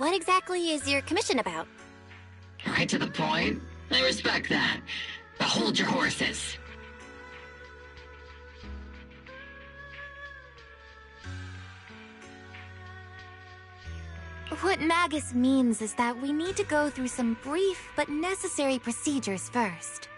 what exactly is your commission about? Right to the point. I respect that. But hold your horses. What Magus means is that we need to go through some brief but necessary procedures first.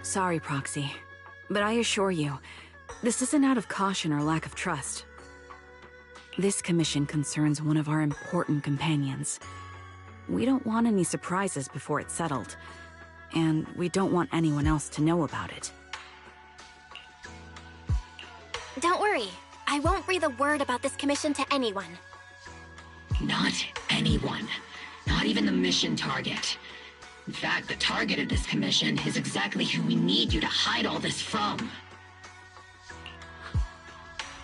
Sorry, Proxy, but I assure you, this isn't out of caution or lack of trust. This commission concerns one of our important companions. We don't want any surprises before it's settled, and we don't want anyone else to know about it. Don't worry, I won't breathe a word about this commission to anyone. Not anyone. Not even the mission target. In fact, the target of this commission is exactly who we need you to hide all this from.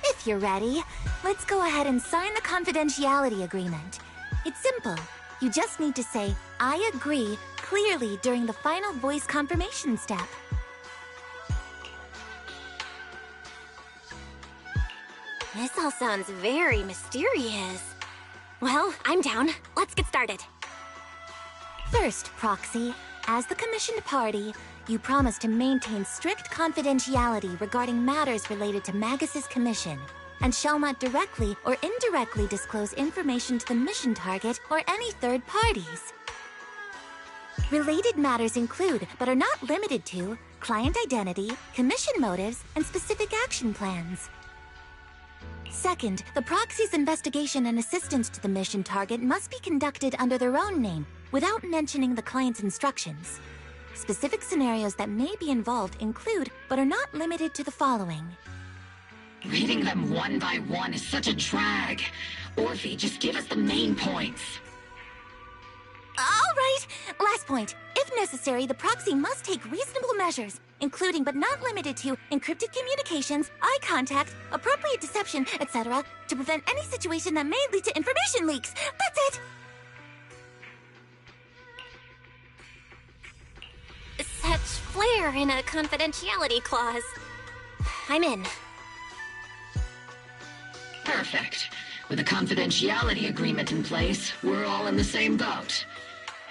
If you're ready, let's go ahead and sign the confidentiality agreement. It's simple. You just need to say, "I agree," clearly during the final voice confirmation step. This all sounds very mysterious. Well, I'm down. Let's get started. First, Proxy, as the commissioned party, you promise to maintain strict confidentiality regarding matters related to Magus's commission, and shall not directly or indirectly disclose information to the mission target or any third parties. Related matters include, but are not limited to, client identity, commission motives, and specific action plans. Second, the Proxy's investigation and assistance to the mission target must be conducted under their own name, without mentioning the client's instructions. Specific scenarios that may be involved include, but are not limited to, the following. Reading them one by one is such a drag. Orphe, just give us the main points. All right! Last point. If necessary, the Proxy must take reasonable measures, including but not limited to encrypted communications, eye contact, appropriate deception, etc., to prevent any situation that may lead to information leaks. That's it! Such flair in a confidentiality clause. I'm in. Perfect. With a confidentiality agreement in place, we're all in the same boat.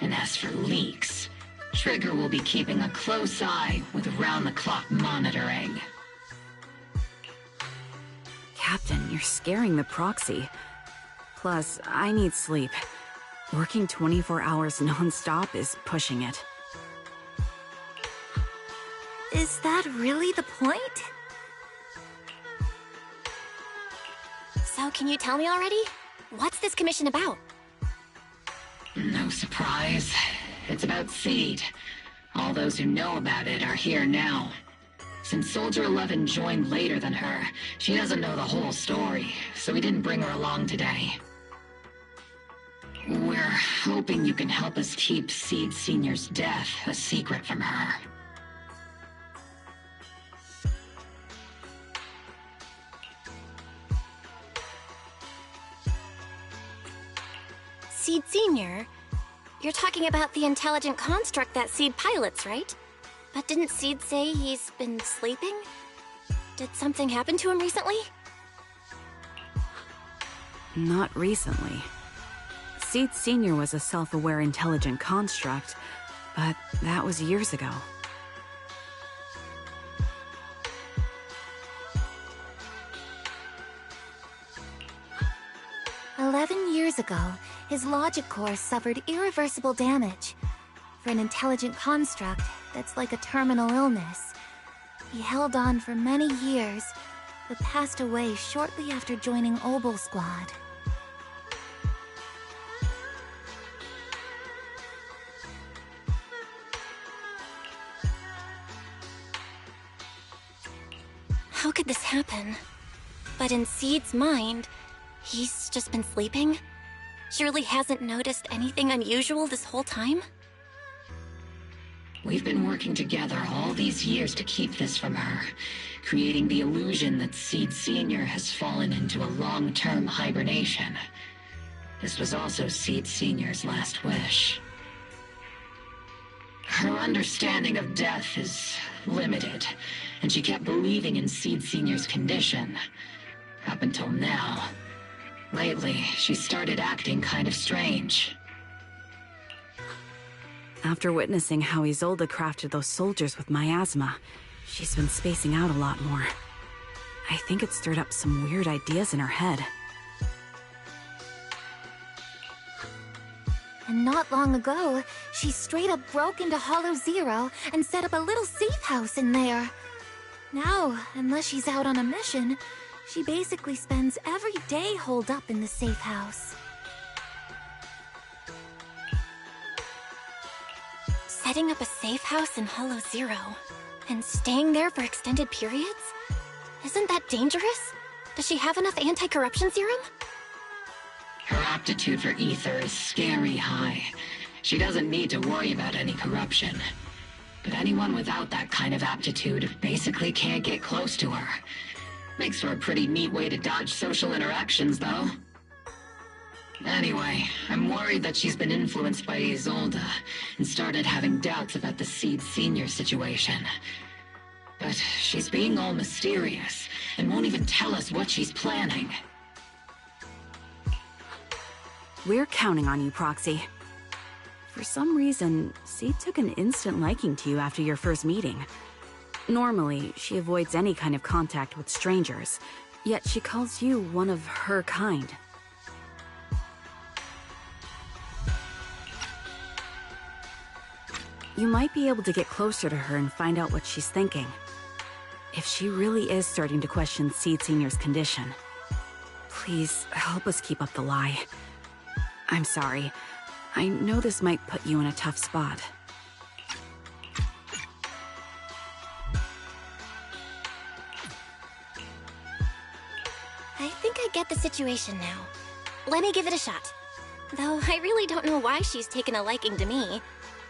And as for leaks, Trigger will be keeping a close eye with round-the-clock monitoring. Captain, you're scaring the Proxy. Plus, I need sleep. Working 24 hours non-stop is pushing it. Is that really the point? So can you tell me already? What's this commission about? No surprise. It's about Seed. All those who know about it are here now. Since Soldier 11 joined later than her, she doesn't know the whole story, so we didn't bring her along today. We're hoping you can help us keep Seed Senior's death a secret from her. Seed Senior? You're talking about the intelligent construct that Seed pilots, right? But didn't Seed say he's been sleeping? Did something happen to him recently? Not recently. Seed Senior was a self-aware intelligent construct, but that was years ago. years ago, his logic core suffered irreversible damage. For an intelligent construct that's like a terminal illness. He held on for many years, but passed away shortly after joining Obel Squad. How could this happen? But in Seed's mind, he's just been sleeping? Surely hasn't noticed anything unusual this whole time? We've been working together all these years to keep this from her, creating the illusion that Seed Sr. has fallen into a long-term hibernation. This was also Seed Sr.'s last wish. Her understanding of death is limited, and she kept believing in Seed Sr.'s condition. Up until now. Lately, she started acting kind of strange. After witnessing how Isolde crafted those soldiers with miasma, she's been spacing out a lot more. I think it stirred up some weird ideas in her head. And not long ago, she straight up broke into Hollow Zero and set up a little safe house in there. Now, unless she's out on a mission, she basically spends every day holed up in the safe house. Setting up a safe house in Hollow Zero, and staying there for extended periods? Isn't that dangerous? Does she have enough anti-corruption serum? Her aptitude for ether is scary high. She doesn't need to worry about any corruption. But anyone without that kind of aptitude basically can't get close to her. Makes for a pretty neat way to dodge social interactions, though. Anyway, I'm worried that she's been influenced by Isolde and started having doubts about the Seed Sr. situation. But she's being all mysterious and won't even tell us what she's planning. We're counting on you, Proxy. For some reason, Seed took an instant liking to you after your first meeting. Normally, she avoids any kind of contact with strangers, yet she calls you one of her kind. You might be able to get closer to her and find out what she's thinking. If she really is starting to question Seed Sr.'s condition, please help us keep up the lie. I'm sorry. I know this might put you in a tough spot. I think I get the situation now. Let me give it a shot. Though I really don't know why she's taken a liking to me.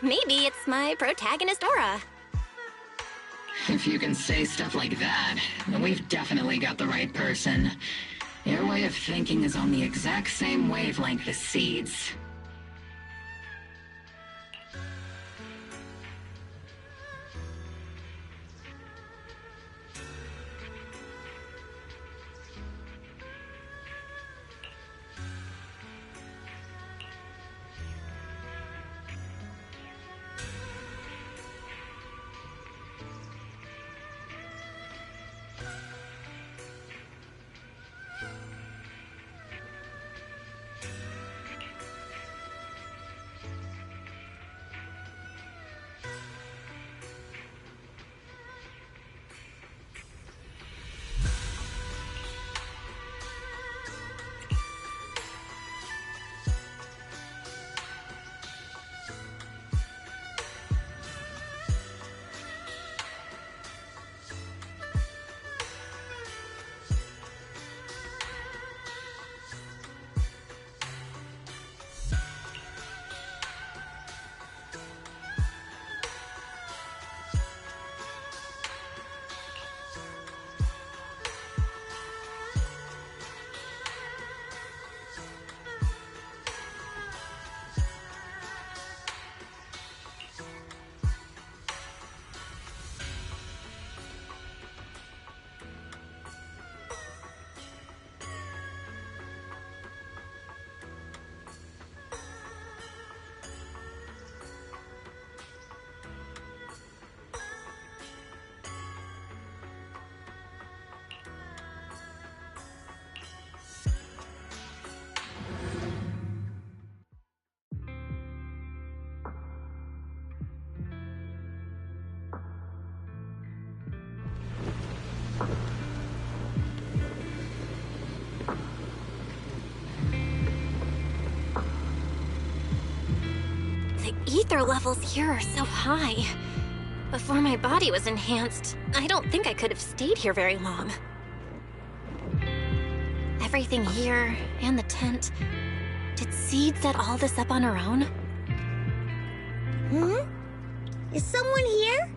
Maybe it's my protagonist aura. If you can say stuff like that, then we've definitely got the right person. Your way of thinking is on the exact same wavelength as Seed's. ether levels here are so high. Before my body was enhanced, I don't think I could have stayed here very long. Everything here, and the tent... Did Seed set all this up on her own? Is someone here?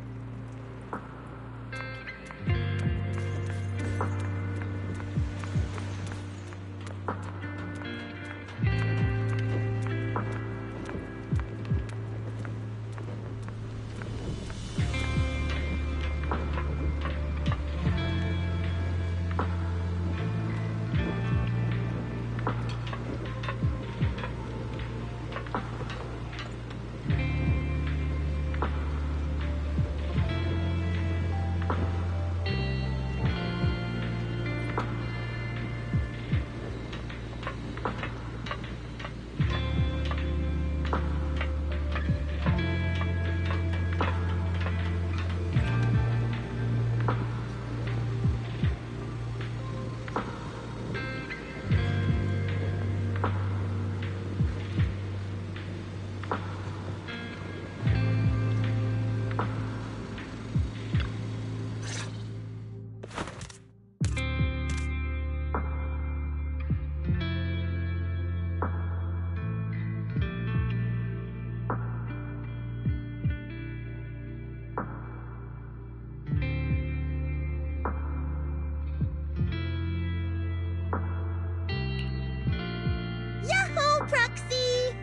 Proxy!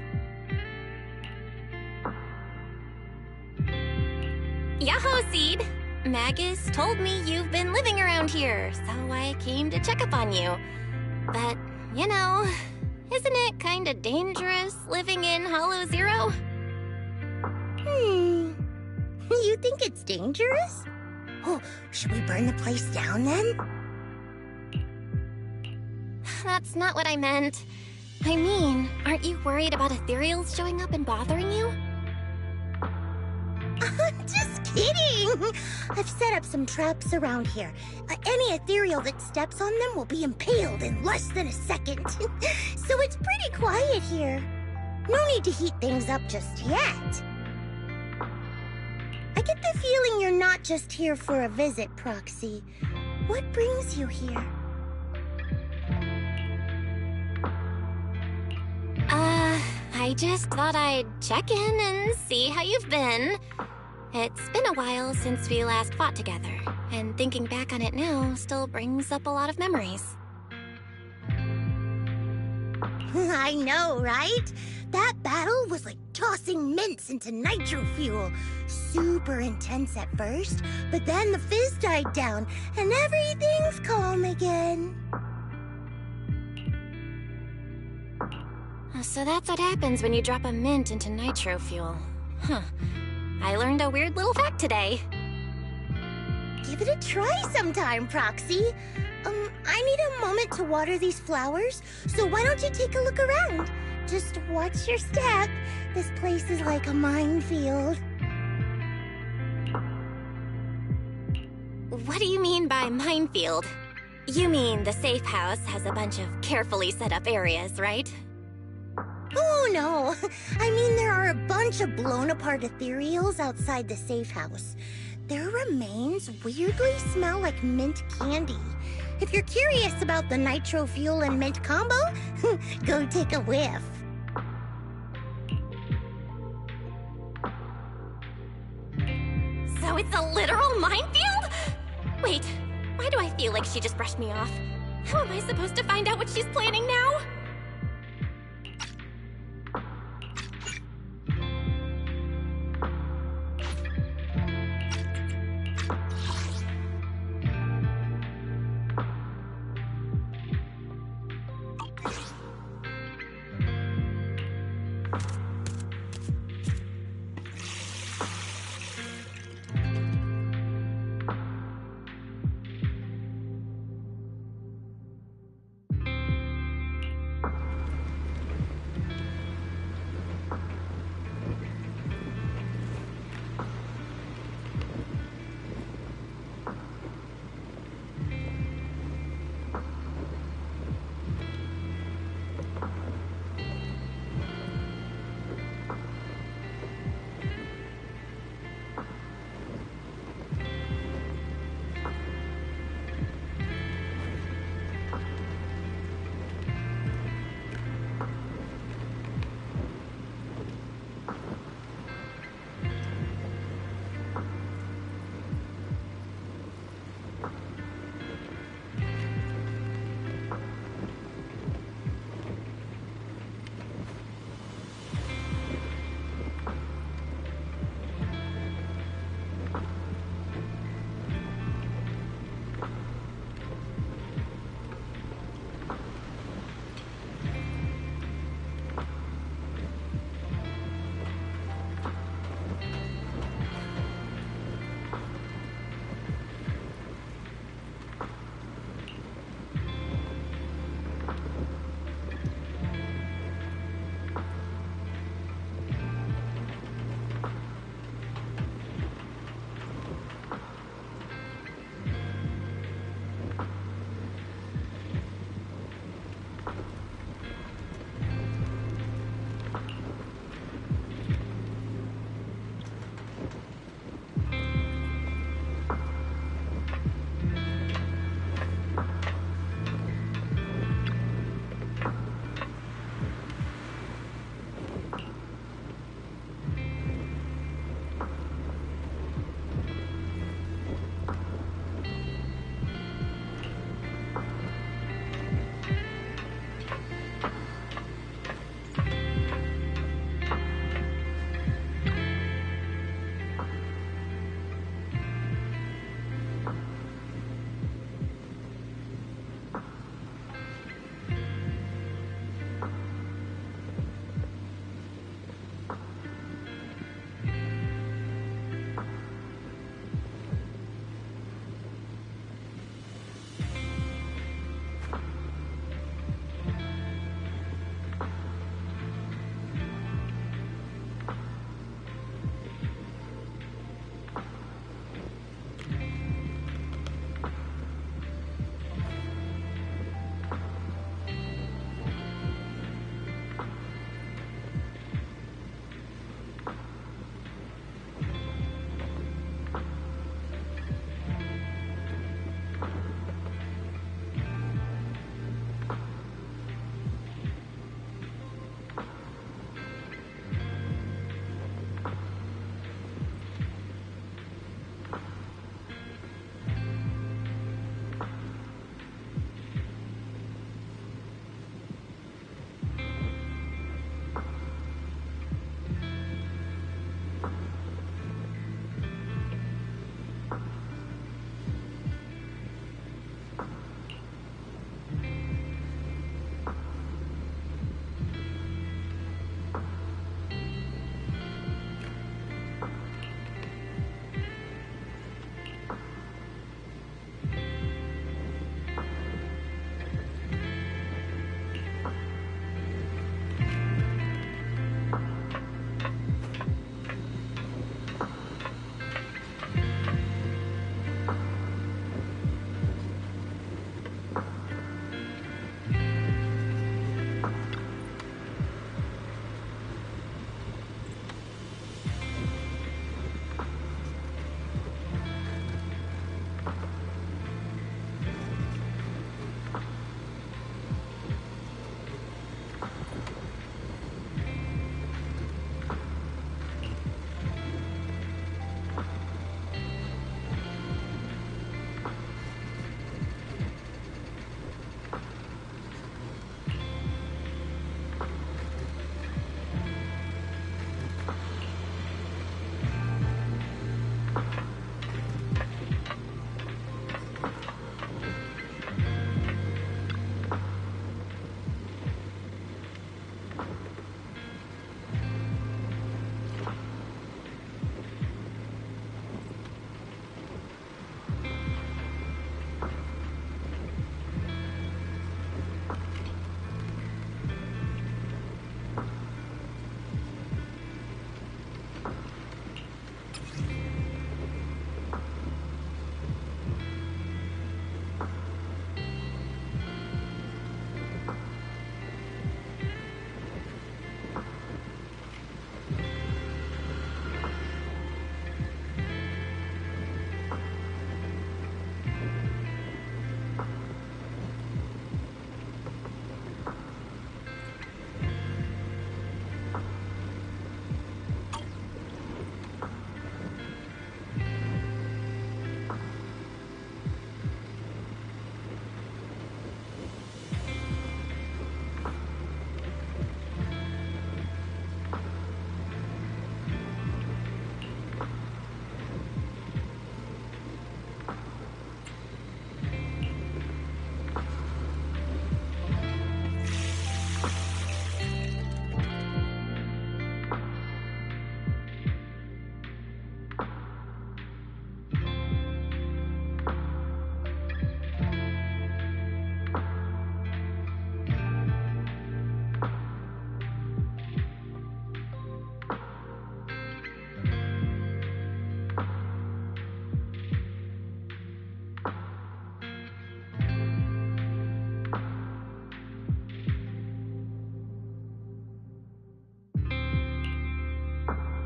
Yahoo, Seed! Magus told me you've been living around here, so I came to check up on you. But, you know, isn't it kinda dangerous living in Hollow Zero? You think it's dangerous? Oh, should we burn the place down then? That's not what I meant. I mean, aren't you worried about ethereals showing up and bothering you? Just kidding! I've set up some traps around here. Any ethereal that steps on them will be impaled in less than a second. So it's pretty quiet here. No need to heat things up just yet. I get the feeling you're not just here for a visit, Proxy. What brings you here? I just thought I'd check in and see how you've been. It's been a while since we last fought together, and thinking back on it now still brings up a lot of memories. I know, right? That battle was like tossing mints into nitro fuel. Super intense at first, but then the fizz died down, and everything's calm again. So that's what happens when you drop a mint into nitro fuel. Huh. I learned a weird little fact today. Give it a try sometime, Proxy. I need a moment to water these flowers, so why don't you take a look around? Just watch your step. This place is like a minefield. What do you mean by minefield? You mean the safe house has a bunch of carefully set up areas, right? Oh, no. I mean, there are a bunch of blown-apart ethereals outside the safe house. Their remains weirdly smell like mint candy. If you're curious about the nitro fuel and mint combo, go take a whiff. So it's a literal minefield? Wait, why do I feel like she just brushed me off? How am I supposed to find out what she's planning now?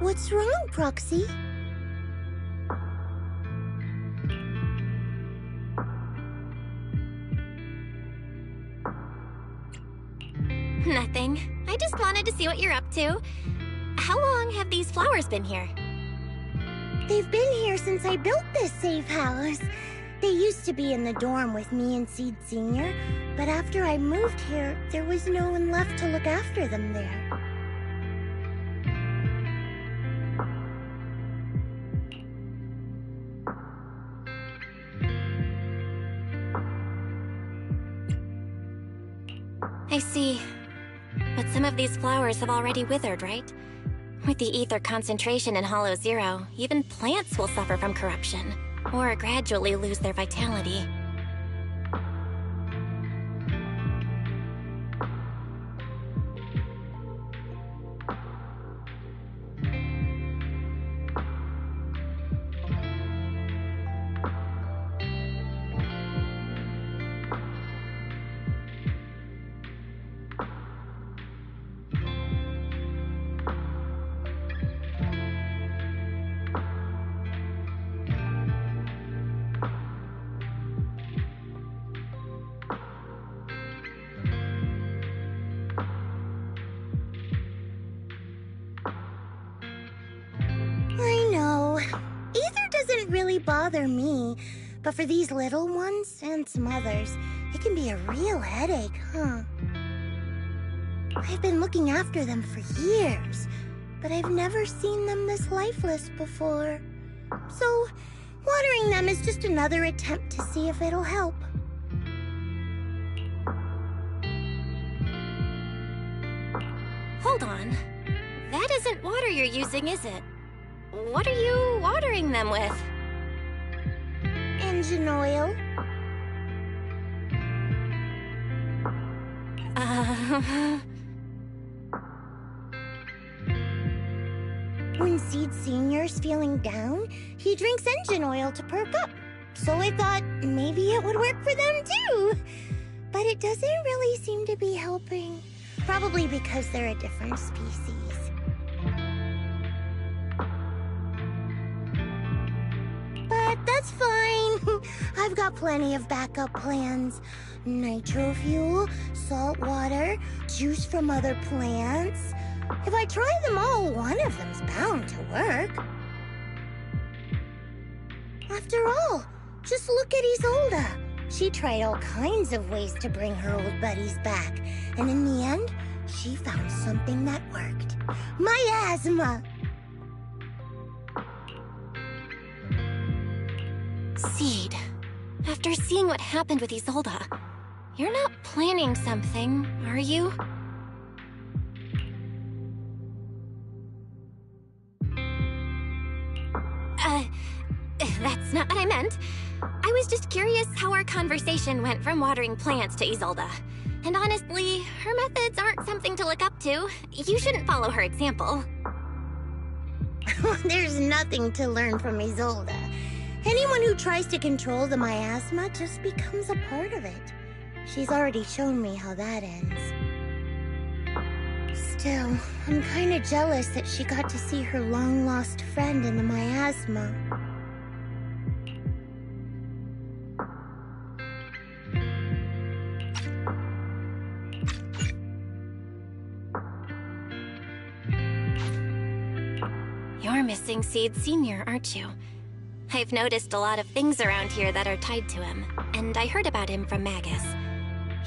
What's wrong, Proxy? Nothing. I just wanted to see what you're up to. How long have these flowers been here? They've been here since I built this safe house. They used to be in the dorm with me and Seed Sr., but after I moved here, there was no one left to look after them there. I see. But some of these flowers have already withered, right? With the ether concentration in Hollow Zero, even plants will suffer from corruption, or gradually lose their vitality. I know. Ether doesn't really bother me, but for these little ones and some others, it can be a real headache, huh? I've been looking after them for years, but I've never seen them this lifeless before. So, watering them is just another attempt to see if it'll help. Hold on. That isn't water you're using, is it? What are you watering them with? Engine oil. When Seed Senior's feeling down, he drinks engine oil to perk up. So I thought maybe it would work for them too. But it doesn't really seem to be helping. Probably because they're a different species. But that's fine. I've got plenty of backup plans. Nitro fuel, salt water, juice from other plants. If I try them all, one of them's bound to work. After all, just look at Isolde. She tried all kinds of ways to bring her old buddies back, and in the end, she found something that worked. Miasma! Seed, after seeing what happened with Isolde, you're not planning something, are you? That's not what I meant. I was just curious how our conversation went from watering plants to Isolde. And honestly, her methods aren't something to look up to. You shouldn't follow her example. There's nothing to learn from Isolde. Anyone who tries to control the miasma just becomes a part of it. She's already shown me how that ends. Still, I'm kinda jealous that she got to see her long-lost friend in the miasma. You're missing Seed Sr., aren't you? I've noticed a lot of things around here that are tied to him, and I heard about him from Magus.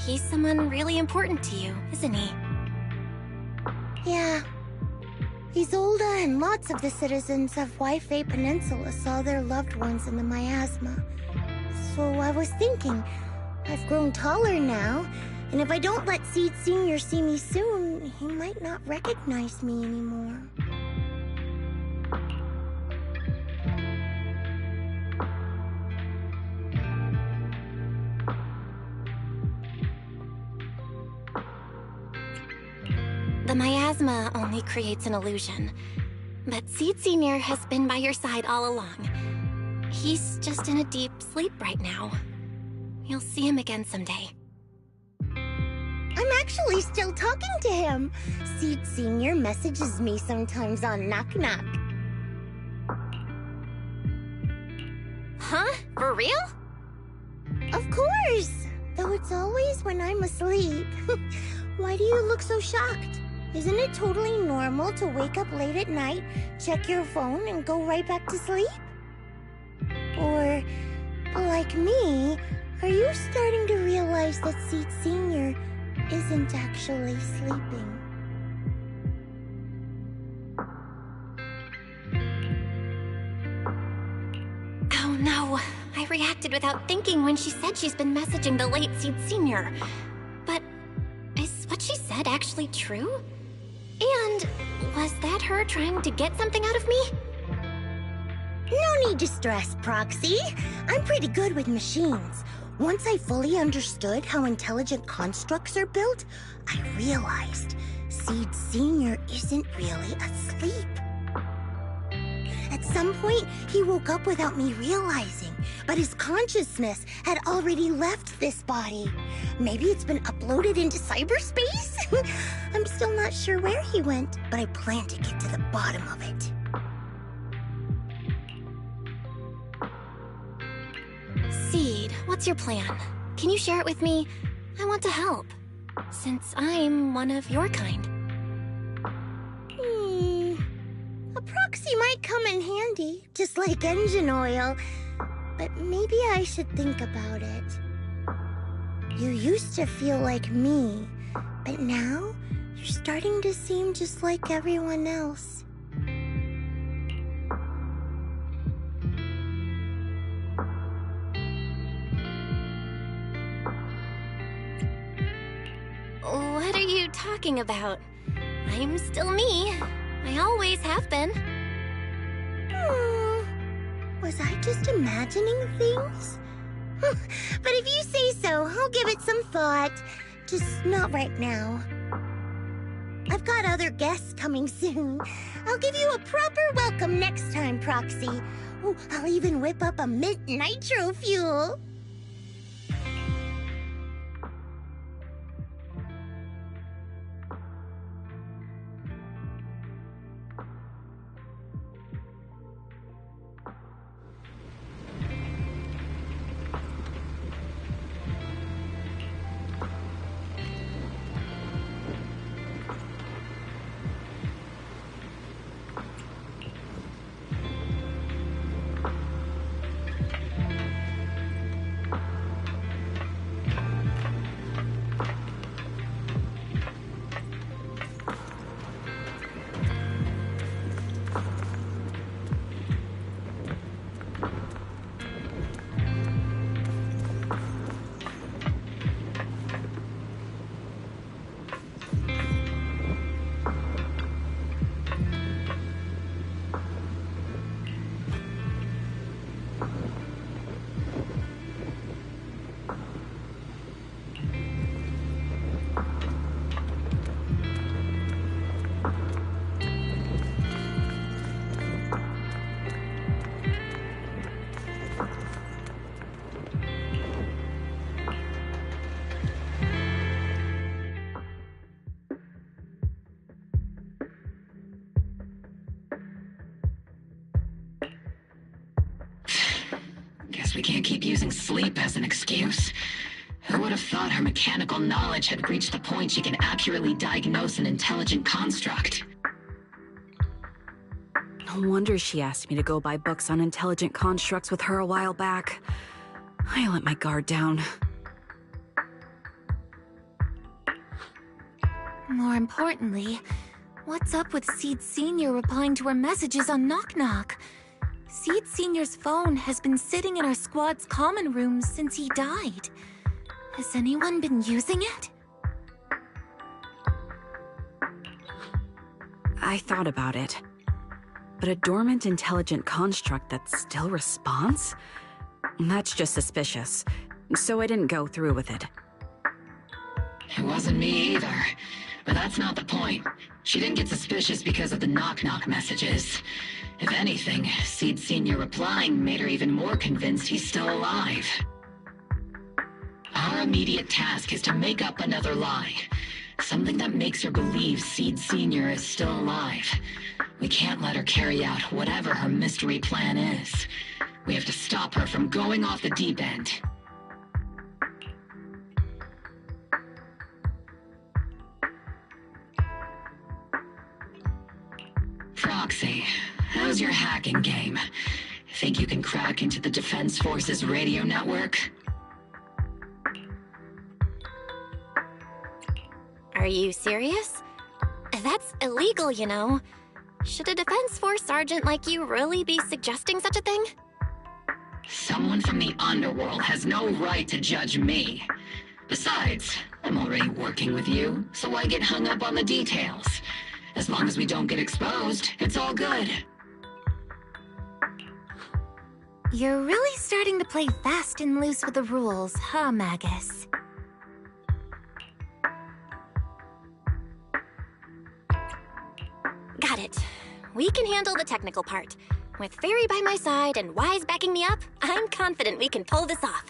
He's someone really important to you, isn't he? Yeah. Isolde and lots of the citizens of Wi-Fi Peninsula saw their loved ones in the miasma. So I was thinking, I've grown taller now, and if I don't let Seed Sr. see me soon, he might not recognize me anymore. The miasma only creates an illusion, but Seed Sr. has been by your side all along. He's just in a deep sleep right now. You'll see him again someday. I'm actually still talking to him. Seed Senior messages me sometimes on Knock Knock. Huh? For real? Of course! Though it's always when I'm asleep. Why do you look so shocked? Isn't it totally normal to wake up late at night, check your phone, and go right back to sleep? Or, like me, are you starting to realize that Seed Senior isn't actually sleeping? Oh no, I reacted without thinking when she said she's been messaging the late Seed Senior. But is what she said actually true? And was that her trying to get something out of me? No need to stress, Proxy. I'm pretty good with machines. Once I fully understood how intelligent constructs are built, I realized Seed Senior isn't really asleep. At some point, he woke up without me realizing, but his consciousness had already left this body. Maybe it's been uploaded into cyberspace? I'm still not sure where he went, but I plan to get to the bottom of it. Seed, what's your plan? Can you share it with me? I want to help, since I'm one of your kind. A proxy might come in handy, just like engine oil. But maybe I should think about it. You used to feel like me, but now you're starting to seem just like everyone else. What are you talking about? I'm still me. I always have been. Was I just imagining things? But if you say so, I'll give it some thought. Just not right now. I've got other guests coming soon. I'll give you a proper welcome next time, Proxy. Oh, I'll even whip up a mint nitro fuel. We can't keep using sleep as an excuse. Who would have thought her mechanical knowledge had reached the point she can accurately diagnose an intelligent construct? No wonder she asked me to go buy books on intelligent constructs with her a while back. I let my guard down. More importantly, what's up with Seed Senior replying to her messages on Knock Knock? Seed Senior's phone has been sitting in our squad's common room since he died. Has anyone been using it? I thought about it. But a dormant intelligent construct that still responds? That's just suspicious. So I didn't go through with it. It wasn't me either. But that's not the point. She didn't get suspicious because of the knock-knock messages. If anything, Seed Senior replying made her even more convinced he's still alive. Our immediate task is to make up another lie. Something that makes her believe Seed Senior is still alive. We can't let her carry out whatever her mystery plan is. We have to stop her from going off the deep end. Proxy, how's your hacking game? Think you can crack into the Defense Forces radio network? Are you serious? That's illegal, you know. Should a Defense Force sergeant like you really be suggesting such a thing? Someone from the underworld has no right to judge me. Besides, I'm already working with you, so why get hung up on the details? As long as we don't get exposed, it's all good. You're really starting to play fast and loose with the rules, huh, Magus? Got it. We can handle the technical part. With Fairy by my side and Wise backing me up, I'm confident we can pull this off.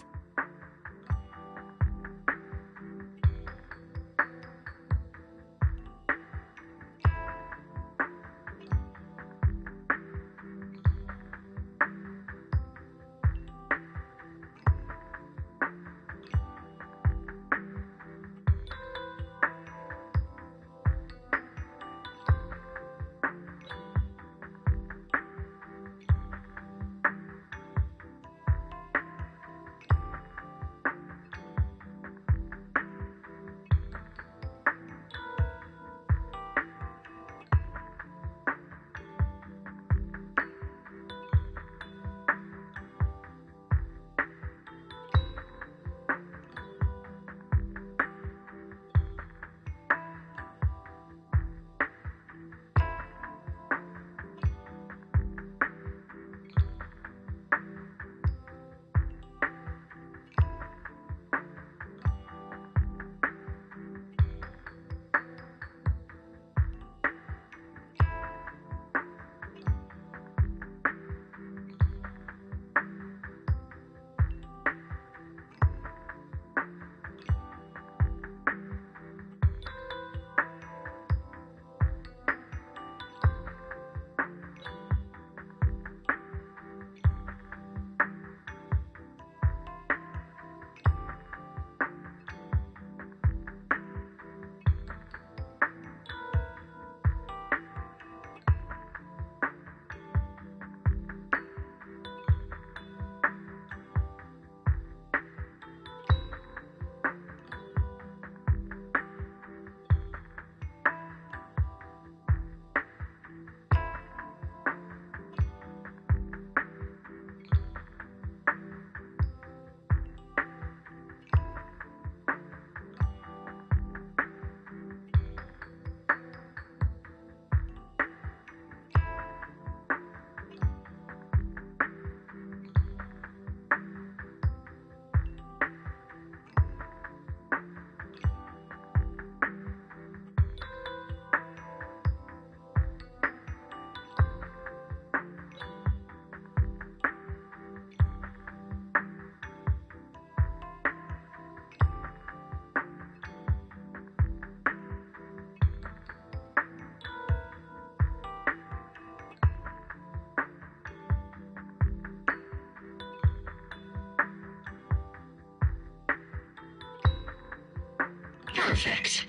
Perfect.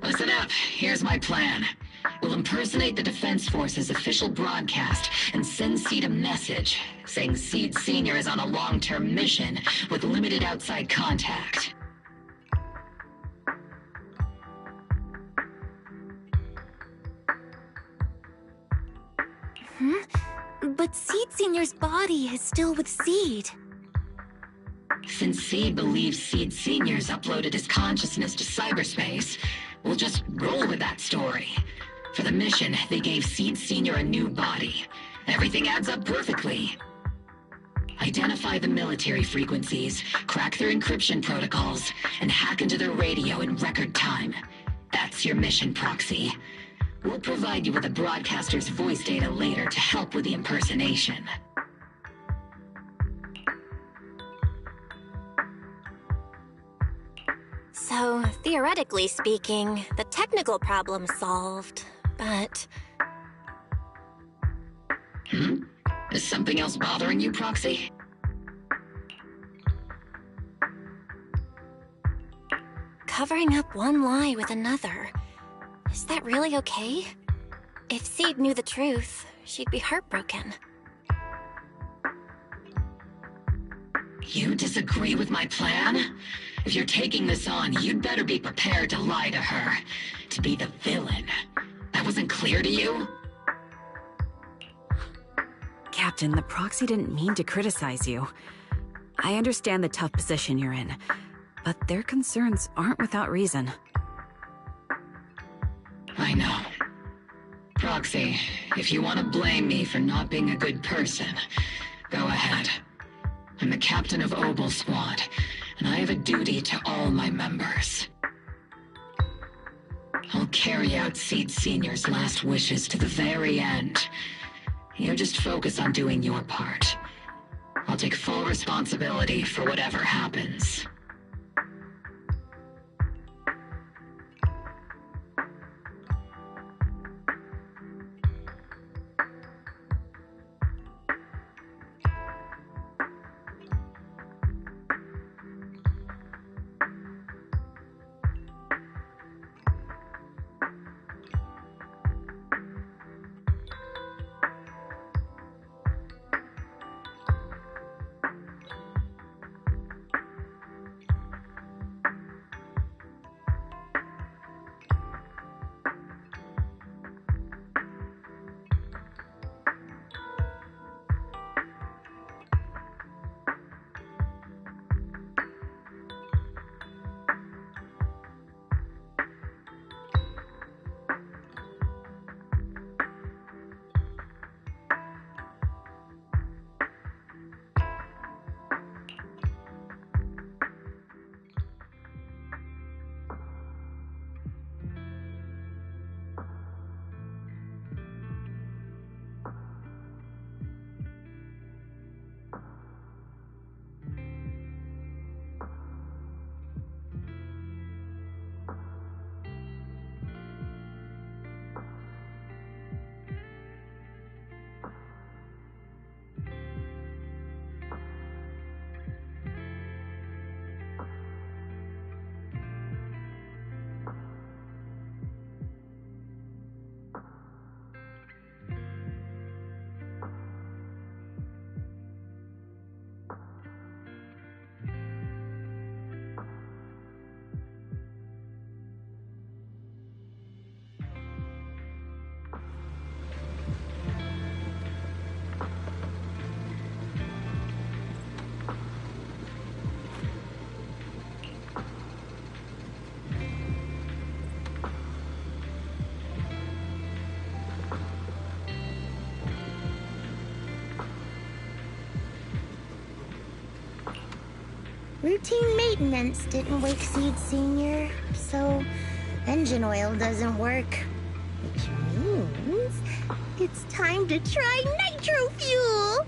Listen up, here's my plan. We'll impersonate the Defense Force's official broadcast and send Seed a message saying Seed Senior is on a long-term mission with limited outside contact. But Seed Senior's body is still with Seed. Since Seed believes Seed Senior's uploaded his consciousness to cyberspace, we'll just roll with that story. For the mission, they gave Seed Senior a new body. Everything adds up perfectly. Identify the military frequencies, crack their encryption protocols, and hack into their radio in record time. That's your mission, Proxy. We'll provide you with the broadcaster's voice data later to help with the impersonation. Theoretically speaking, the technical problem's solved, but... Is something else bothering you, Proxy? Covering up one lie with another. Is that really okay? If Seed knew the truth, she'd be heartbroken. You disagree with my plan? If you're taking this on, you'd better be prepared to lie to her. To be the villain. That wasn't clear to you? Captain, the Proxy didn't mean to criticize you. I understand the tough position you're in, but their concerns aren't without reason. I know. Proxy, if you want to blame me for not being a good person, go ahead. I'm the captain of Obel Squad, and I have a duty to all my members. I'll carry out Seed Senior's last wishes to the very end. You just focus on doing your part. I'll take full responsibility for whatever happens. Routine maintenance didn't wake Seed Senior, so engine oil doesn't work. Which means it's time to try nitro fuel!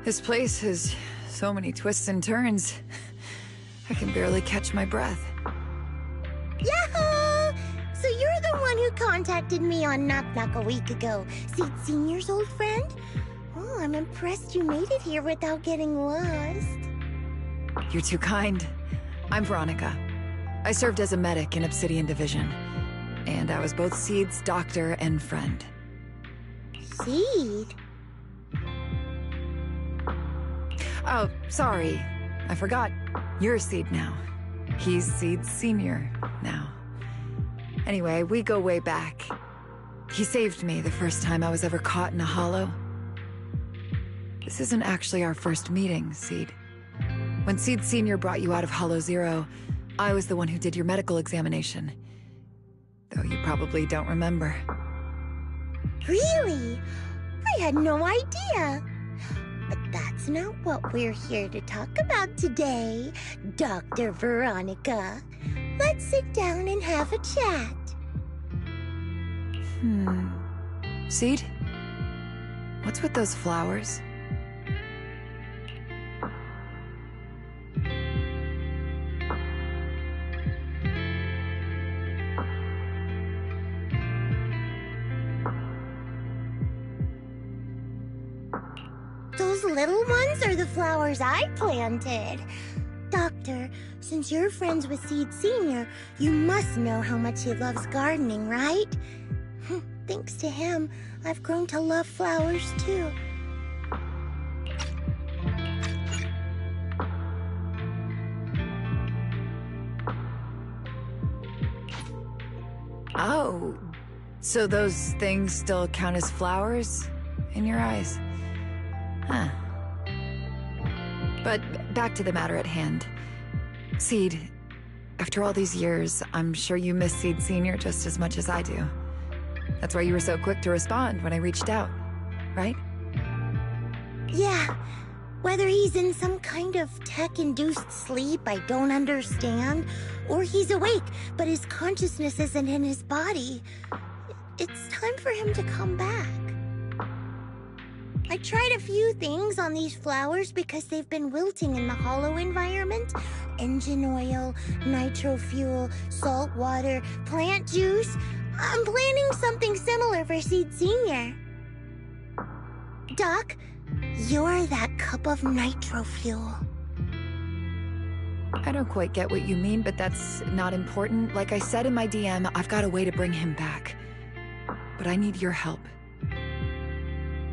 This place has so many twists and turns. I can barely catch my breath. Yahoo! So you're the one who contacted me on Knock Knock a week ago. Seed Senior's old friend? Oh, I'm impressed you made it here without getting lost. You're too kind. I'm Veronica. I served as a medic in Obsidian Division. And I was both Seed's doctor and friend. Seed? Oh, sorry. I forgot. You're Seed now. He's Seed Senior now. Anyway, we go way back. He saved me the first time I was ever caught in a hollow. This isn't actually our first meeting, Seed. When Seed Senior brought you out of Hollow Zero, I was the one who did your medical examination. Though you probably don't remember. Really? I had no idea. But that's not what we're here to talk about today, Dr. Veronica. Let's sit down and have a chat. Seed? What's with those flowers? Those little ones are the flowers I planted. Doctor, since you're friends with Seed Senior, you must know how much he loves gardening, right? Thanks to him, I've grown to love flowers too. Oh, so those things still count as flowers in your eyes? Huh. But back to the matter at hand. Seed, after all these years, I'm sure you miss Seed Senior just as much as I do. That's why you were so quick to respond when I reached out, right? Yeah. Whether he's in some kind of tech-induced sleep I don't understand, or he's awake, but his consciousness isn't in his body, it's time for him to come back. I tried a few things on these flowers because they've been wilting in the hollow environment. Engine oil, nitro fuel, salt water, plant juice. I'm planning something similar for Seed Senior. Doc, you're that cup of nitro fuel. I don't quite get what you mean, but that's not important. Like I said in my DM, I've got a way to bring him back. But I need your help.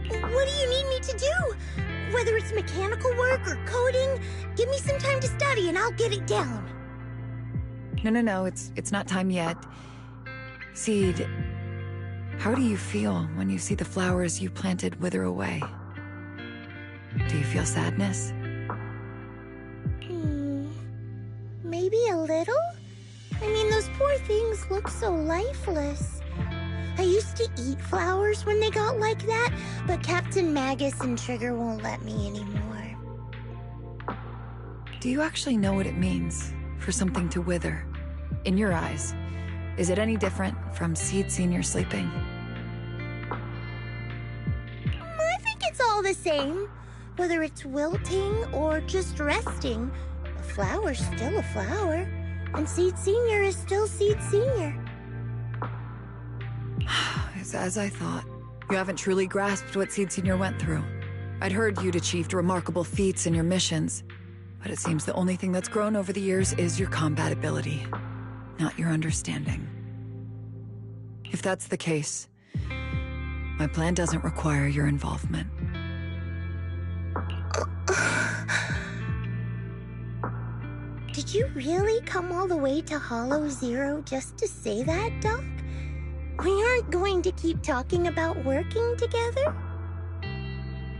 What do you need me to do? Whether it's mechanical work or coding, give me some time to study and I'll get it down. No, it's not time yet. Seed, how do you feel when you see the flowers you planted wither away? Do you feel sadness? Maybe a little? I mean, those poor things look so lifeless. I used to eat flowers when they got like that, but Captain Magus and Trigger won't let me anymore. Do you actually know what it means for something to wither? In your eyes, is it any different from Seed Senior sleeping? I think it's all the same. Whether it's wilting or just resting, a flower's still a flower, and Seed Senior is still Seed Senior. It's as I thought. You haven't truly grasped what Seed Senior went through. I'd heard you'd achieved remarkable feats in your missions, but it seems the only thing that's grown over the years is your combat ability, not your understanding. If that's the case, my plan doesn't require your involvement. Did you really come all the way to Hollow Zero just to say that, Doc? We aren't going to keep talking about working together?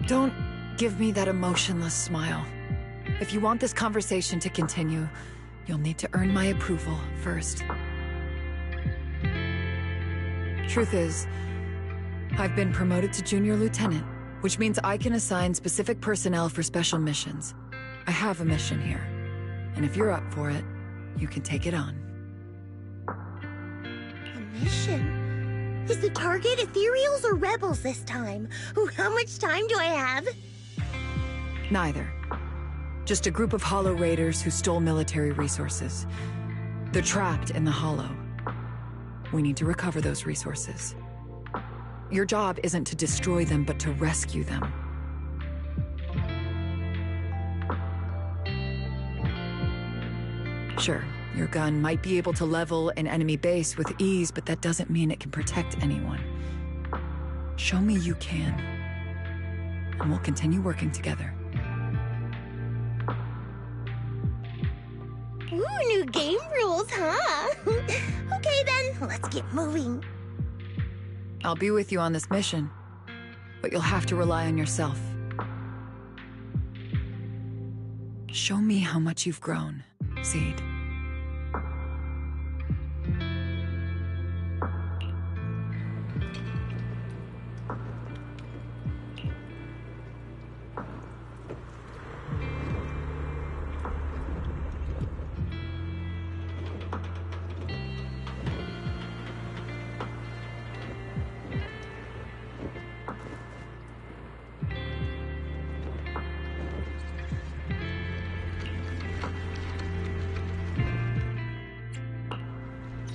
Don't give me that emotionless smile. If you want this conversation to continue, you'll need to earn my approval first. Truth is, I've been promoted to Junior Lieutenant, which means I can assign specific personnel for special missions. I have a mission here, and if you're up for it, you can take it on. A mission? Is the target Ethereals or Rebels this time? Ooh, how much time do I have? Neither. Just a group of Hollow Raiders who stole military resources. They're trapped in the Hollow. We need to recover those resources. Your job isn't to destroy them, but to rescue them. Sure, your gun might be able to level an enemy base with ease, but that doesn't mean it can protect anyone. Show me you can, and we'll continue working together. Ooh, new game rules, huh? Okay then, let's get moving. I'll be with you on this mission, but you'll have to rely on yourself. Show me how much you've grown, Seed.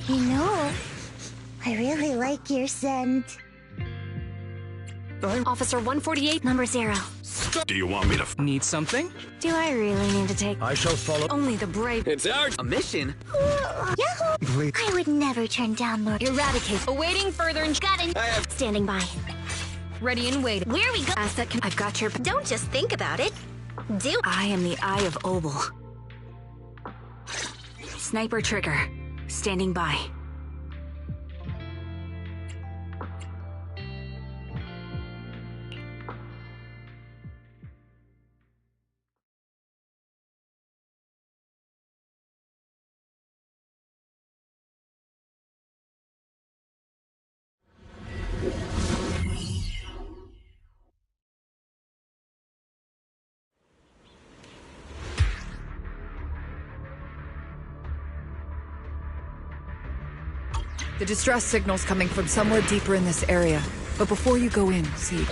You know, I really like your scent. Officer 148, number 0. Do you want me to need something? Do I really need to take? I shall follow. Only the brave. It's a mission. Yahoo! Please. I would never turn down Lord. Eradicate. Awaiting further got I have. Standing by. Ready and waiting. Where we go? Asset I've got your... Don't just think about it. Do. I am the Eye of Obel. Sniper trigger. Standing by. The distress signal's coming from somewhere deeper in this area. But before you go in, Seed.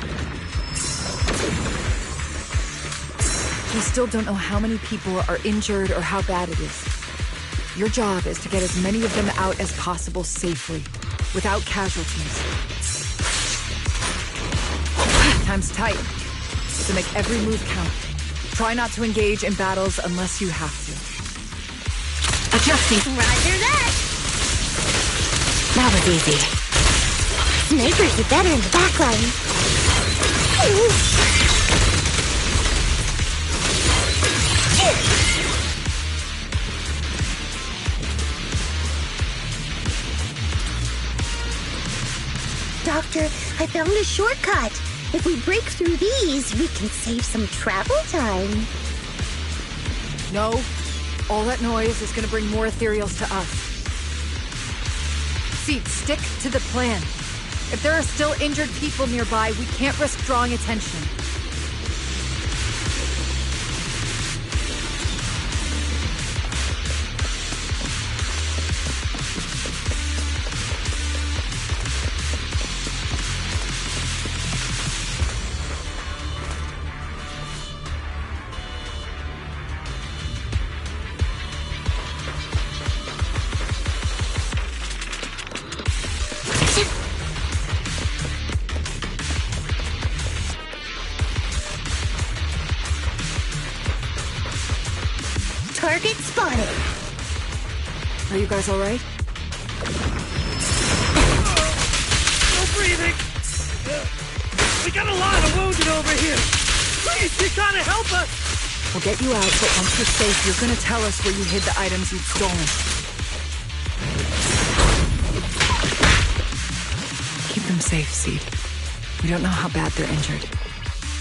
We still don't know how many people are injured or how bad it is. Your job is to get as many of them out as possible safely, without casualties. Time's tight, so make every move count. Try not to engage in battles unless you have to. Adjusting. Roger that! That was easy. Snipers are better in the back line. Doctor, I found a shortcut. If we break through these, we can save some travel time. No, all that noise is gonna bring more ethereals to us. Seed, stick to the plan. If there are still injured people nearby, we can't risk drawing attention. Target spotted. Are you guys all right? No breathing. We got a lot of wounded over here. Please, you gotta help us. We'll get you out, but once you're safe, you're gonna tell us where you hid the items you'd stolen. Keep them safe, Seed. We don't know how bad they're injured.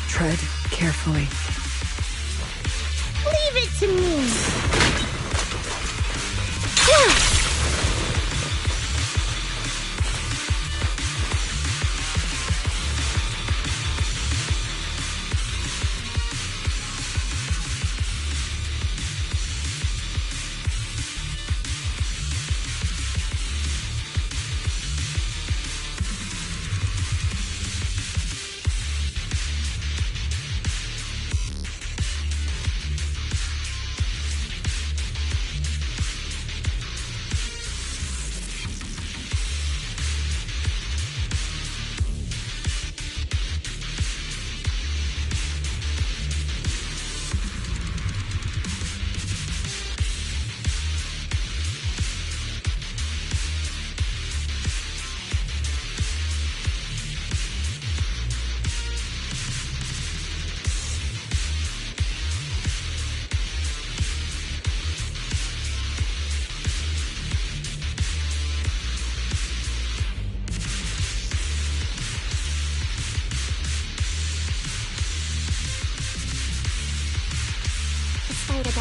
Tread carefully. Leave it to me.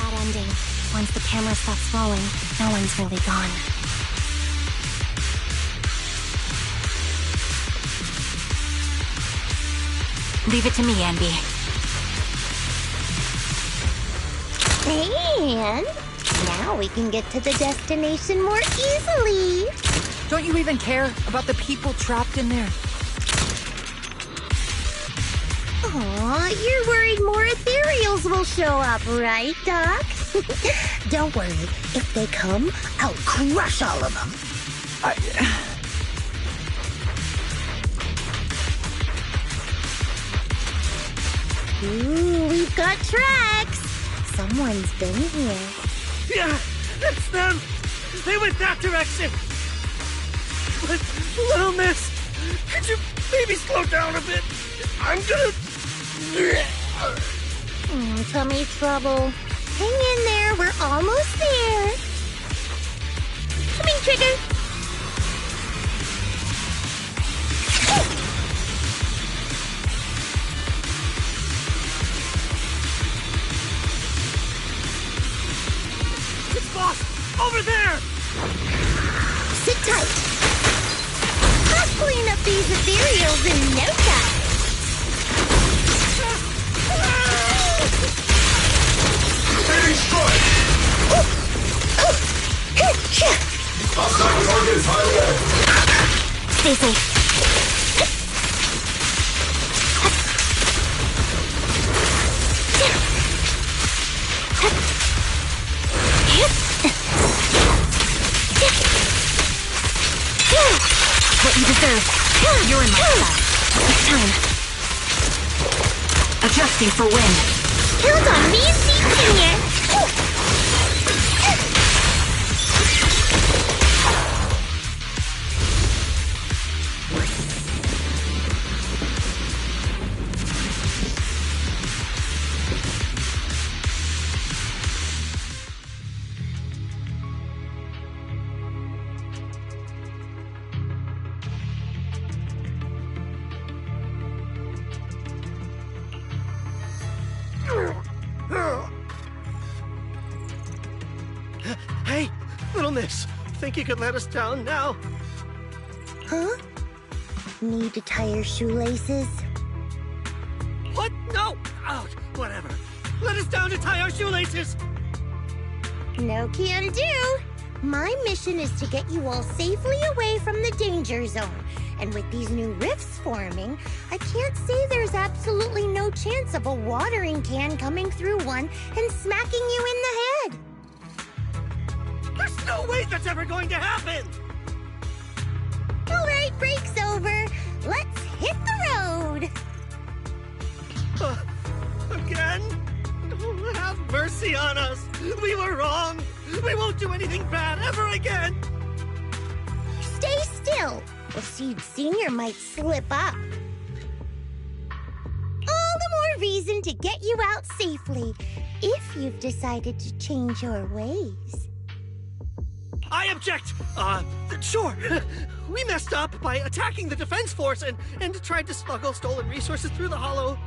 bad ending. Once the camera stops rolling, no one's really gone. Leave it to me, Andy. And now we can get to the destination more easily. Don't you even care about the people trapped in there? Aw, you're worried more ethereals will show up, right, Doc? Don't worry. If they come, I'll crush all of them. Ooh, we've got tracks. Someone's been here. Yeah, that's them! They went that direction! But, little miss, could you maybe slow down a bit? I'm gonna... Tummy trouble. Hang in there, we're almost there. Coming, Trigger. It's Boss! Over there! Sit tight. I'll clean up these ethereals in no time. Heavy strike! Hostile target is highly active. Stay safe. What you deserve. You're in my sight. It's time. Adjusting for wind. Count on me and Senior. Hey, little miss, think you could let us down now? Huh? Need to tie your shoelaces? What? No! Oh, whatever. Let us down to tie our shoelaces! No can do. My mission is to get you all safely away from the danger zone. And with these new rifts forming, I can't say there's absolutely no chance of a watering can coming through one and smacking you in the head. There's no way that's ever going to happen! All right, break's over. Let's hit the road. Again? Oh, have mercy on us! We were wrong! We won't do anything bad ever again! Stay still, or Seed Senior might slip up. All the more reason to get you out safely, if you've decided to change your ways. I object! Sure. We messed up by attacking the defense force and tried to smuggle stolen resources through the Hollow.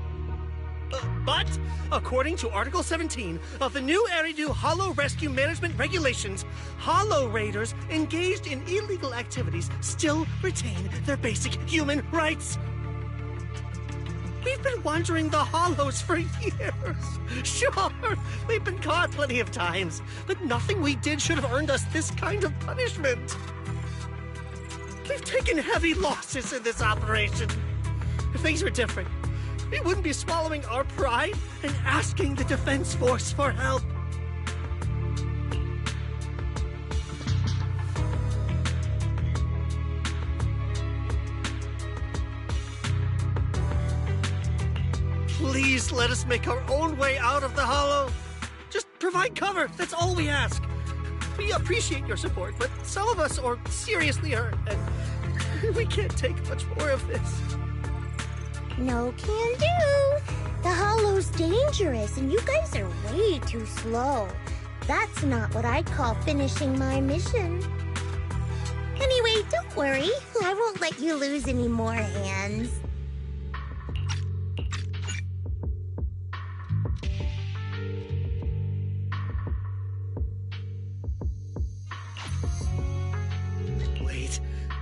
But, according to Article 17 of the new Eridu Hollow Rescue Management Regulations, Hollow Raiders engaged in illegal activities still retain their basic human rights. We've been wandering the Hollows for years. Sure, we've been caught plenty of times, but nothing we did should have earned us this kind of punishment. We've taken heavy losses in this operation. If things were different, we wouldn't be swallowing our pride and asking the Defense Force for help. Please let us make our own way out of the Hollow. Just provide cover, that's all we ask. We appreciate your support, but some of us are seriously hurt, and we can't take much more of this. No can do. The Hollow's dangerous, and you guys are way too slow. That's not what I'd call finishing my mission. Anyway, don't worry. I won't let you lose any more hands.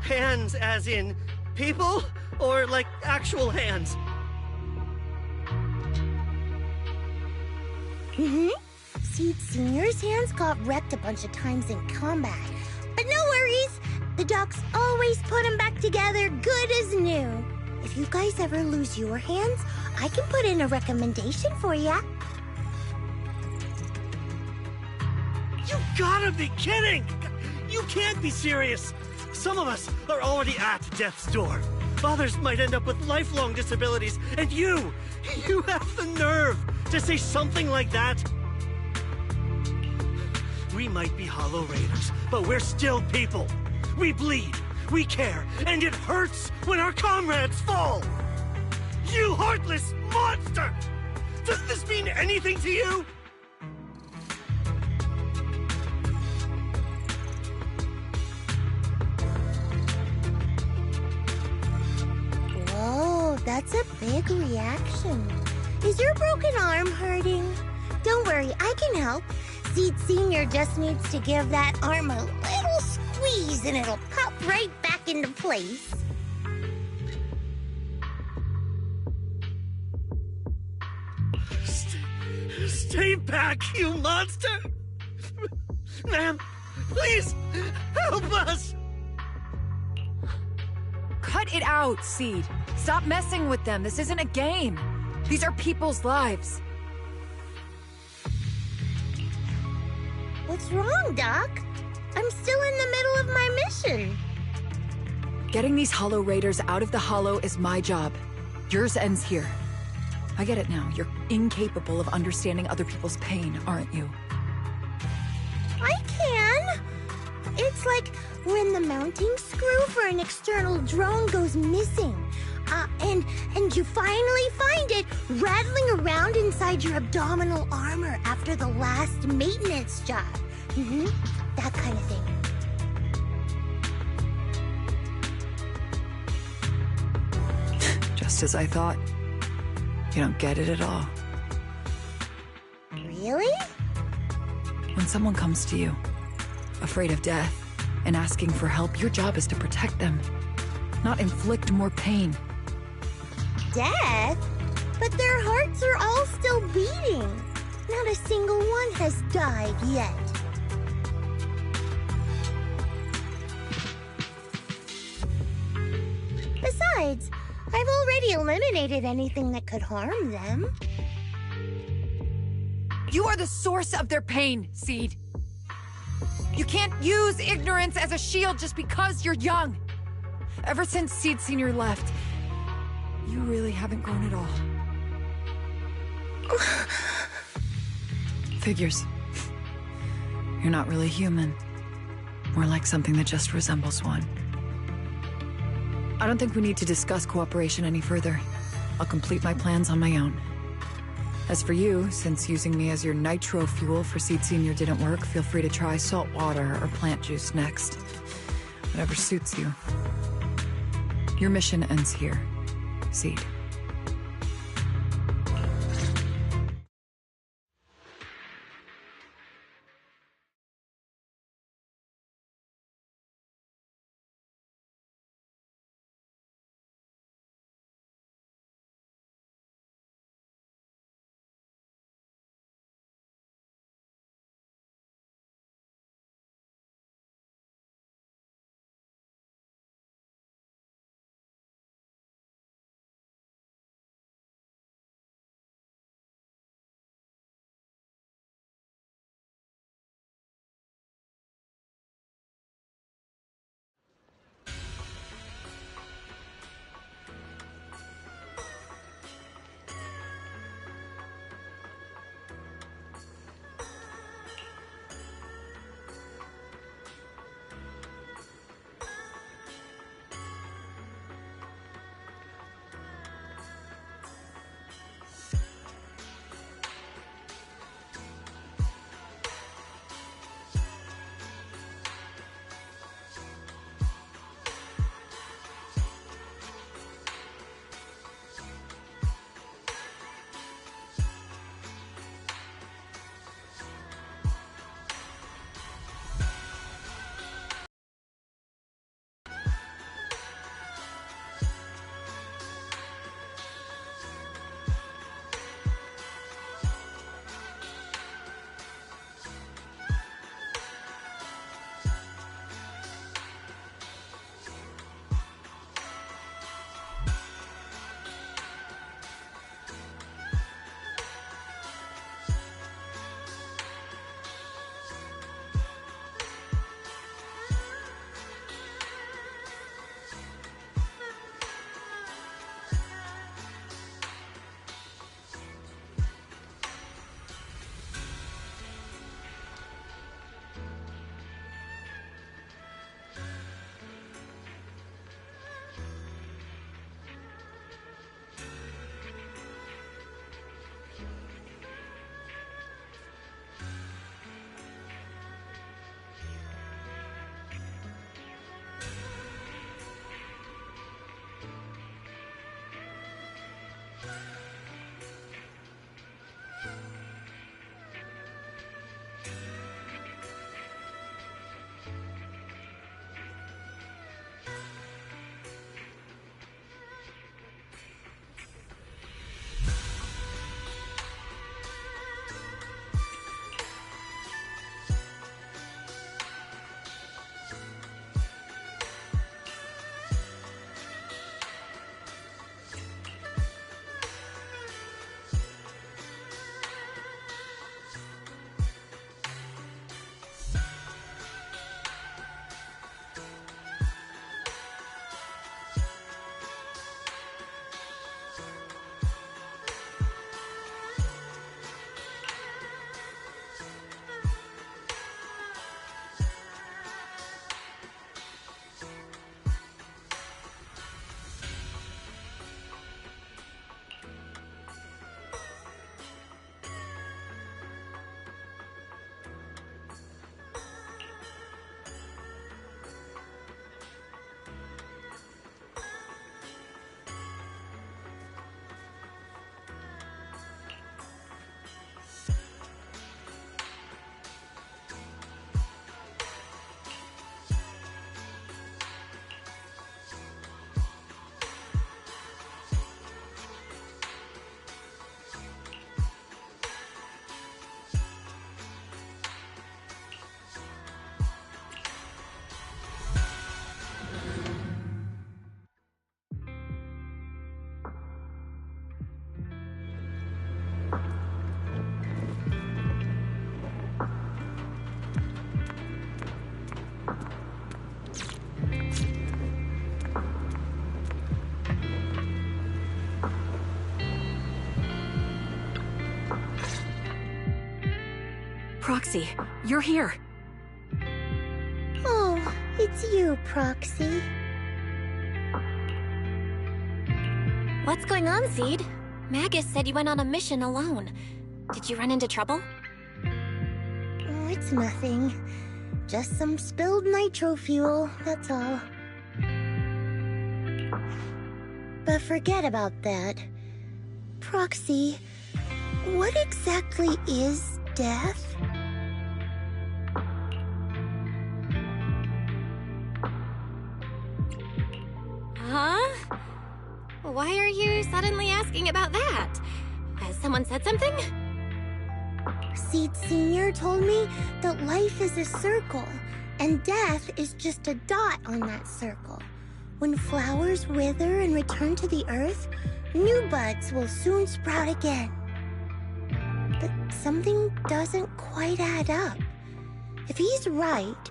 Hands as in people? Or like actual hands? Seed Senior's hands got wrecked a bunch of times in combat. But no worries! The docs always put them back together good as new. If you guys ever lose your hands, I can put in a recommendation for ya. You gotta be kidding! You can't be serious! Some of us are already at death's door. Others might end up with lifelong disabilities, and you have the nerve to say something like that? We might be Hollow Raiders, but we're still people. We bleed, we care, and it hurts when our comrades fall! You heartless monster! Does this mean anything to you? Whoa, that's a big reaction. Is your broken arm hurting? Don't worry, I can help. Seed Senior just needs to give that arm a little squeeze and it'll pop right back into place. Stay back, you monster! Ma'am, please, help us! Cut it out, Seed. Stop messing with them. This isn't a game. These are people's lives. What's wrong, Doc? I'm still in the middle of my mission. Getting these Hollow Raiders out of the Hollow is my job. Yours ends here. I get it now. You're incapable of understanding other people's pain, aren't you? I can. It's like when the mounting screw for an external drone goes missing. And you finally find it rattling around inside your abdominal armor after the last maintenance job. That kind of thing. Just as I thought. You don't get it at all. Really? When someone comes to you, afraid of death, and asking for help, your job is to protect them, not inflict more pain. Death? But their hearts are all still beating. Not a single one has died yet. Besides, I've already eliminated anything that could harm them. You are the source of their pain, Seed. You can't use ignorance as a shield just because you're young. Ever since Seed Senior left, you really haven't grown at all. Figures. You're not really human. More like something that just resembles one. I don't think we need to discuss cooperation any further. I'll complete my plans on my own. As for you, since using me as your nitro fuel for Seed Senior didn't work, feel free to try salt water or plant juice next. Whatever suits you. Your mission ends here, Seed. Proxy, you're here. Oh, it's you, Proxy. What's going on, Seed? Magus said you went on a mission alone. Did you run into trouble? Oh, it's nothing. Just some spilled nitro fuel, that's all. But forget about that. Proxy, what exactly is death? Huh? Why are you suddenly asking about that? Has someone said something? Seed Senior told me that life is a circle, and death is just a dot on that circle. When flowers wither and return to the earth, new buds will soon sprout again. But something doesn't quite add up. If he's right,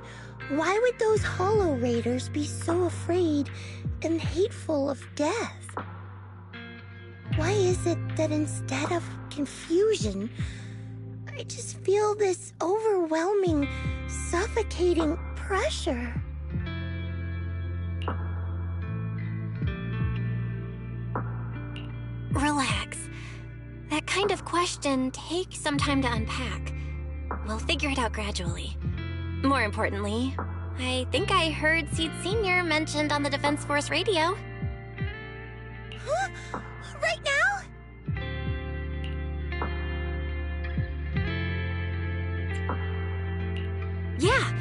why would those Hollow Raiders be so afraid and hateful of death? Why is it that instead of confusion, I just feel this overwhelming, suffocating pressure? Relax. That kind of question takes some time to unpack. We'll figure it out gradually. More importantly, I think I heard Seed Senior mentioned on the Defense Force radio. Huh? Right now? Yeah.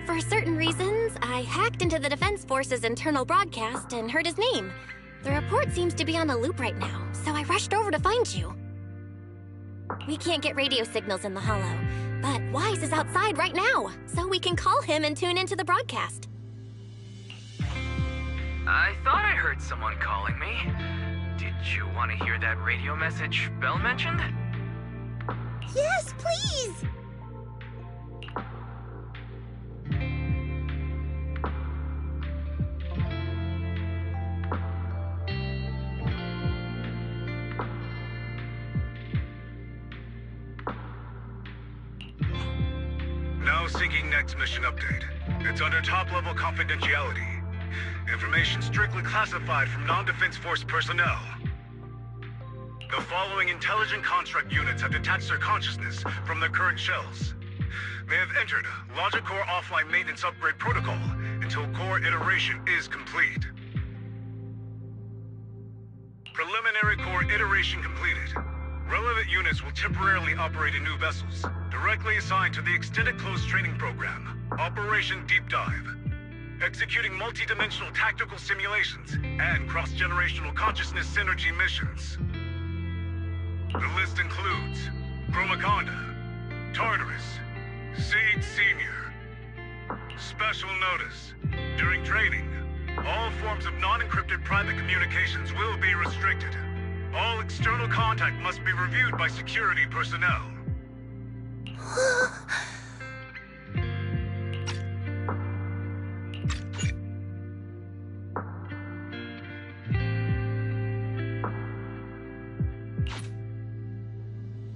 For certain reasons, I hacked into the Defense Force's internal broadcast and heard his name. The report seems to be on a loop right now, so I rushed over to find you. We can't get radio signals in the Hollow, but Wise is outside right now, so we can call him and tune into the broadcast. I thought I heard someone calling me. Did you want to hear that radio message Belle mentioned? Yes, please! Now syncing next mission update. It's under top-level confidentiality. Information strictly classified from non-Defense Force personnel. The following intelligent construct units have detached their consciousness from their current shells. They have entered Logic Core offline maintenance upgrade protocol until core iteration is complete. Preliminary core iteration completed. Relevant units will temporarily operate in new vessels, directly assigned to the Extended Close Training Program, Operation Deep Dive. Executing multi-dimensional tactical simulations and cross-generational consciousness synergy missions. The list includes Chromaconda, Tartarus, Seed Senior. Special notice. During training, all forms of non-encrypted private communications will be restricted. All external contact must be reviewed by security personnel.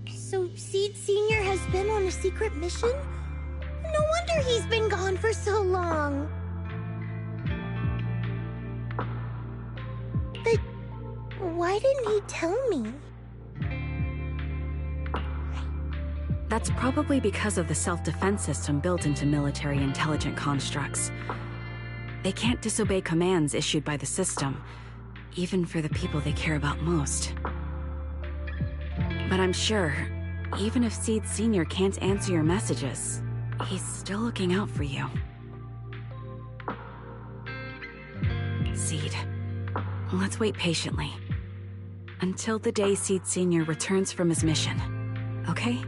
So Seed Senior has been on a secret mission? No wonder he's been gone for so long. But why didn't he tell me? That's probably because of the self-defense system built into military intelligent constructs. They can't disobey commands issued by the system, even for the people they care about most. But I'm sure, even if Seed Senior can't answer your messages, he's still looking out for you. Seed, let's wait patiently. Until the day Seed Senior returns from his mission, okay?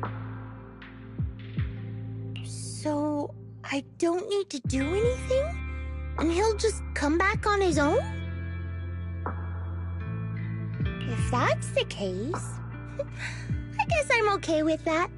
So I don't need to do anything? And he'll just come back on his own? If that's the case, I guess I'm okay with that.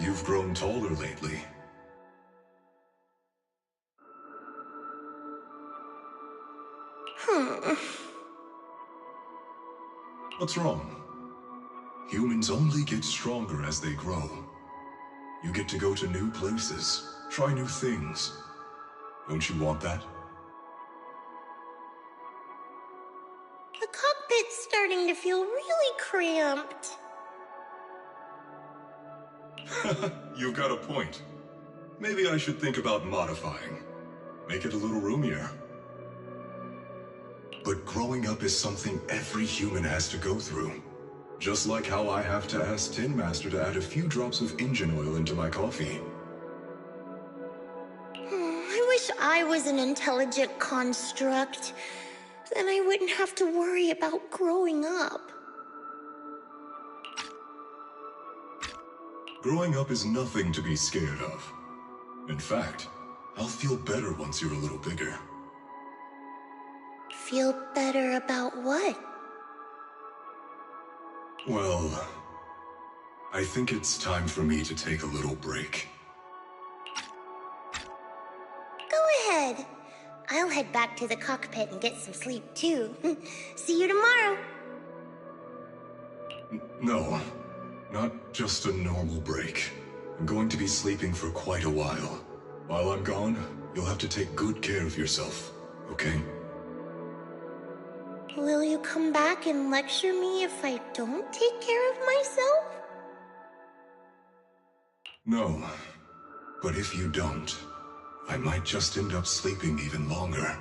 You've grown taller lately. What's wrong? Humans only get stronger as they grow. You get to go to new places, try new things. Don't you want that? The cockpit's starting to feel really cramped. You've got a point. Maybe I should think about modifying. Make it a little roomier. But growing up is something every human has to go through. Just like how I have to ask Tin Master to add a few drops of engine oil into my coffee. I wish I was an intelligent construct. Then I wouldn't have to worry about growing up. Growing up is nothing to be scared of. In fact, I'll feel better once you're a little bigger. Feel better about what? Well, I think it's time for me to take a little break. Go ahead. I'll head back to the cockpit and get some sleep too. See you tomorrow. No, not just a normal break. I'm going to be sleeping for quite a while. While I'm gone, you'll have to take good care of yourself, okay? Will you come back and lecture me if I don't take care of myself? No, but if you don't, I might just end up sleeping even longer.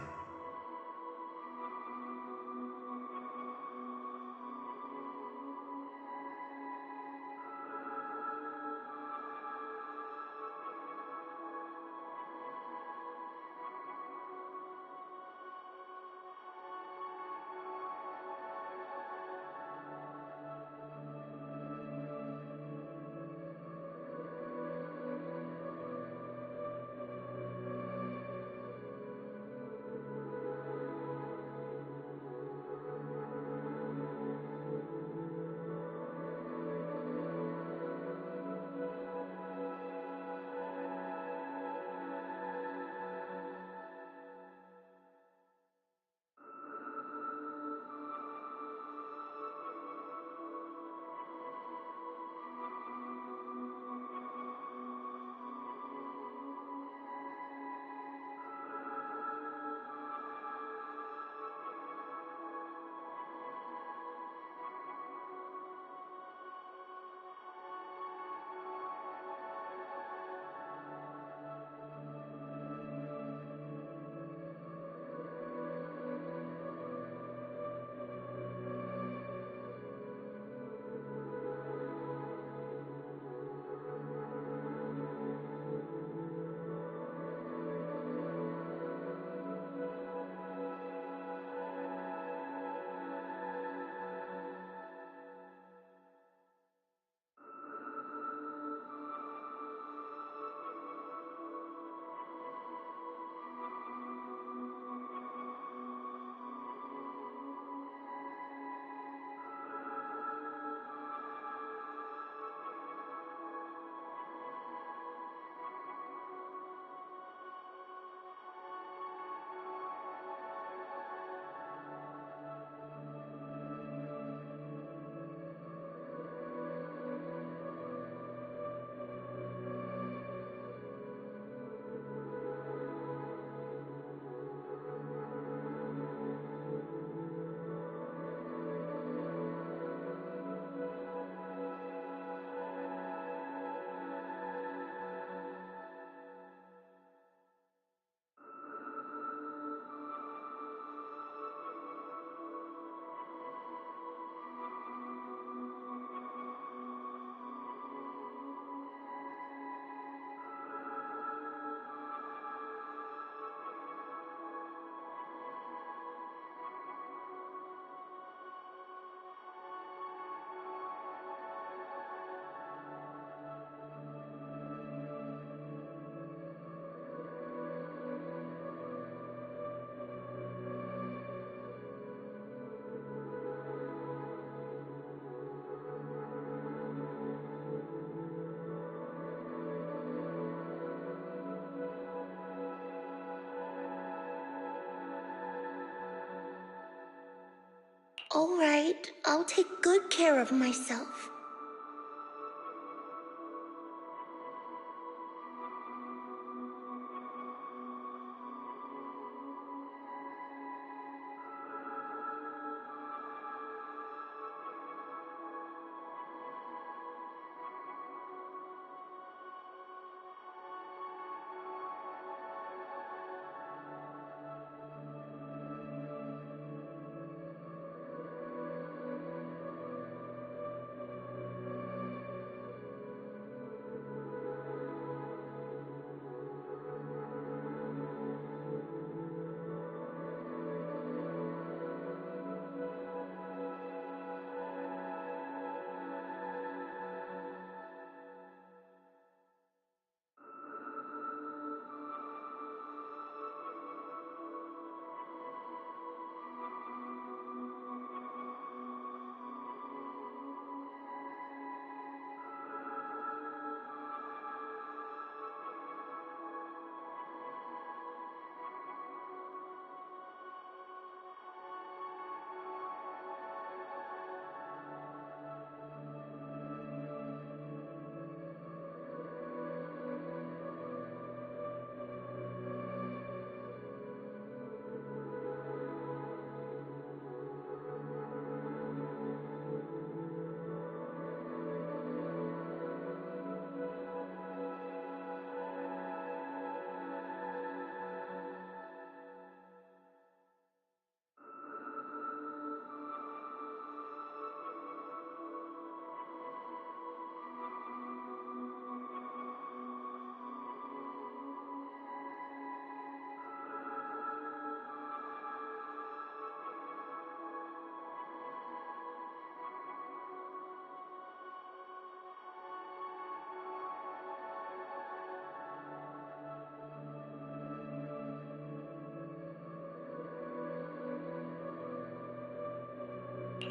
All right, I'll take good care of myself.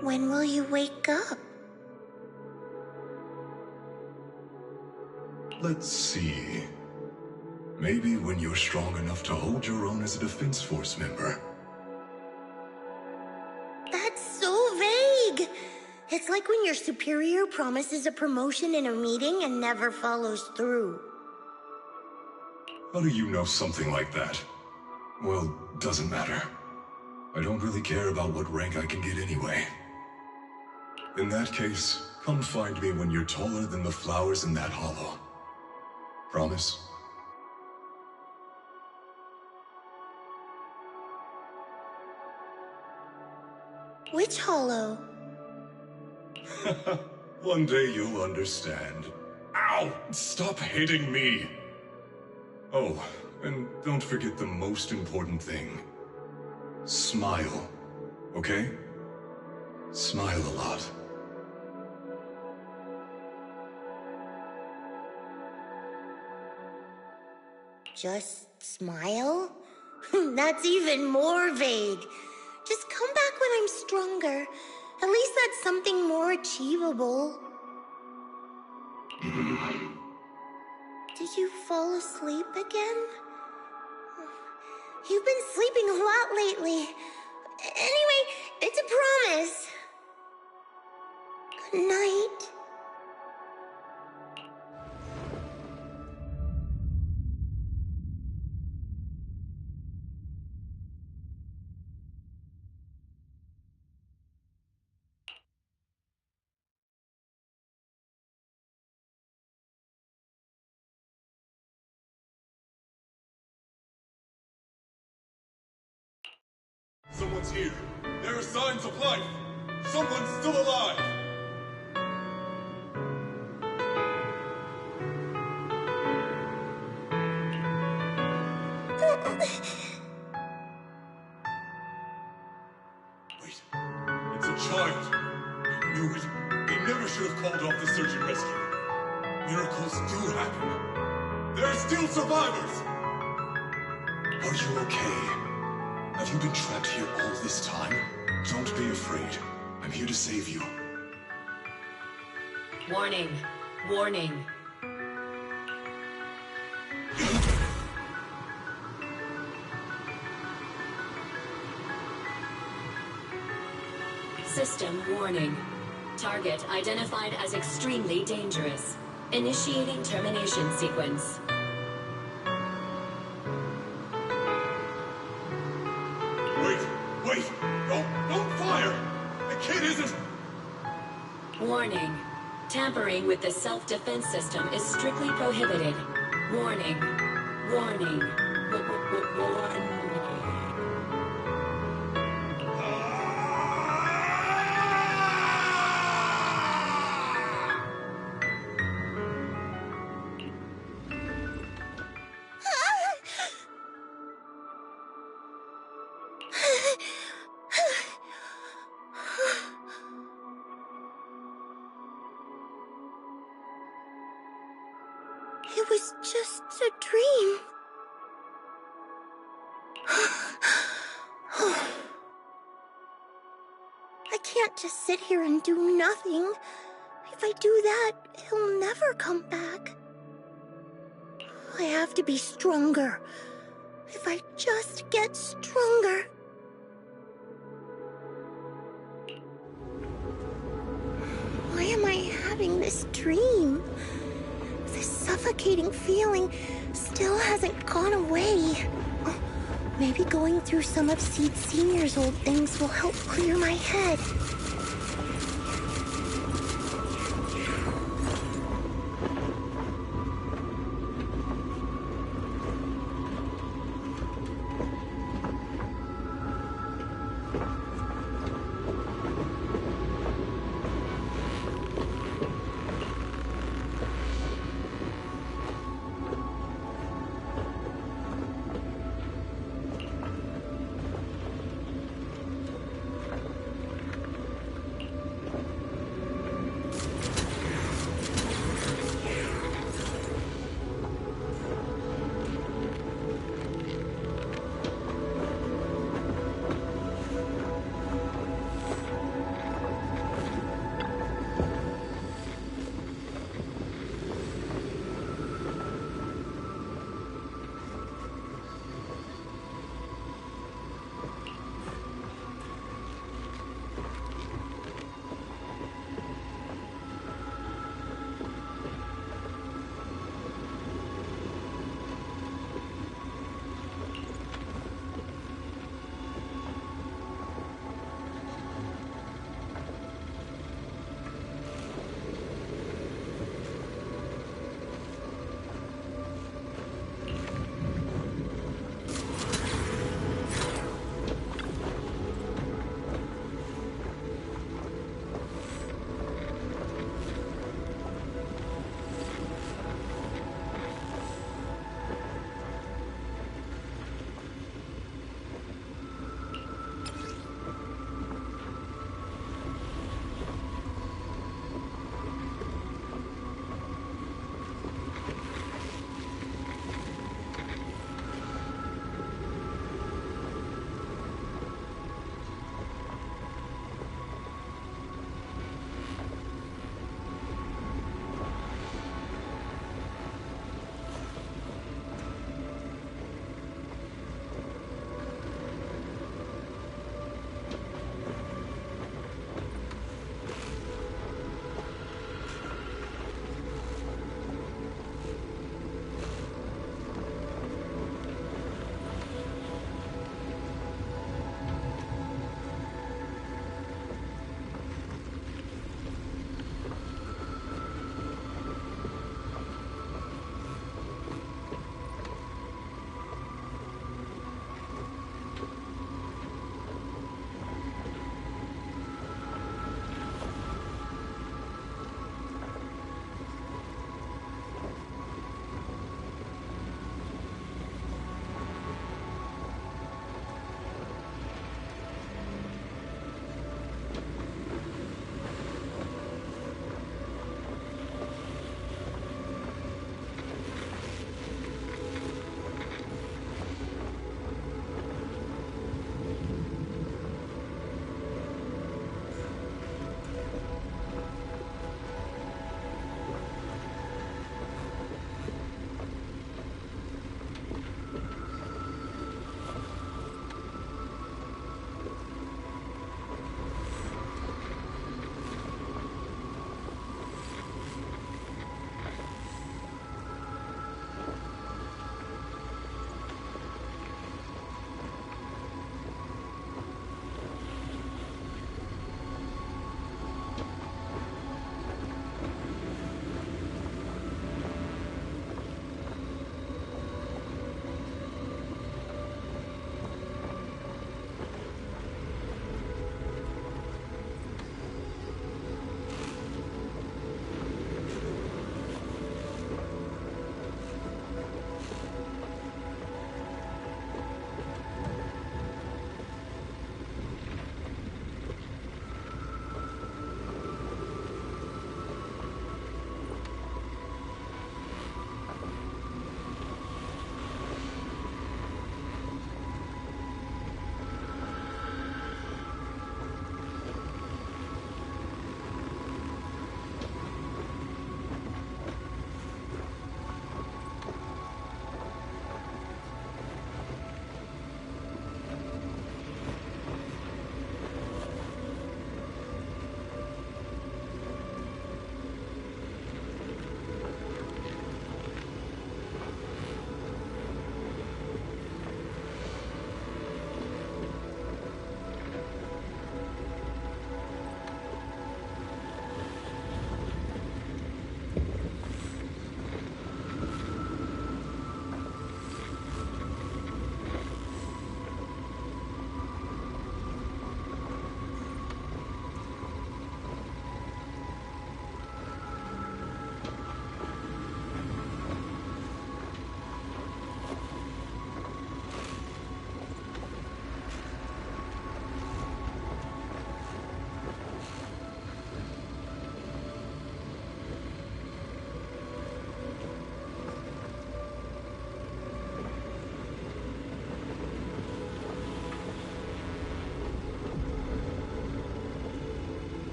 When will you wake up? Let's see. Maybe when you're strong enough to hold your own as a Defense Force member. That's so vague. It's like when your superior promises a promotion in a meeting and never follows through. How do you know something like that? Well, doesn't matter. I don't really care about what rank I can get anyway. In that case, come find me when you're taller than the flowers in that hollow. Promise? Which hollow? One day you'll understand. Ow! Stop hitting me! Oh, and don't forget the most important thing. Smile, okay? Smile a lot. Just smile? That's even more vague. Just come back when I'm stronger. At least that's something more achievable. Did you fall asleep again? You've been sleeping a lot lately. Anyway, it's a promise. Good night. Someone's here. There are signs of life. Someone's still alive. Wait, it's a child. I knew it. They never should have called off the search and rescue. Miracles do happen. There are still survivors. Are you okay? Have you been trapped here all this time? Don't be afraid. I'm here to save you. Warning. Warning. System warning. Target identified as extremely dangerous. Initiating termination sequence. Wait! Don't fire! The kid isn't... Warning. Tampering with the self-defense system is strictly prohibited. Warning. Warning. Warning. It was just a dream. I can't just sit here and do nothing. If I do that, he'll never come back. I have to be stronger. If I just get stronger. Why am I having this dream? This suffocating feeling still hasn't gone away. Maybe going through some of Seed Senior's old things will help clear my head.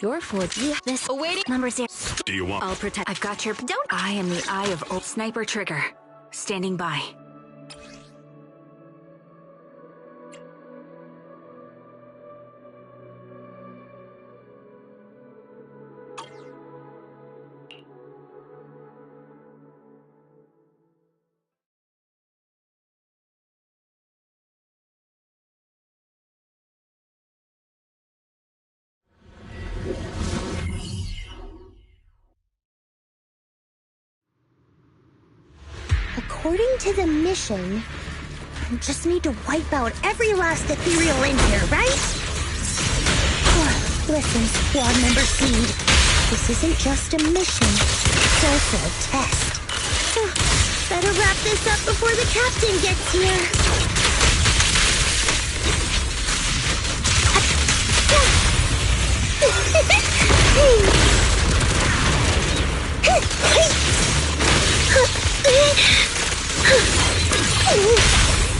You're 4G. This awaiting number 0. Do you want? I'll protect. I've got your. Don't. I am the eye of old sniper trigger. Standing by. According to the mission, I just need to wipe out every last ethereal in here, right? Listen, squad member Seed. This isn't just a mission. It's also a test. Better wrap this up before the captain gets here.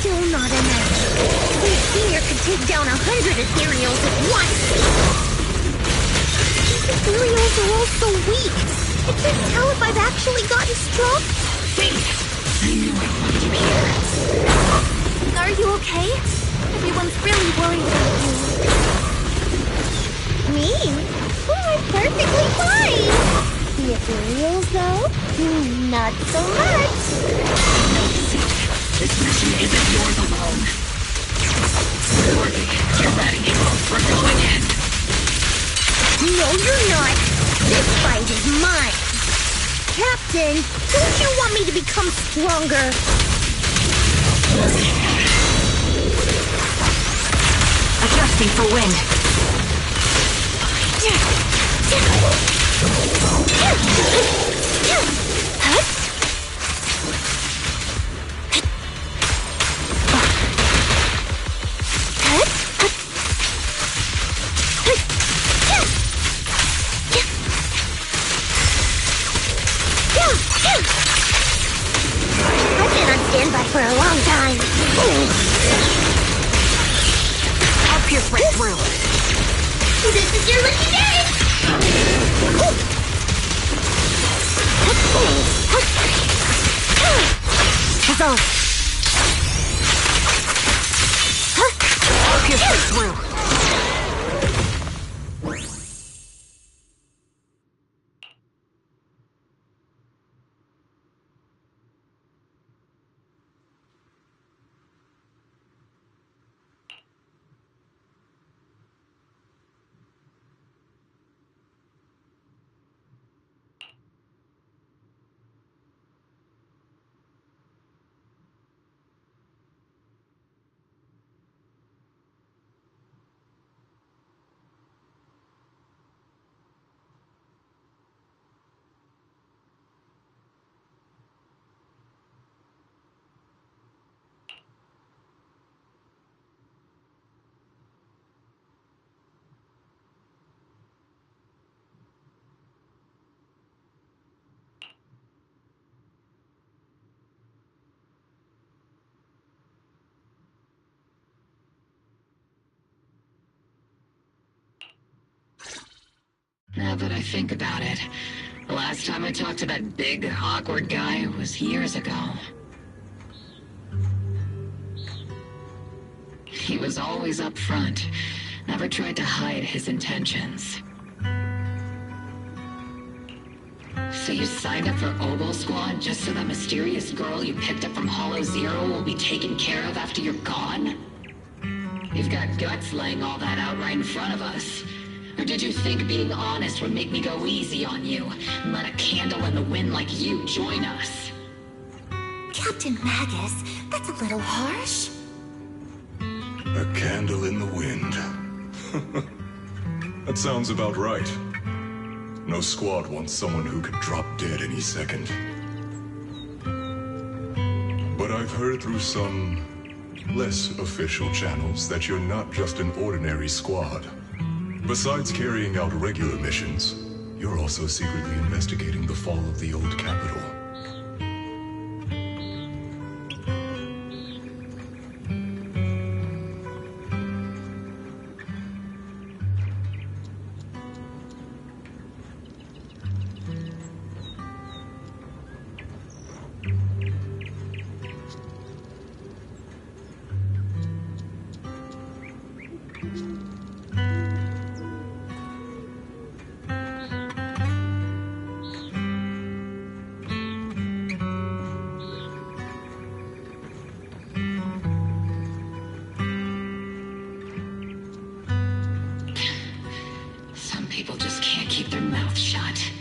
Still not enough. This senior could take down 100 ethereals at once. These ethereals are all so weak. I can't tell if I've actually gotten strong. I knew I wanted you here. Are you okay? Everyone's really worried about you. Me? Oh, I'm perfectly fine. The ethereals, though? Not so much. No, Seed. This mission isn't yours alone. Worthy, you're ready. We're going in. No, you're not. This fight is mine. Captain, don't you want me to become stronger? Adjusting for wind. I've been on standby for a long time. I'll pierce right through. This is your lucky day! Huzzah! I'll pierce right through. Now that I think about it, the last time I talked to that big, awkward guy was years ago. He was always up front, never tried to hide his intentions. So you signed up for Oboe Squad just so that mysterious girl you picked up from Hollow Zero will be taken care of after you're gone? You've got guts laying all that out right in front of us. Or did you think being honest would make me go easy on you and let a candle in the wind like you join us? Captain Magus, that's a little harsh. A candle in the wind. That sounds about right. No squad wants someone who could drop dead any second. But I've heard through some less official channels that you're not just an ordinary squad. Besides carrying out regular missions, you're also secretly investigating the fall of the old capital. Some people just can't keep their mouth shut.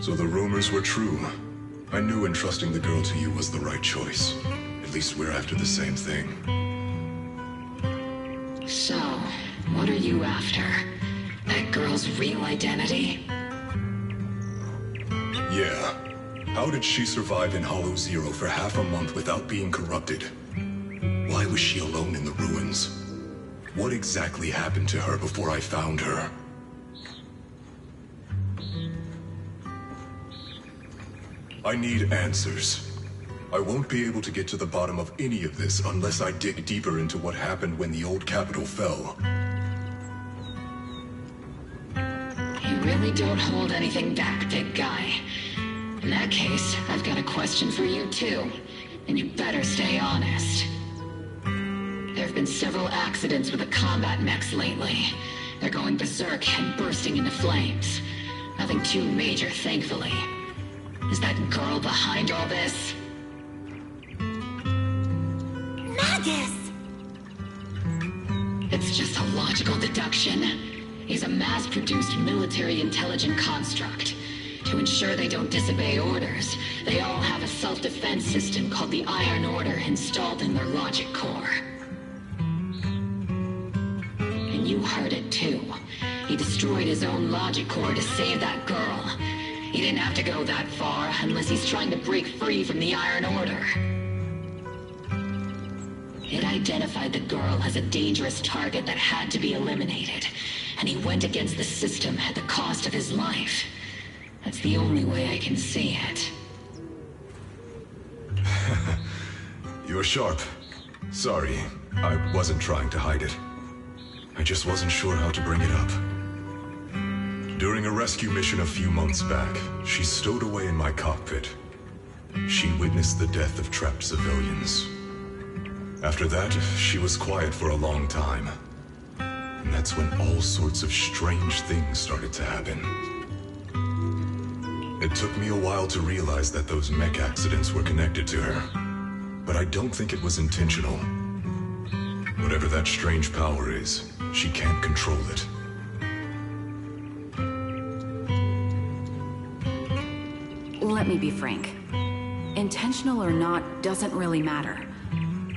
So the rumors were true. I knew entrusting the girl to you was the right choice. At least we're after the same thing. So, what are you after? That girl's real identity? Yeah. How did she survive in Hollow Zero for half a month without being corrupted? Why was she alone in the ruins? What exactly happened to her before I found her? I need answers. I won't be able to get to the bottom of any of this unless I dig deeper into what happened when the old capital fell. You really don't hold anything back, big guy. In that case, I've got a question for you too. And you better stay honest. There have been several accidents with the combat mechs lately. They're going berserk and bursting into flames. Nothing too major, thankfully. Is that girl behind all this? Magus! It's just a logical deduction. He's a mass-produced military intelligent construct. To ensure they don't disobey orders, they all have a self-defense system called the Iron Order installed in their logic core. And you heard it too. He destroyed his own logic core to save that girl. He didn't have to go that far unless he's trying to break free from the Iron Order. It identified the girl as a dangerous target that had to be eliminated, and he went against the system at the cost of his life. That's the only way I can see it. You're sharp. Sorry, I wasn't trying to hide it. I just wasn't sure how to bring it up. During a rescue mission a few months back, she stowed away in my cockpit. She witnessed the death of trapped civilians. After that, she was quiet for a long time. And that's when all sorts of strange things started to happen. It took me a while to realize that those mech accidents were connected to her. But I don't think it was intentional. Whatever that strange power is, she can't control it. Let me be frank. Intentional or not doesn't really matter.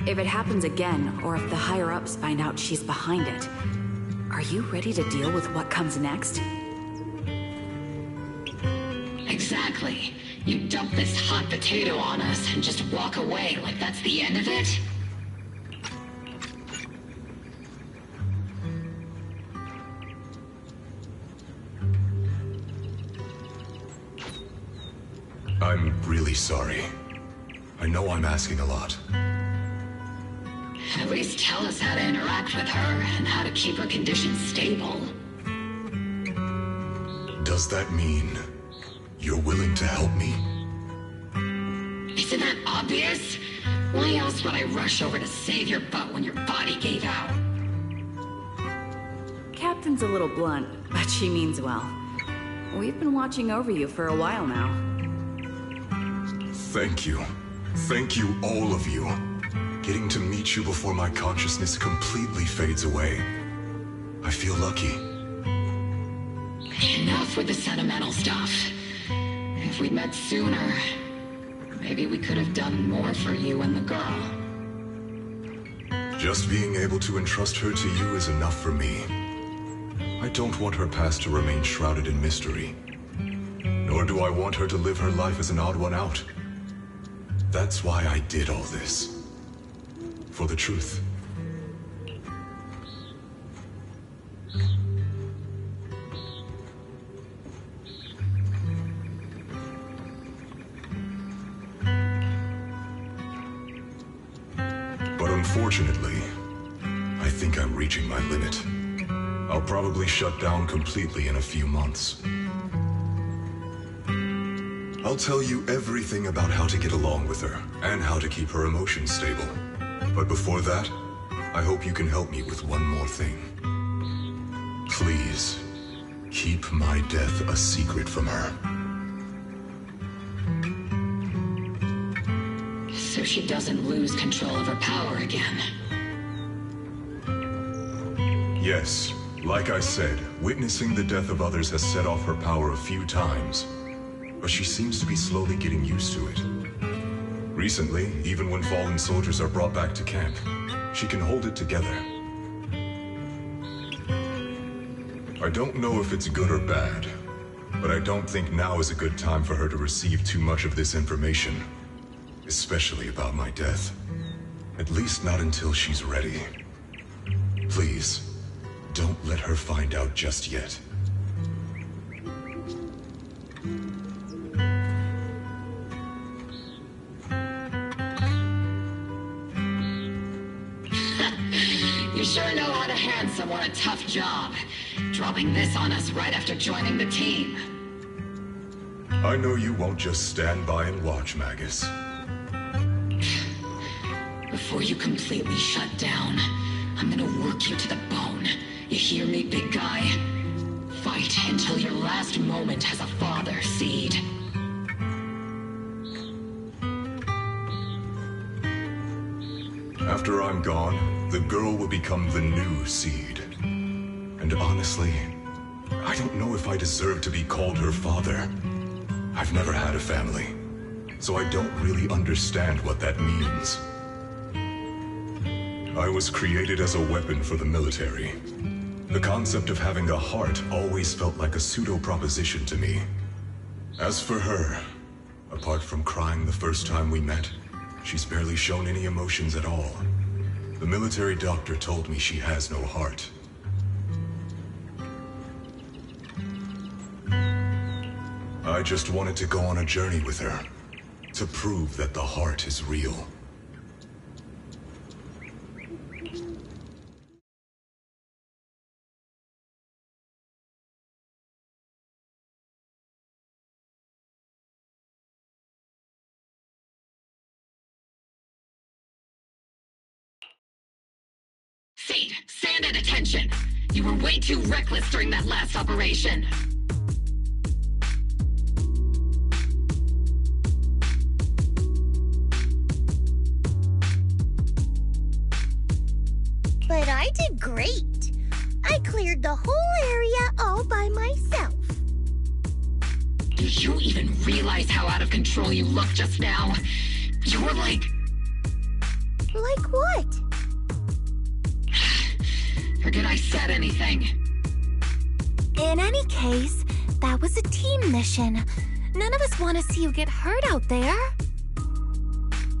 If it happens again, or if the higher-ups find out she's behind it, are you ready to deal with what comes next? Exactly. You dump this hot potato on us and just walk away like that's the end of it? I'm really sorry. I know I'm asking a lot. At least tell us how to interact with her and how to keep her condition stable. Does that mean you're willing to help me? Isn't that obvious? Why else would I rush over to save your butt when your body gave out? Captain's a little blunt, but she means well. We've been watching over you for a while now. Thank you. Thank you, all of you. Getting to meet you before my consciousness completely fades away. I feel lucky. Enough with the sentimental stuff. If we'd met sooner, maybe we could have done more for you and the girl. Just being able to entrust her to you is enough for me. I don't want her past to remain shrouded in mystery. Nor do I want her to live her life as an odd one out. That's why I did all this. For the truth. But unfortunately, I think I'm reaching my limit. I'll probably shut down completely in a few months. I'll tell you everything about how to get along with her, and how to keep her emotions stable. But before that, I hope you can help me with one more thing. Please, keep my death a secret from her. So she doesn't lose control of her power again. Yes, like I said, witnessing the death of others has set off her power a few times. But she seems to be slowly getting used to it. Recently, even when fallen soldiers are brought back to camp, she can hold it together. I don't know if it's good or bad, but I don't think now is a good time for her to receive too much of this information. Especially about my death. At least not until she's ready. Please, don't let her find out just yet. You sure know how to hand someone a tough job. Dropping this on us right after joining the team. I know you won't just stand by and watch, Magus. Before you completely shut down, I'm gonna work you to the bone. You hear me, big guy? Fight until your last moment has a father, Seed. After I'm gone, the girl will become the new Seed. And honestly, I don't know if I deserve to be called her father. I've never had a family, so I don't really understand what that means. I was created as a weapon for the military. The concept of having a heart always felt like a pseudo-proposition to me. As for her, apart from crying the first time we met, she's barely shown any emotions at all. The military doctor told me she has no heart. I just wanted to go on a journey with her, to prove that the heart is real. Seed, stand at attention! You were way too reckless during that last operation. But I did great. I cleared the whole area all by myself. Do you even realize how out of control you looked just now? You were like... Like what? Forget I said anything. In any case, that was a team mission. None of us want to see you get hurt out there.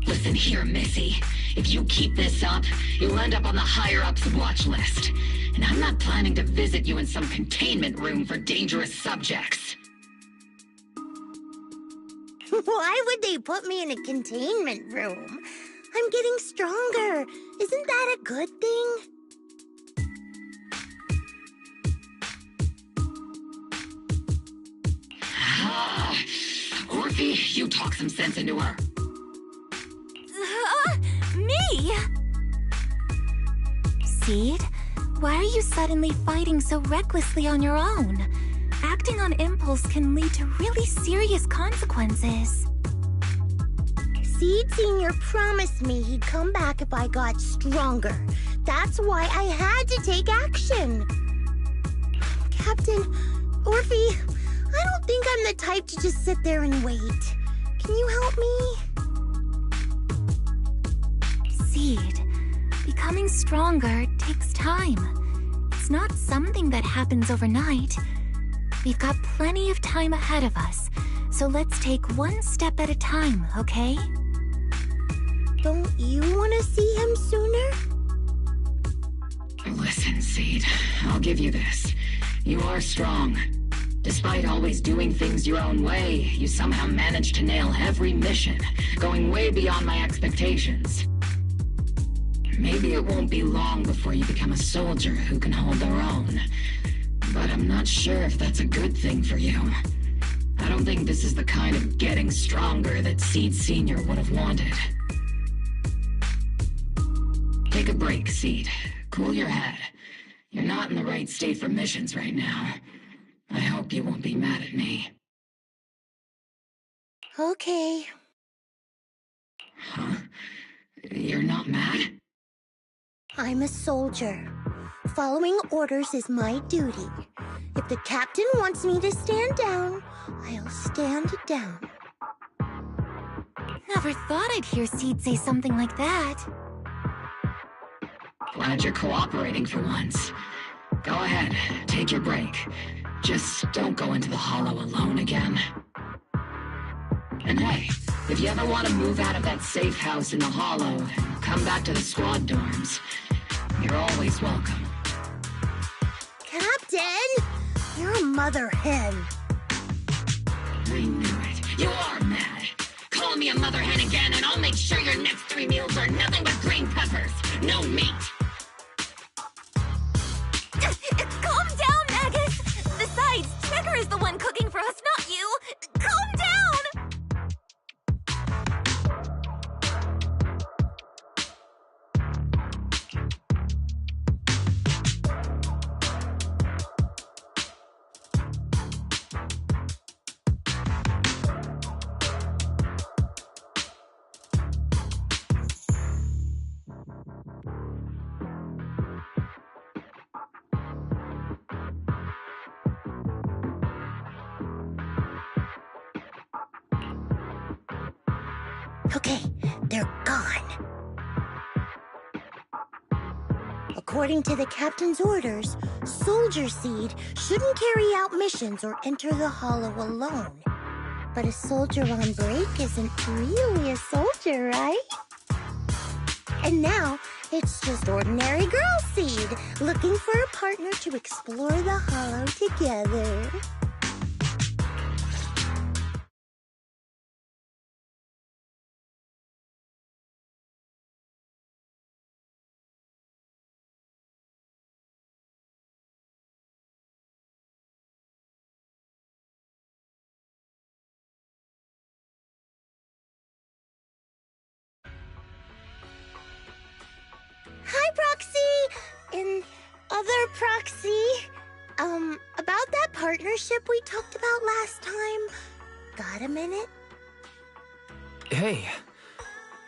Listen here, Missy. If you keep this up, you'll end up on the higher-ups watch list. And I'm not planning to visit you in some containment room for dangerous subjects. Why would they put me in a containment room? I'm getting stronger. Isn't that a good thing? Orphe, you talk some sense into her. Me? Seed, why are you suddenly fighting so recklessly on your own? Acting on impulse can lead to really serious consequences. Seed Senior promised me he'd come back if I got stronger. That's why I had to take action. Captain, Orphe, I don't think I'm the type to just sit there and wait. Can you help me? Seed, becoming stronger takes time. It's not something that happens overnight. We've got plenty of time ahead of us, so let's take one step at a time, okay? Don't you want to see him sooner? Listen, Seed, I'll give you this. You are strong. Despite always doing things your own way, you somehow managed to nail every mission, going way beyond my expectations. maybe it won't be long before you become a soldier who can hold their own. But I'm not sure if that's a good thing for you. I don't think this is the kind of getting stronger that Seed Sr. would have wanted. Take a break, Seed. Cool your head. You're not in the right state for missions right now. I hope you won't be mad at me. Okay. Huh? You're not mad? I'm a soldier. Following orders is my duty. If the captain wants me to stand down, I'll stand down. Never thought I'd hear Seed say something like that. Glad you're cooperating for once. Go ahead, take your break. Just don't go into the Hollow alone again. And hey, if you ever want to move out of that safe house in the Hollow and come back to the squad dorms, you're always welcome. Captain! You're a mother hen. I knew it. You are mad. Call me a mother hen again and I'll make sure your next 3 meals are nothing but green peppers. No meat. Calm down, Magus! Besides, Checker is the one cooking for us, not you! Calm down! Okay, they're gone. According to the captain's orders, Soldier Seed shouldn't carry out missions or enter the Hollow alone. But a soldier on break isn't really a soldier, right? And now, it's just ordinary Girl Seed looking for a partner to explore the Hollow together. Hi, Proxy! And other Proxy. About that partnership we talked about last time. Got a minute? Hey,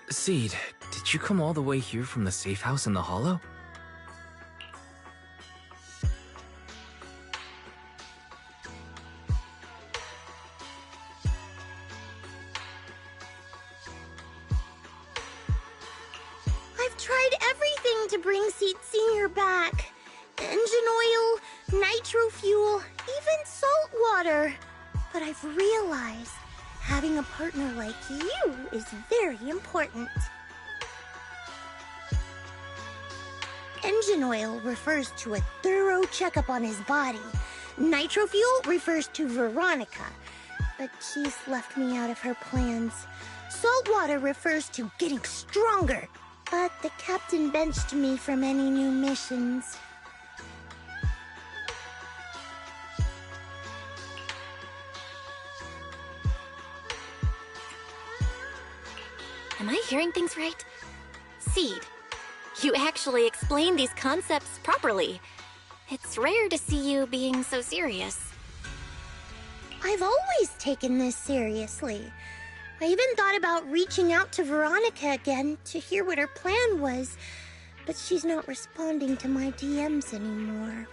Seed, did you come all the way here from the safe house in the Hollow? I've tried everything to bring Seed Sr. back. Engine oil, nitro fuel, even salt water. But I've realized having a partner like you is very important. Engine oil refers to a thorough checkup on his body. Nitro fuel refers to Veronica, but she's left me out of her plans. Salt water refers to getting stronger, but the captain benched me from any new missions. Am I hearing things right? Seed, you actually explained these concepts properly. It's rare to see you being so serious. I've always taken this seriously. I even thought about reaching out to Veronica again to hear what her plan was, but she's not responding to my DMs anymore.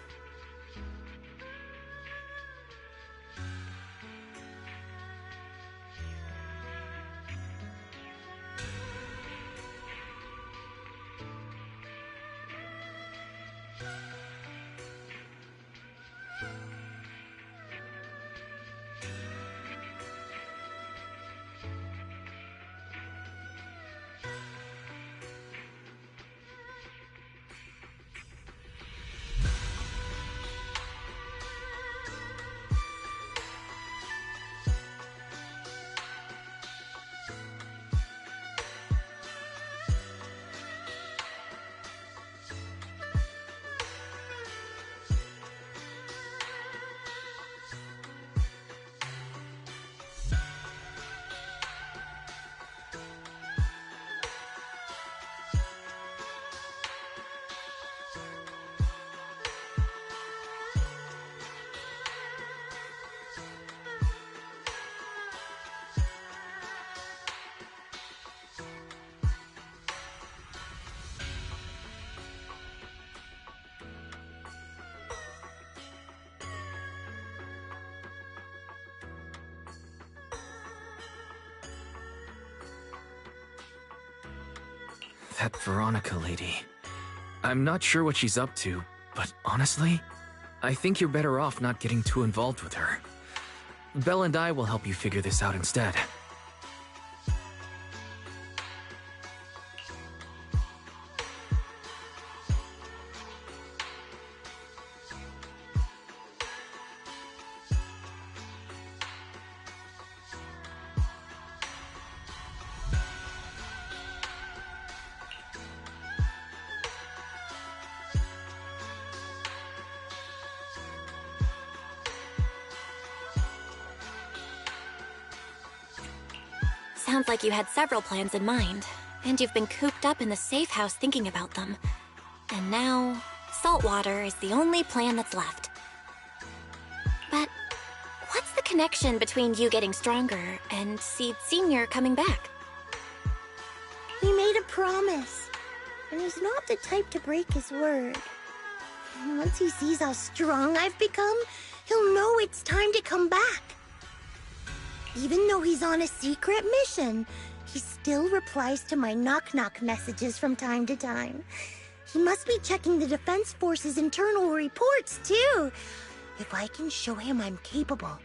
That Veronica lady. I'm not sure what she's up to, but honestly, I think you're better off not getting too involved with her. Belle and I will help you figure this out instead. Sounds like you had several plans in mind, and you've been cooped up in the safe house thinking about them. And now, saltwater is the only plan that's left. But what's the connection between you getting stronger and Seed Sr. coming back? We made a promise, and he's not the type to break his word. Once he sees how strong I've become, he'll know it's time to come back. Even though he's on a secret mission, he still replies to my knock-knock messages from time to time. He must be checking the Defense Force's internal reports, too. If I can show him I'm capable,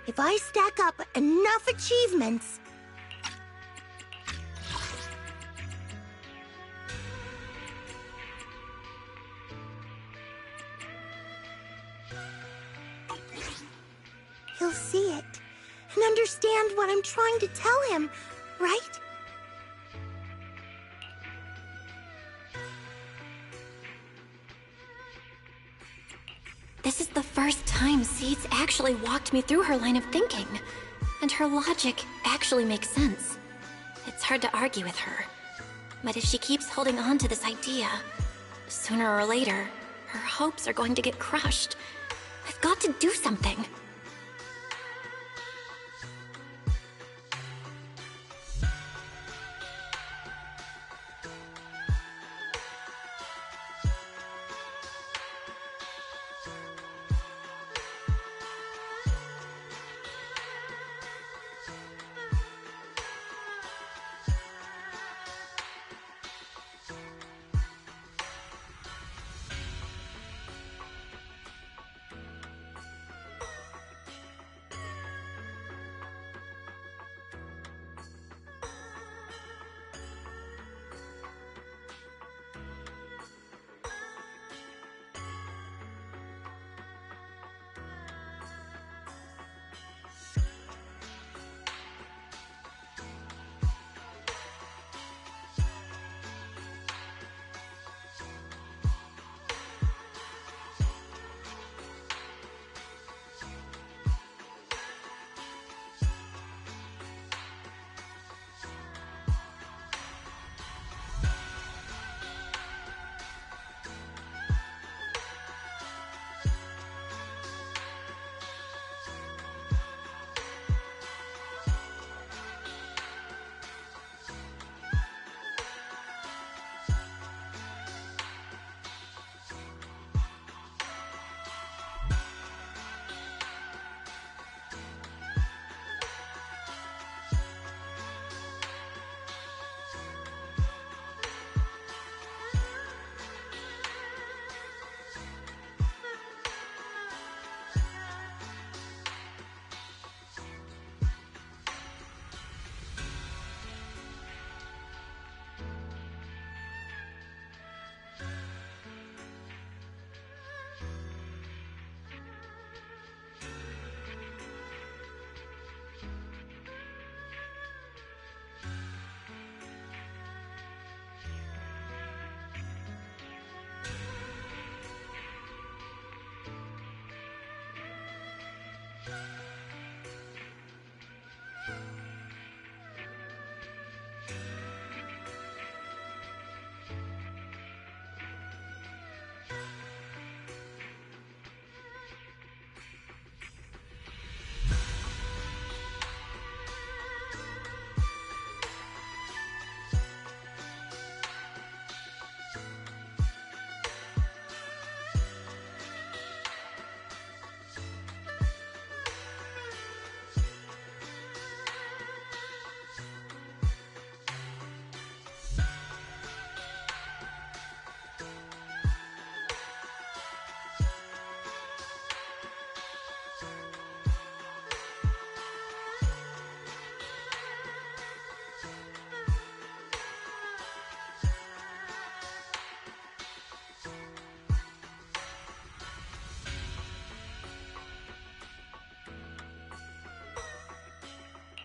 if I stack up enough achievements... he'll see it. And understand what I'm trying to tell him, right? This is the first time Seed's actually walked me through her line of thinking, and her logic actually makes sense. It's hard to argue with her, but if she keeps holding on to this idea, sooner or later, her hopes are going to get crushed. I've got to do something.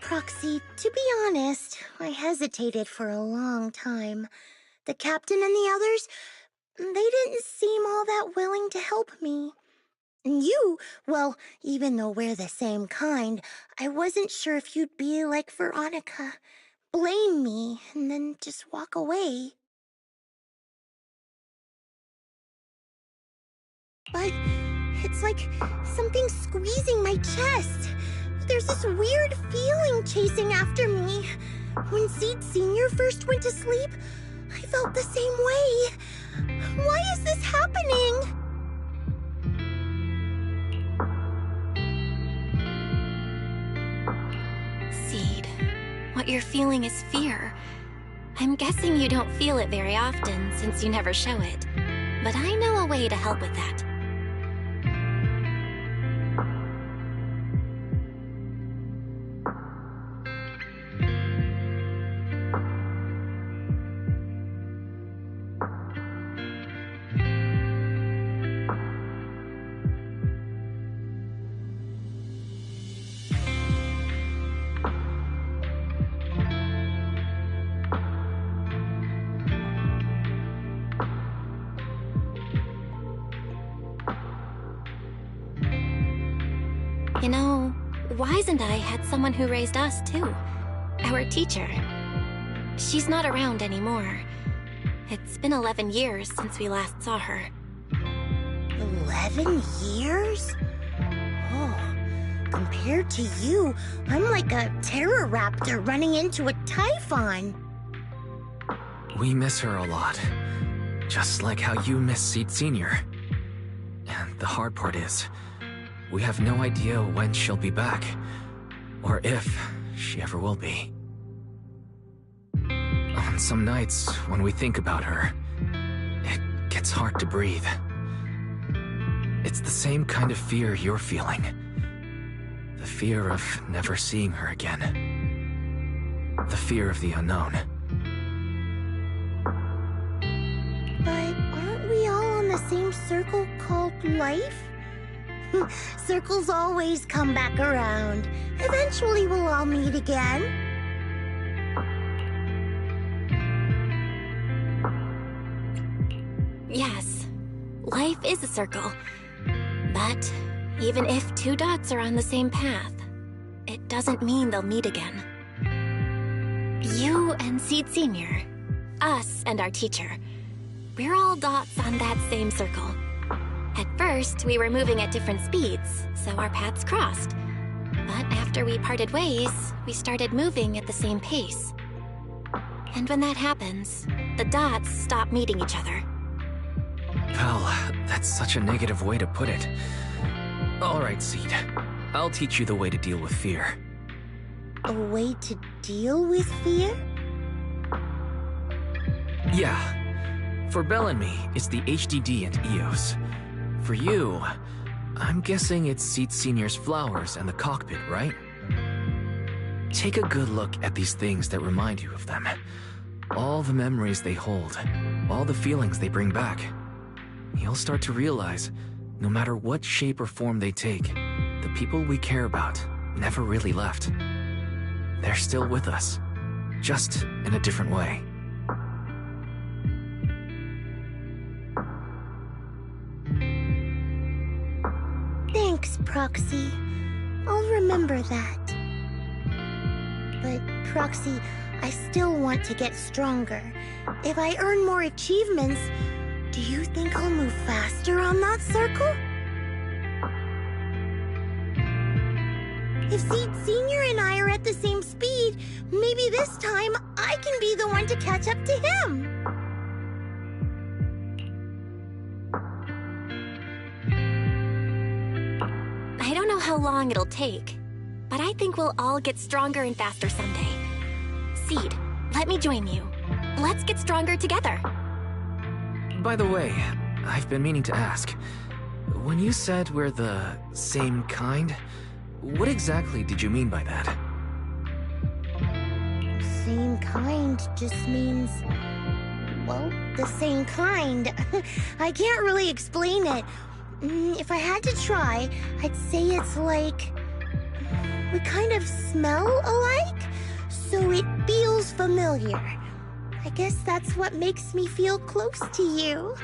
Proxy, to be honest, I hesitated for a long time. The captain and the others, they didn't seem all that willing to help me. And you, well, even though we're the same kind, I wasn't sure if you'd be like Veronica. Blame me, and then just walk away. But it's like something squeezing my chest. There's this weird feeling chasing after me. When Seed Sr. first went to sleep, I felt the same way. Why is this happening? Seed, what you're feeling is fear. I'm guessing you don't feel it very often since you never show it. But I know a way to help with that. You know, Wise and I had someone who raised us, too. Our teacher. She's not around anymore. It's been 11 years since we last saw her. 11 years? Oh, compared to you, I'm like a terror raptor running into a typhon. We miss her a lot. Just like how you miss Seed Sr. And the hard part is, we have no idea when she'll be back, or if she ever will be. On some nights, when we think about her, it gets hard to breathe. It's the same kind of fear you're feeling. The fear of never seeing her again. The fear of the unknown. But aren't we all on the same circle called life? Circles always come back around. Eventually we'll all meet again. Yes, life is a circle. But even if two dots are on the same path, it doesn't mean they'll meet again. You and Seed Sr., us and our teacher, we're all dots on that same circle. At first, we were moving at different speeds, so our paths crossed. But after we parted ways, we started moving at the same pace. And when that happens, the dots stop meeting each other. Well, that's such a negative way to put it. All right, Seed. I'll teach you the way to deal with fear. A way to deal with fear? Yeah. For Belle and me, it's the HDD and EOS. For you, I'm guessing it's Seed Sr.'s flowers and the cockpit, right? Take a good look at these things that remind you of them. All the memories they hold, all the feelings they bring back. You'll start to realize, no matter what shape or form they take, the people we care about never really left. They're still with us, just in a different way. Thanks, Proxy. I'll remember that. But, Proxy, I still want to get stronger. If I earn more achievements, do you think I'll move faster on that circle? If Seed Sr. and I are at the same speed, maybe this time I can be the one to catch up to him. I don't know how long it'll take, but I think we'll all get stronger and faster someday. Seed, let me join you. Let's get stronger together. By the way, I've been meaning to ask. When you said we're the same kind, what exactly did you mean by that? Same kind just means, well, the same kind. I can't really explain it. If I had to try, I'd say it's like We kind of smell alike, so it feels familiar. I guess that's what makes me feel close to you.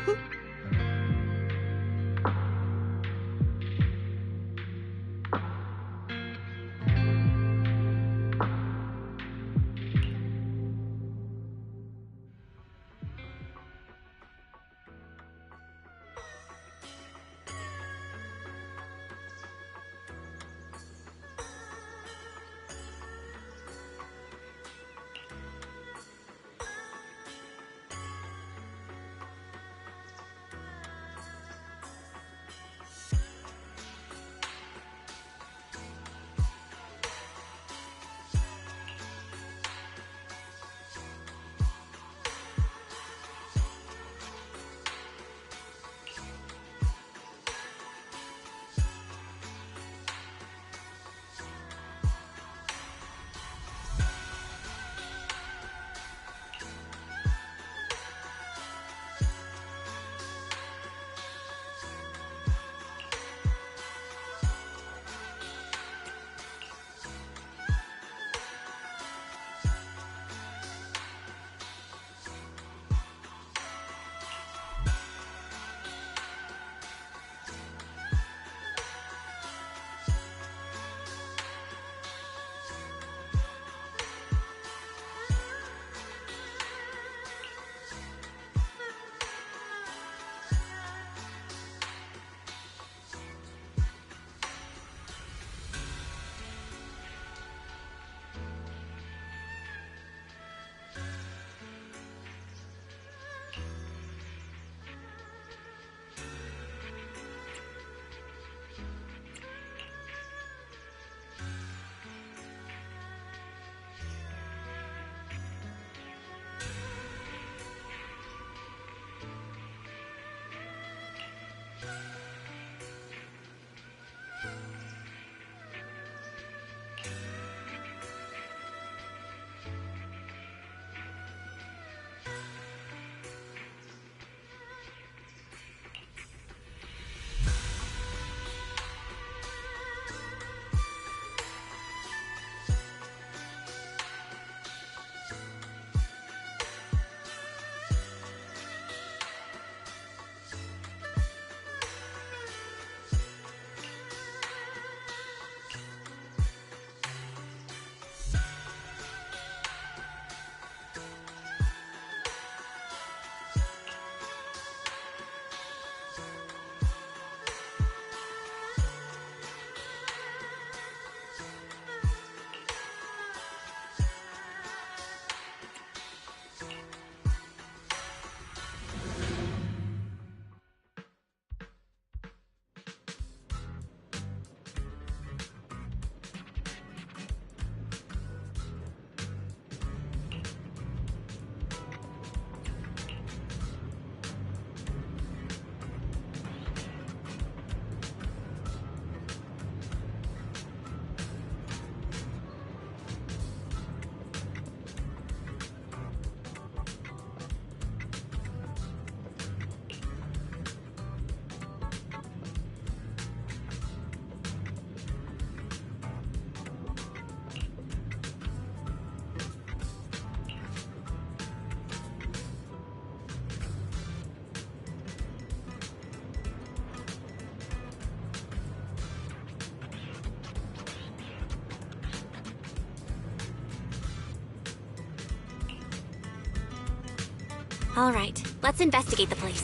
All right, let's investigate the place.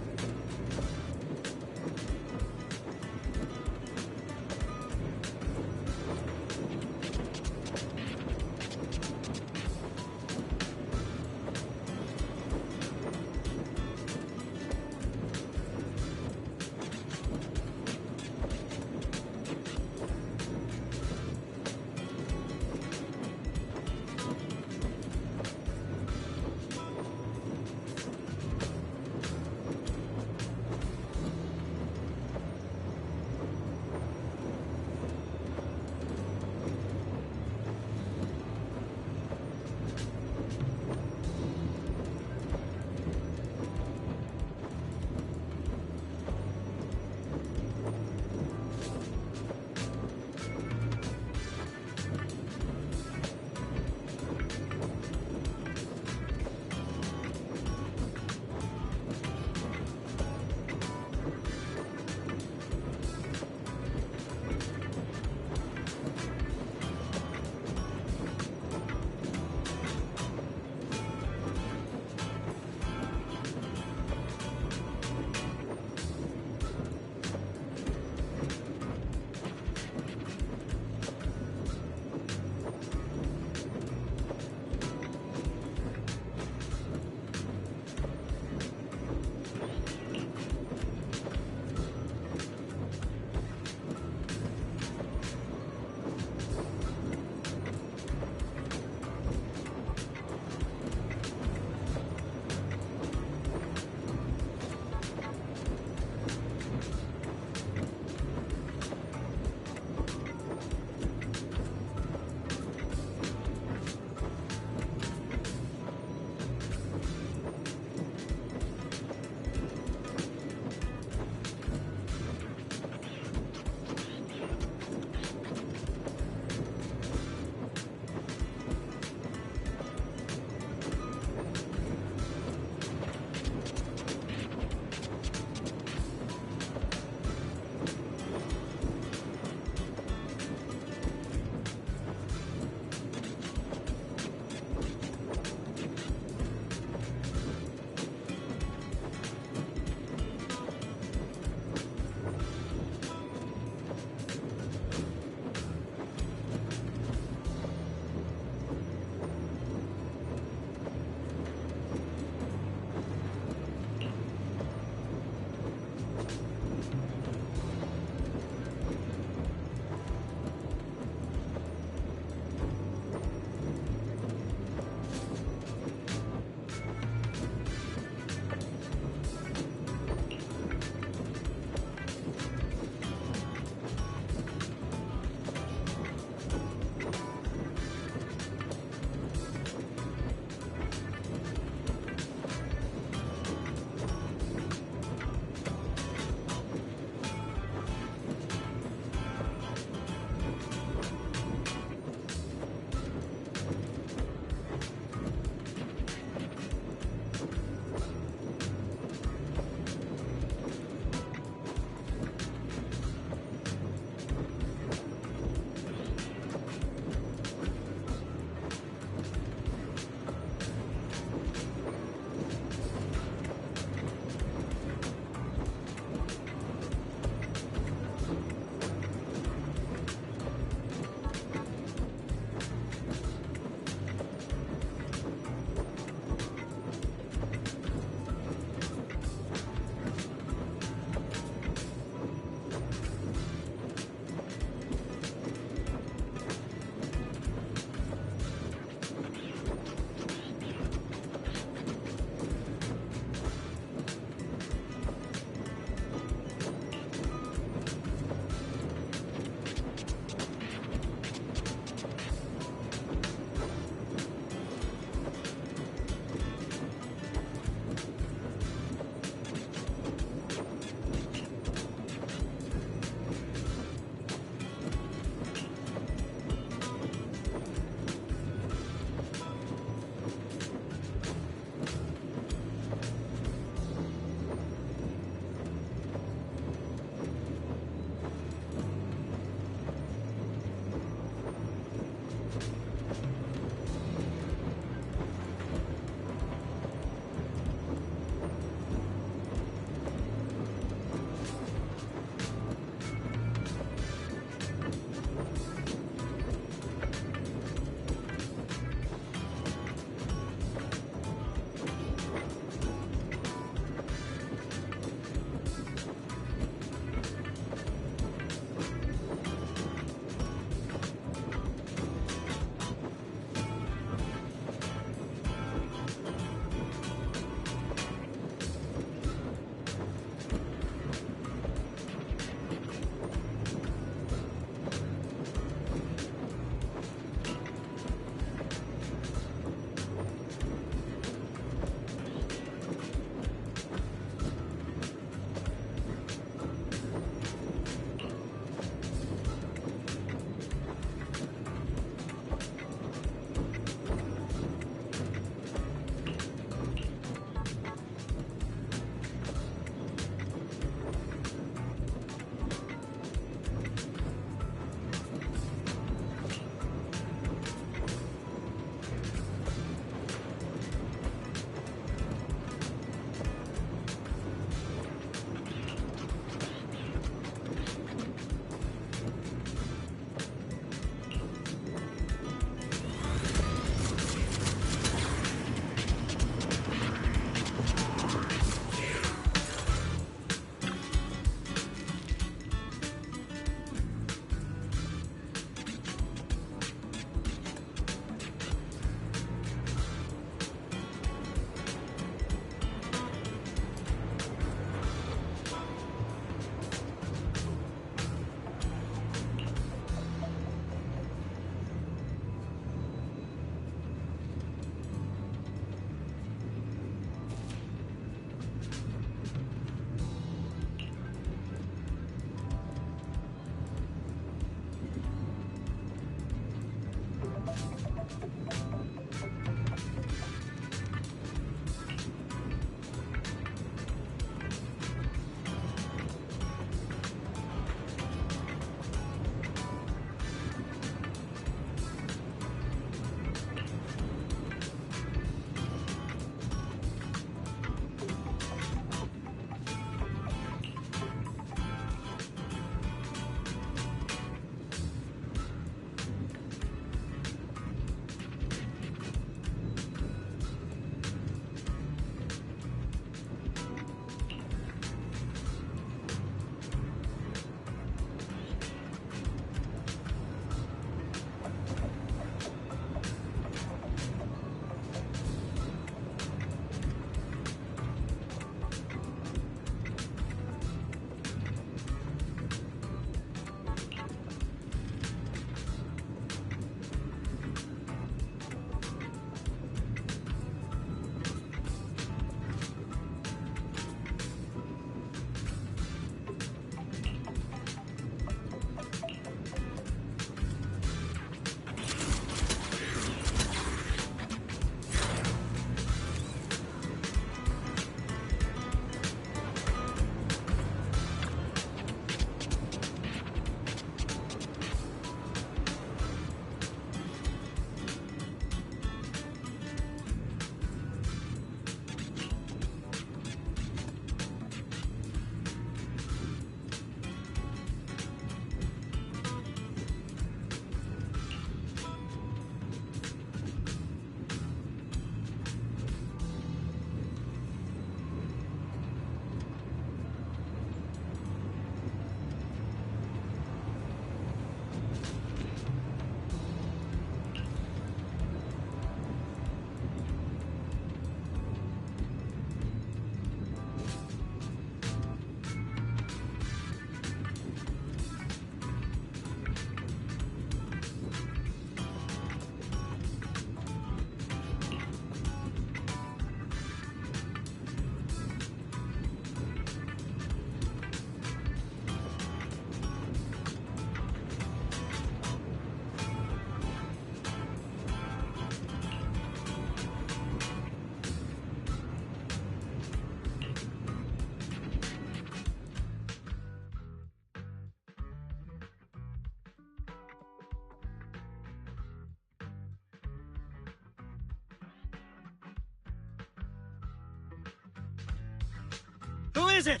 is it?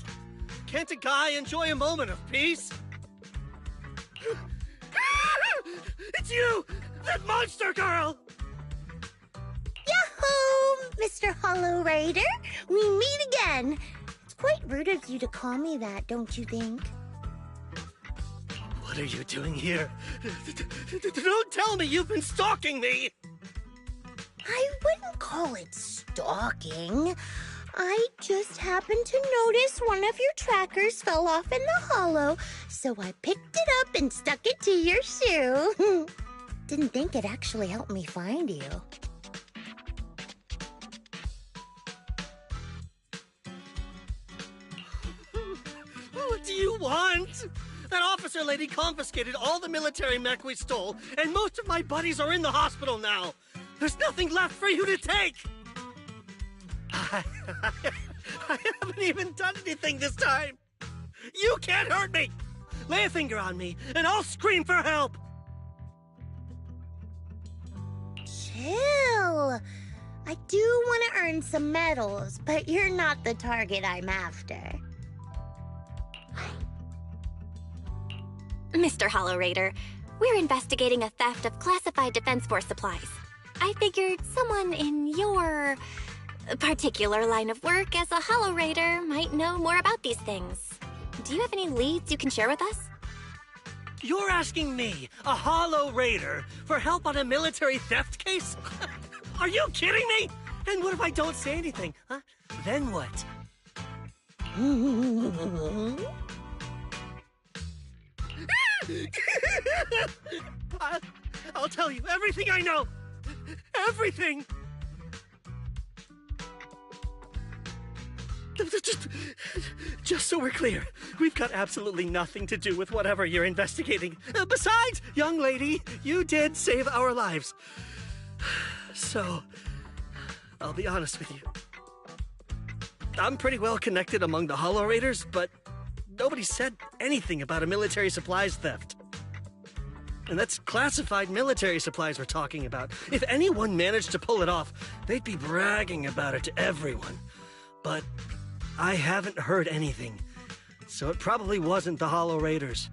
Can't a guy enjoy a moment of peace? It's you! That monster girl! Yahoo! Mr. Hollow Raider, we meet again. It's quite rude of you to call me that, don't you think? What are you doing here? Don't tell me you've been stalking me! I wouldn't call it stalking. I just happened to notice one of your trackers fell off in the hollow, so I picked it up and stuck it to your shoe. Didn't think it'd actually help me find you. What do you want? That officer lady confiscated all the military mech we stole, and most of my buddies are in the hospital now. There's nothing left for you to take! I haven't even done anything this time! You can't hurt me! Lay a finger on me, and I'll scream for help! Chill. I do want to earn some medals, but you're not the target I'm after. Mr. Hollow Raider, we're investigating a theft of classified Defense Force supplies. I figured someone in your particular line of work as a Hollow Raider might know more about these things. Do you have any leads you can share with us? You're asking me, a Hollow Raider, for help on a military theft case? Are you kidding me? And what if I don't say anything, huh? Then what? I'll tell you everything I know. Everything. Just so we're clear, we've got absolutely nothing to do with whatever you're investigating. Besides, young lady, you did save our lives. So, I'll be honest with you. I'm pretty well connected among the Hollow Raiders, but nobody said anything about a military supplies theft. And that's classified military supplies we're talking about. If anyone managed to pull it off, they'd be bragging about it to everyone. But I haven't heard anything, so it probably wasn't the Hollow Raiders.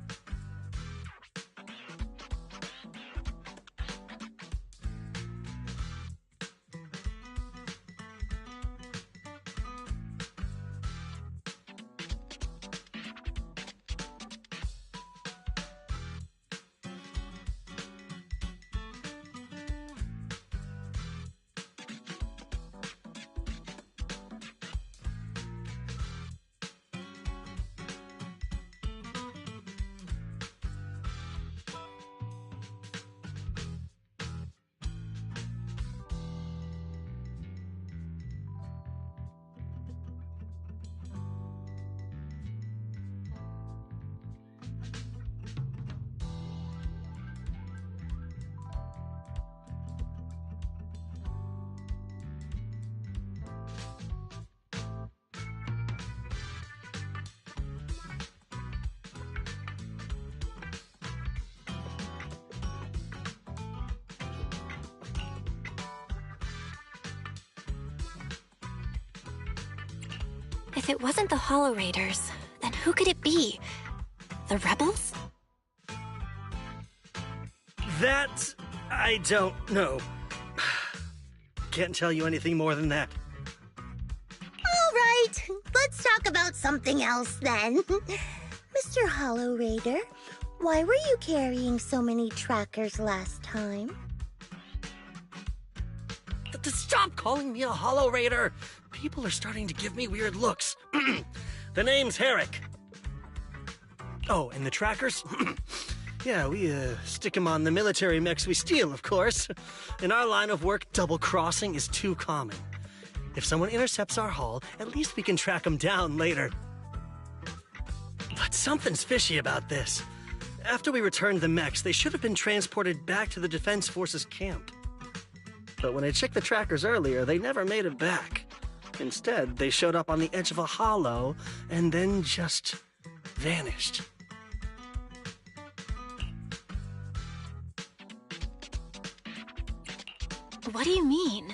If it wasn't the Hollow Raiders, then who could it be? The rebels? That I don't know. Can't tell you anything more than that. All right, let's talk about something else then. Mr. Hollow Raider, why were you carrying so many trackers last time? Stop calling me a Hollow Raider! People are starting to give me weird looks. The name's Herrick. Oh, and the trackers? Yeah, we stick them on the military mechs we steal, of course. In our line of work, double-crossing is too common. If someone intercepts our haul, at least we can track them down later. But something's fishy about this. After we returned the mechs, they should have been transported back to the Defense Forces camp. But when I checked the trackers earlier, they never made it back. Instead, they showed up on the edge of a hollow and then just vanished. What do you mean?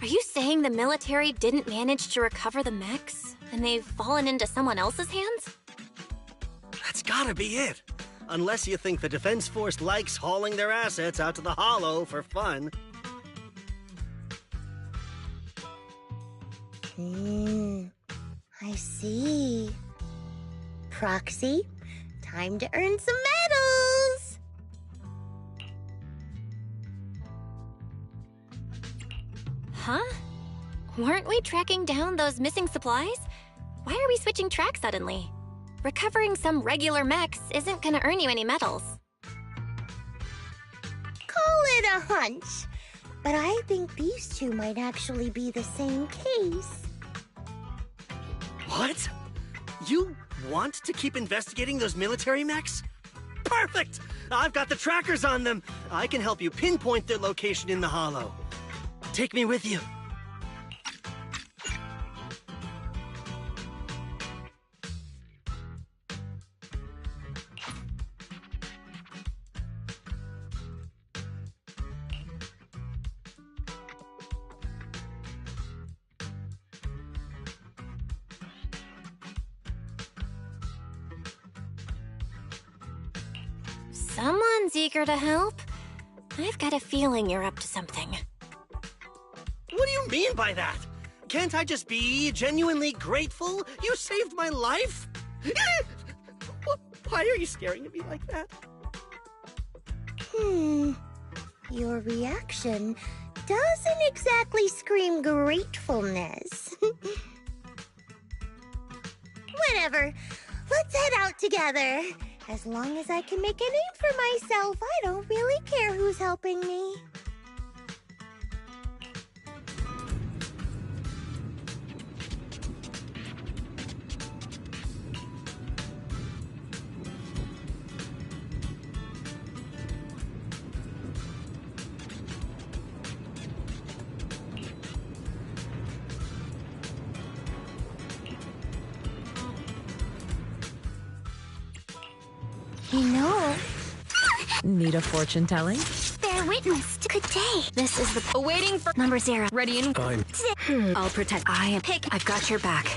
Are you saying the military didn't manage to recover the mechs, and they've fallen into someone else's hands? That's gotta be it. Unless you think the Defense Force likes hauling their assets out to the Hollow for fun. I see. Proxy, time to earn some medals! Huh? Weren't we tracking down those missing supplies? Why are we switching track suddenly? Recovering some regular mechs isn't gonna earn you any medals. Call it a hunch, but I think these two might actually be the same case. What? You want to keep investigating those military mechs? Perfect! I've got the trackers on them. I can help you pinpoint their location in the Hollow. Take me with you. Someone's eager to help. I've got a feeling you're up to something. What do you mean by that? Can't I just be genuinely grateful? You saved my life? Why are you staring at me like that? Your reaction doesn't exactly scream gratefulness. Whatever. Let's head out together. As long as I can make a name for myself, I don't really care who's helping me. You know, Need a fortune telling? bear witness. Good day. This is the waiting for number 0. Ready and I'll protect. I am pick. I've got your back.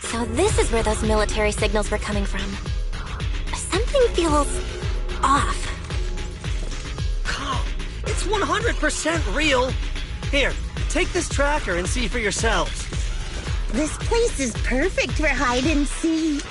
So this is where those military signals were coming from. Something feels off. Oh, it's 100% real. Here, take this tracker and see for yourselves. This place is perfect for hide and seek.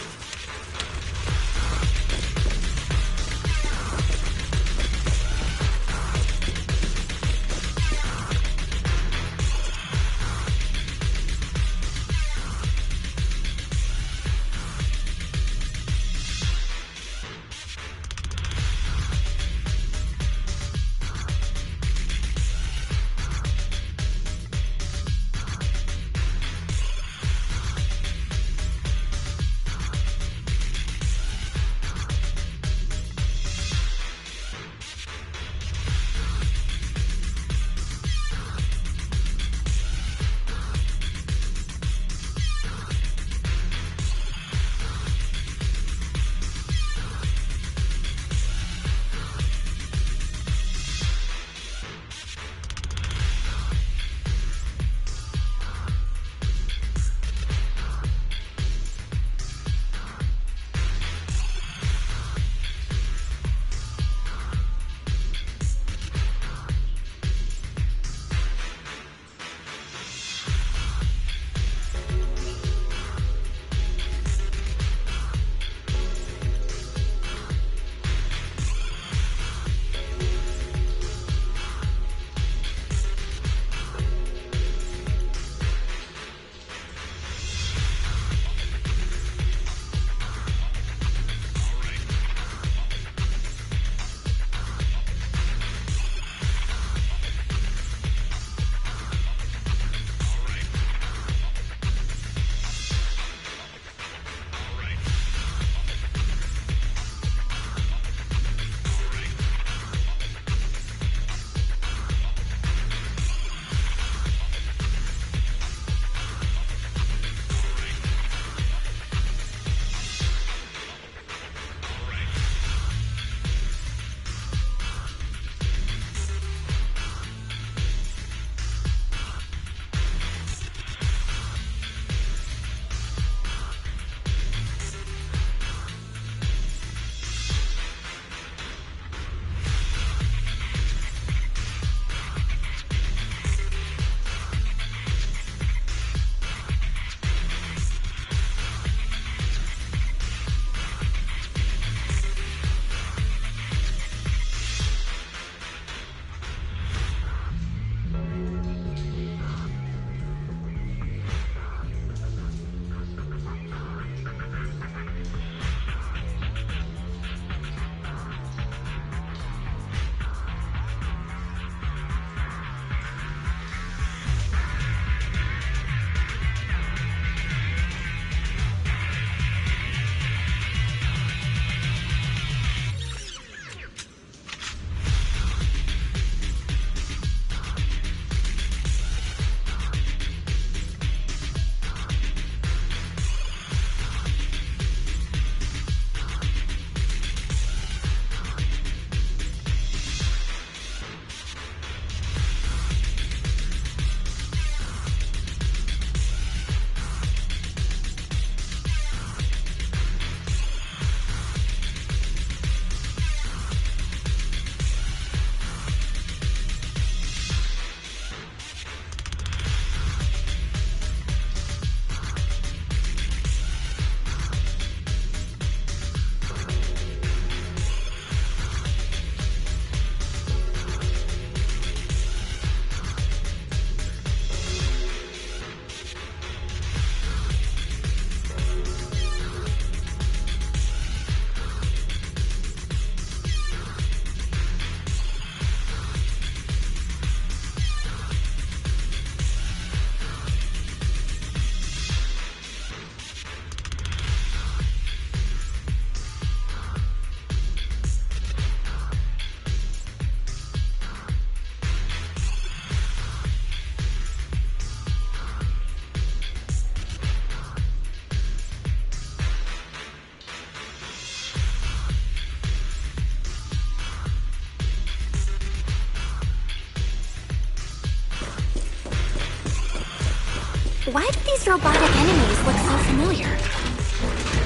Why do these robotic enemies look so familiar?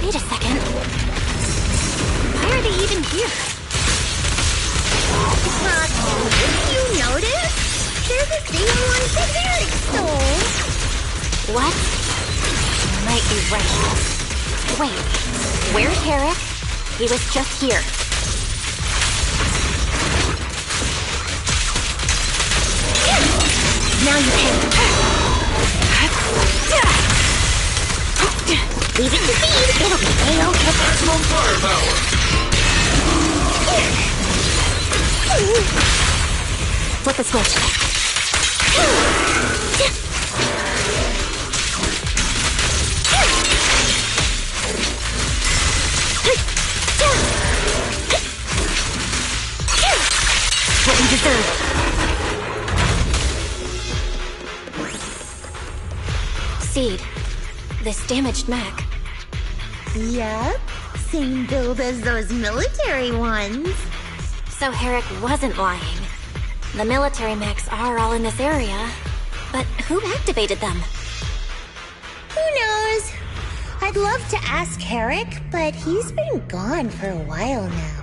Wait a second. Why are they even here? Did you notice? They're the same ones that Eric stole. What? You might be right. Wait, where's Herrick? He was just here. Now you can. Leave it to Seed. It'll be A-okay. Maximum firepower! Flip the switch. What we deserve. Seed, this damaged mech. Yep, same build as those military ones. So Herrick wasn't lying. The military mechs are all in this area, but who activated them? Who knows? I'd love to ask Herrick, but he's been gone for a while now.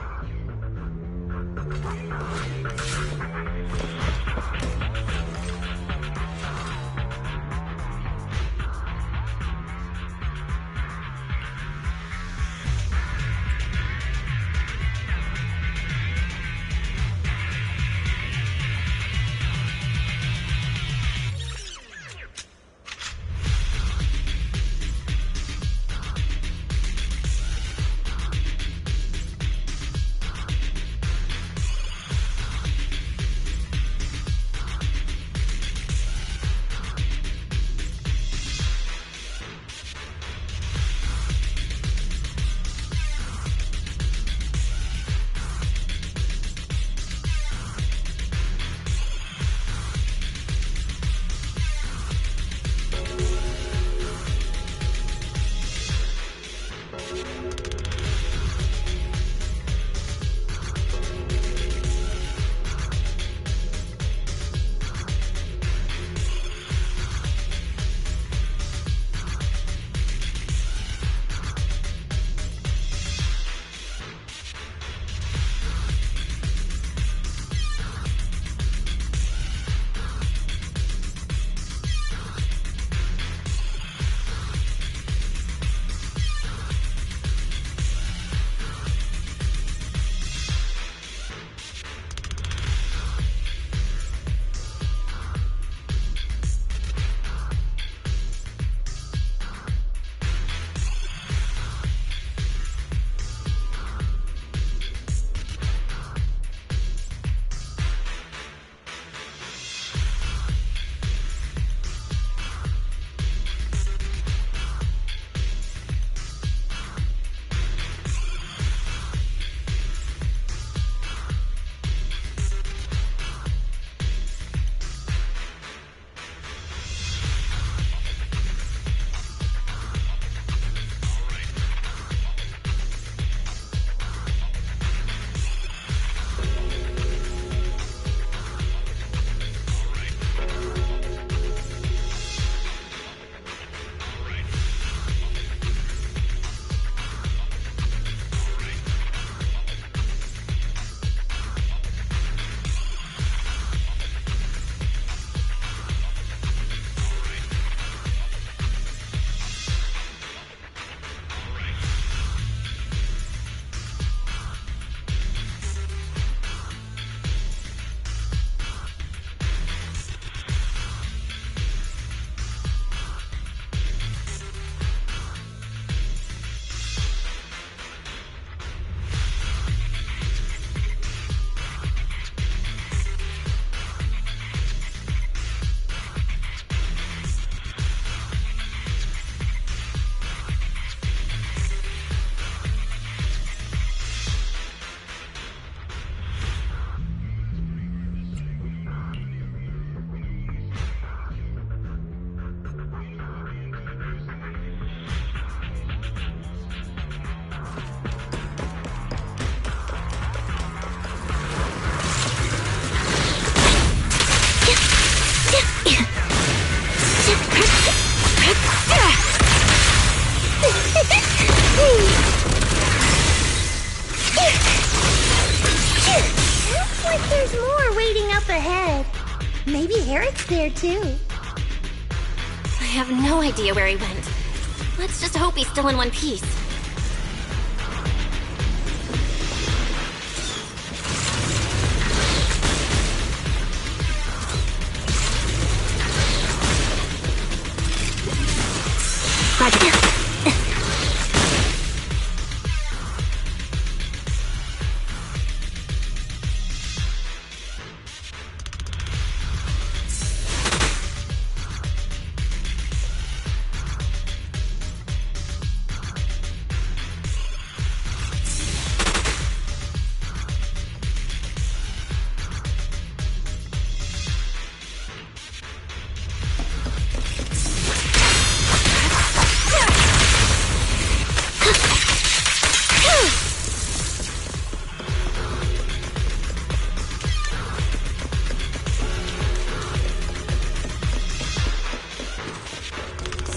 Jack's there too. I have no idea where he went. Let's just hope he's still in one piece. Roger.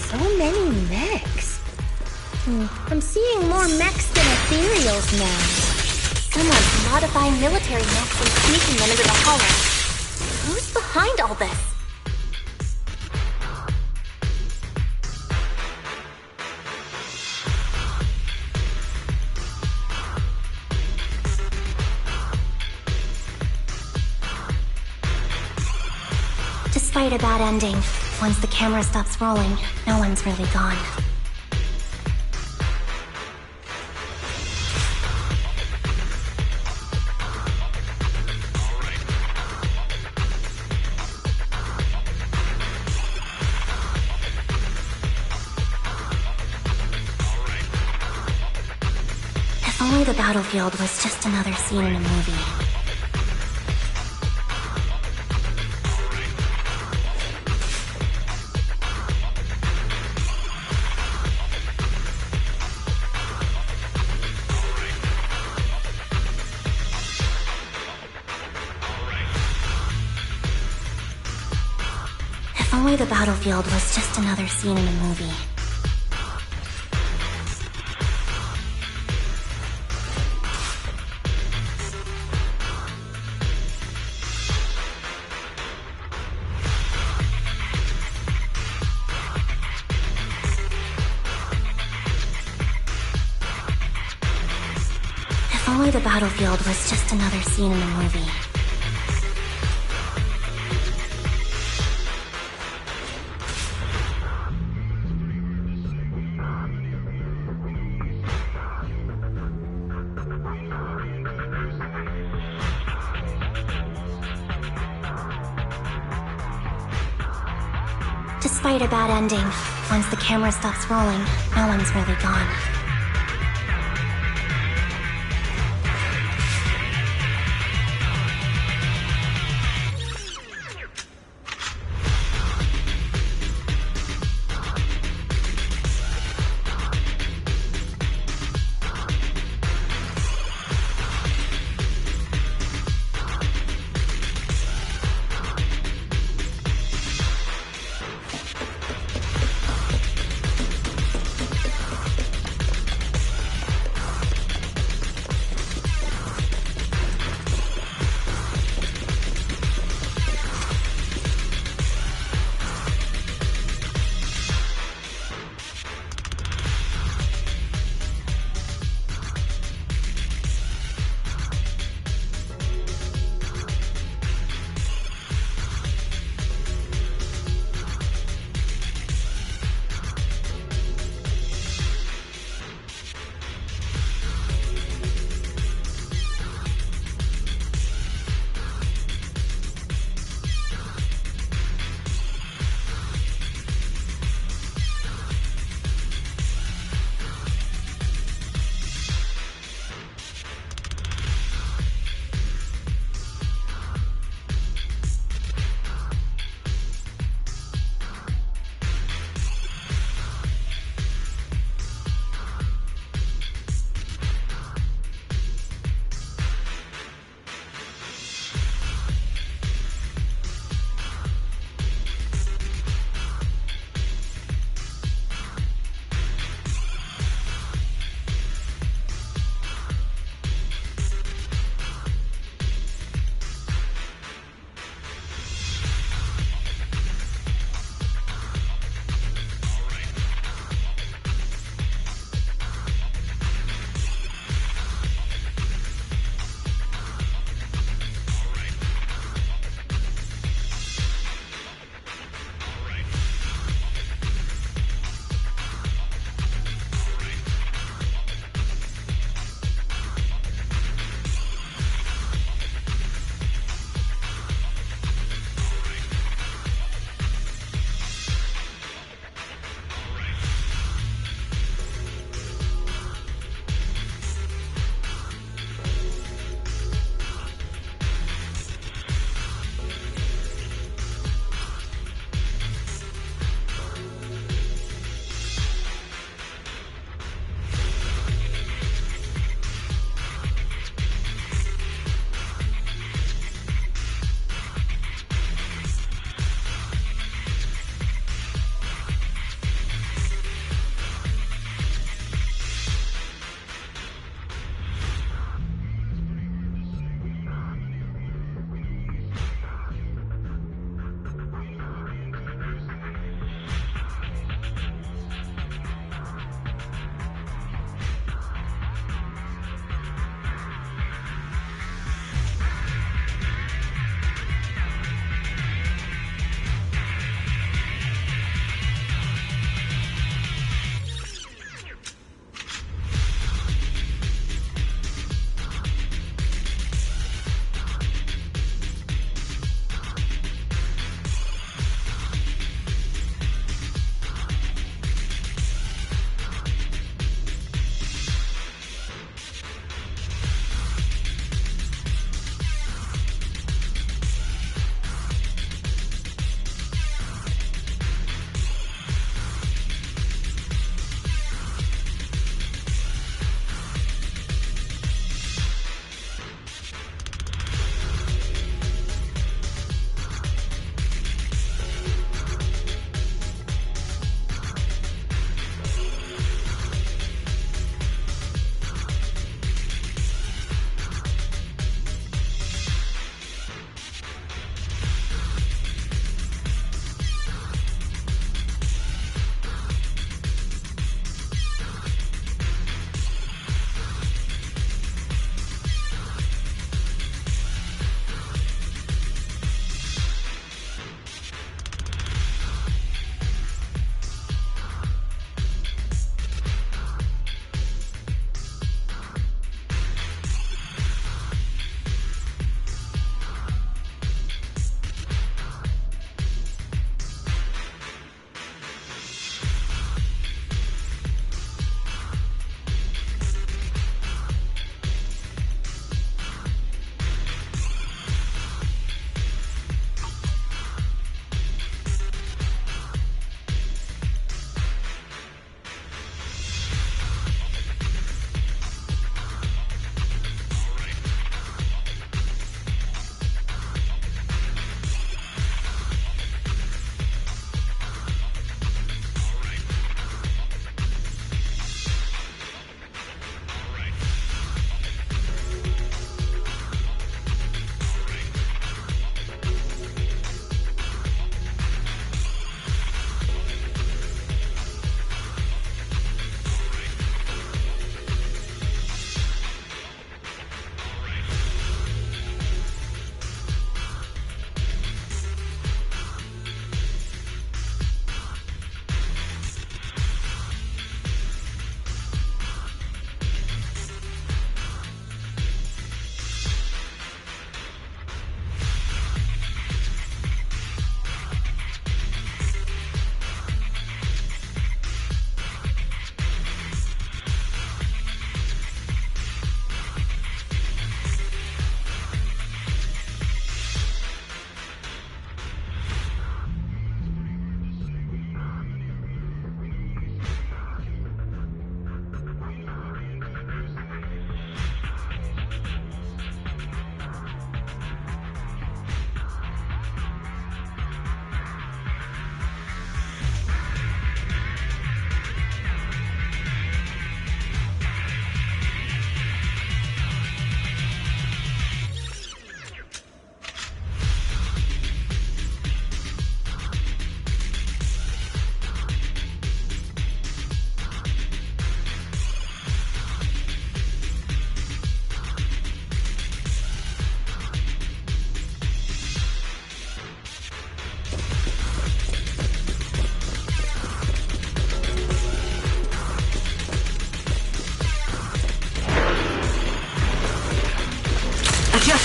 So many mechs. I'm seeing more mechs than ethereals now. Someone's modifying military mechs and sneaking them into the hollow. Who's behind all this? Despite a bad ending, once the camera stops rolling, no one's really gone. If only the battlefield was just another scene in a movie. If only the battlefield was just another scene in a movie. If only the battlefield was just another scene in a movie. Despite a bad ending, once the camera stops rolling, no one's really gone.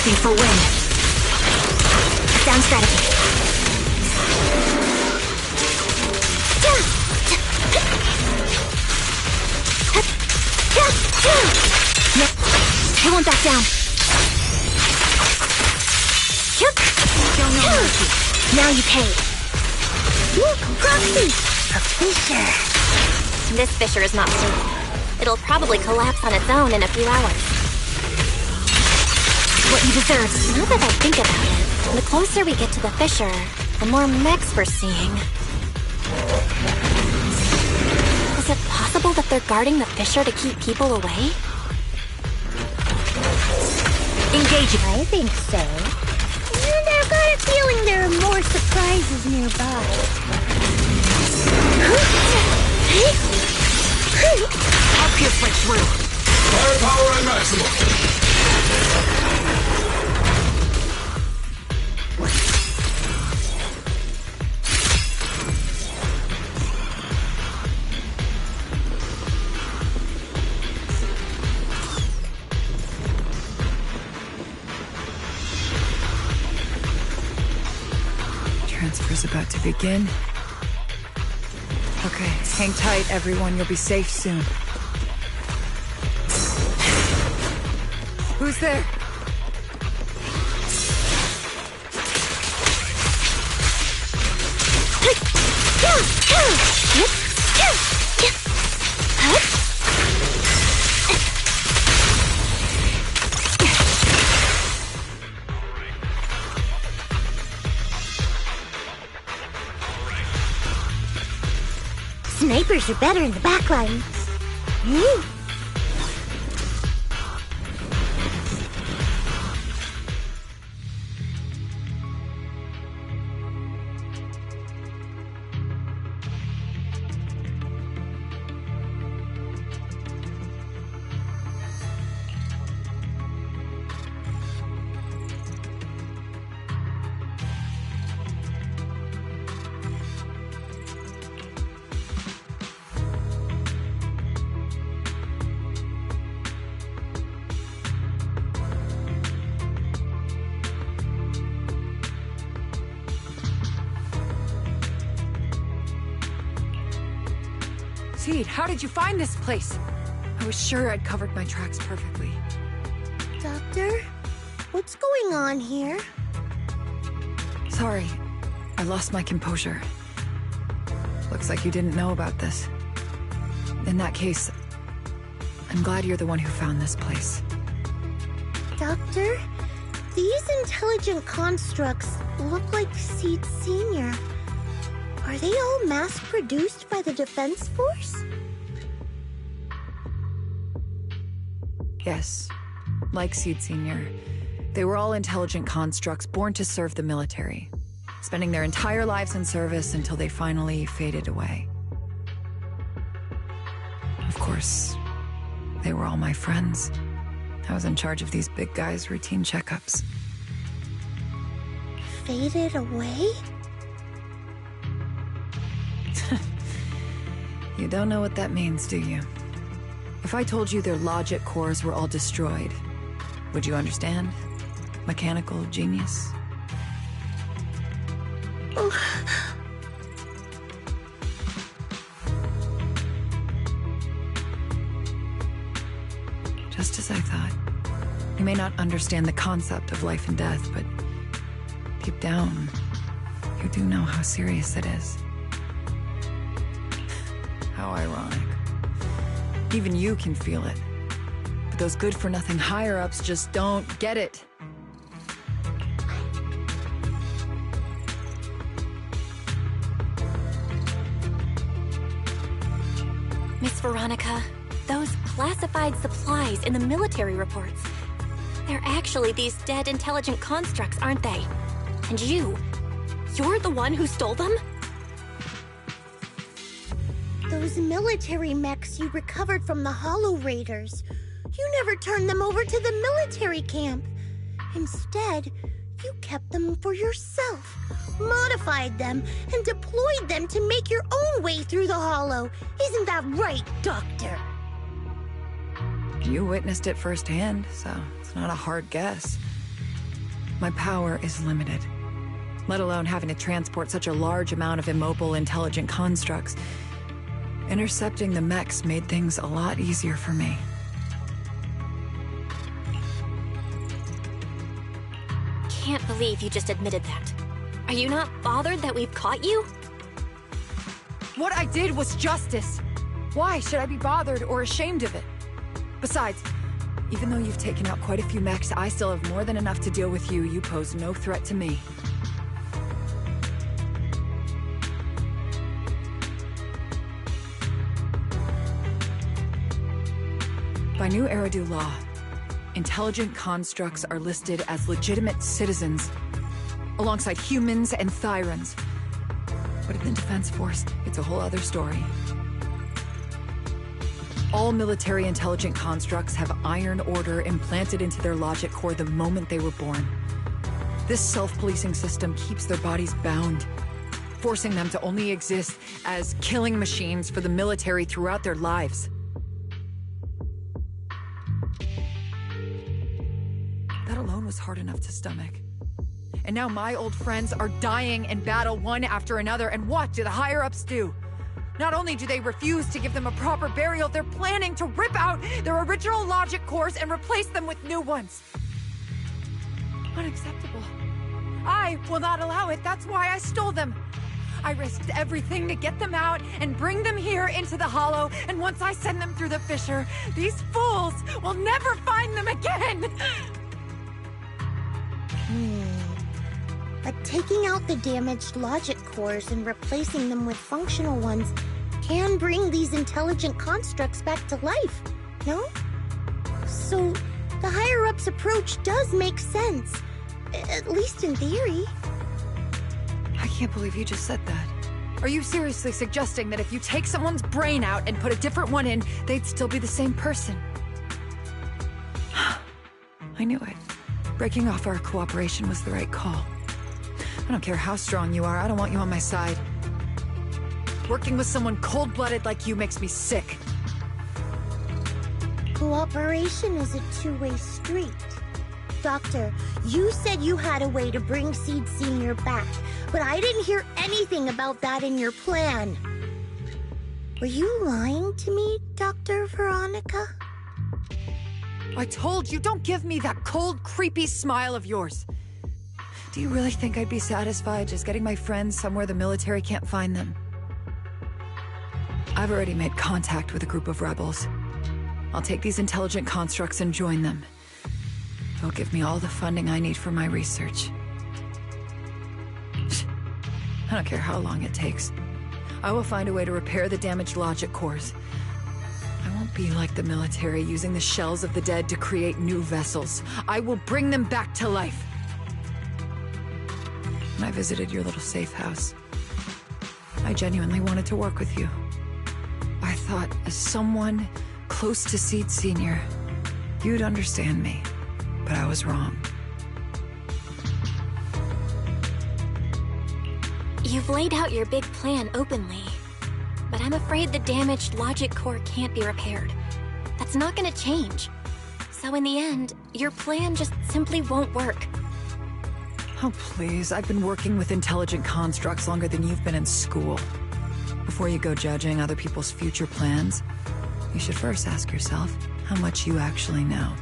Think for wind. Sound strategy. No, I won't back down. Now you pay. Look, Proxy! A fissure. This fissure is not stable. It'll probably collapse on its own in a few hours. What you deserve. Now that I think about it, the closer we get to the fissure, the more mechs we're seeing. Is it possible that they're guarding the fissure to keep people away? Engaging. I think so. And I've got a feeling there are more surprises nearby. I'll pierce right through. Firepower at maximum. Transfer's about to begin. Okay, hang tight, everyone. You'll be safe soon. Who's there? Snipers are better in the back line. Seed, how did you find this place? I was sure I'd covered my tracks perfectly. Doctor, what's going on here? Sorry, I lost my composure. Looks like you didn't know about this. In that case, I'm glad you're the one who found this place. Doctor, these intelligent constructs look like Seed Senior. Are they all mass-produced by the Defense Force? Yes. Like Seed Senior, they were all intelligent constructs born to serve the military, spending their entire lives in service until they finally faded away. Of course, they were all my friends. I was in charge of these big guys' routine checkups. Faded away? You don't know what that means, do you? If I told you their logic cores were all destroyed, would you understand? Mechanical genius? Just as I thought. You may not understand the concept of life and death, but deep down, you do know how serious it is. How ironic. Even you can feel it. But those good-for-nothing higher-ups just don't get it. Miss Veronica, those classified supplies in the military reports, they're actually these dead intelligent constructs, aren't they? And you're the one who stole them? Those military mechs you recovered from the Hollow Raiders. You never turned them over to the military camp. Instead, you kept them for yourself, modified them, and deployed them to make your own way through the Hollow. Isn't that right, Doctor? You witnessed it firsthand, so it's not a hard guess. My power is limited. Let alone having to transport such a large amount of immobile, intelligent constructs. Intercepting the mechs made things a lot easier for me. Can't believe you just admitted that. Are you not bothered that we've caught you? What I did was justice. Why should I be bothered or ashamed of it? Besides, even though you've taken out quite a few mechs, I still have more than enough to deal with you. You pose no threat to me. By new Eridu law, intelligent constructs are listed as legitimate citizens, alongside humans and Thyrans. But in the Defense Force, it's a whole other story. All military intelligent constructs have Iron Order implanted into their logic core the moment they were born. This self-policing system keeps their bodies bound, forcing them to only exist as killing machines for the military throughout their lives. That alone was hard enough to stomach. And now my old friends are dying in battle one after another, and what do the higher-ups do? Not only do they refuse to give them a proper burial, they're planning to rip out their original logic cores and replace them with new ones. Unacceptable. I will not allow it. That's why I stole them. I risked everything to get them out and bring them here into the Hollow, and once I send them through the fissure, these fools will never find them again! But taking out the damaged logic cores and replacing them with functional ones can bring these intelligent constructs back to life, no? So, the higher-ups approach does make sense, at least in theory. I can't believe you just said that. Are you seriously suggesting that if you take someone's brain out and put a different one in, they'd still be the same person? I knew it. Breaking off our cooperation was the right call. I don't care how strong you are, I don't want you on my side. Working with someone cold-blooded like you makes me sick. Cooperation is a two-way street. Doctor, you said you had a way to bring Seed Senior back, but I didn't hear anything about that in your plan. Were you lying to me, Dr. Veronica? I told you, don't give me that cold, creepy smile of yours. Do you really think I'd be satisfied just getting my friends somewhere the military can't find them? I've already made contact with a group of rebels. I'll take these intelligent constructs and join them. They'll give me all the funding I need for my research. I don't care how long it takes. I will find a way to repair the damaged logic cores. I won't be like the military, using the shells of the dead to create new vessels. I will bring them back to life. When I visited your little safe house, I genuinely wanted to work with you. I thought, as someone close to Seed Senior, you'd understand me, but I was wrong. You've laid out your big plan openly, but I'm afraid the damaged logic core can't be repaired. That's not gonna change. So in the end, your plan just simply won't work. Oh, please. I've been working with intelligent constructs longer than you've been in school. Before you go judging other people's future plans, you should first ask yourself how much you actually know.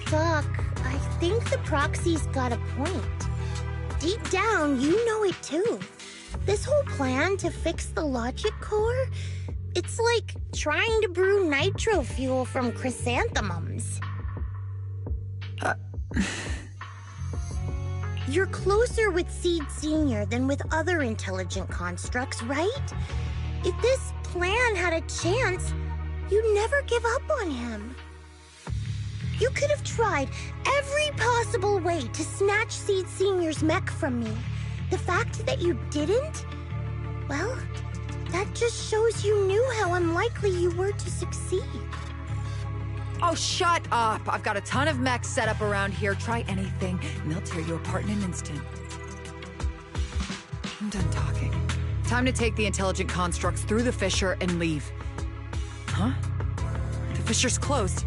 Doc, I think the proxy's got a point. Deep down, you know it too. This whole plan to fix the logic core, it's like trying to brew nitro fuel from chrysanthemums. You're closer with Seed Senior than with other intelligent constructs, right? If this plan had a chance, you'd never give up on him. You could have tried every possible way to snatch Seed Senior's mech from me. The fact that you didn't, well, that just shows you knew how unlikely you were to succeed. Oh, shut up! I've got a ton of mechs set up around here. Try anything, and they'll tear you apart in an instant. I'm done talking. Time to take the intelligent constructs through the fissure and leave. Huh? The fissure's closed.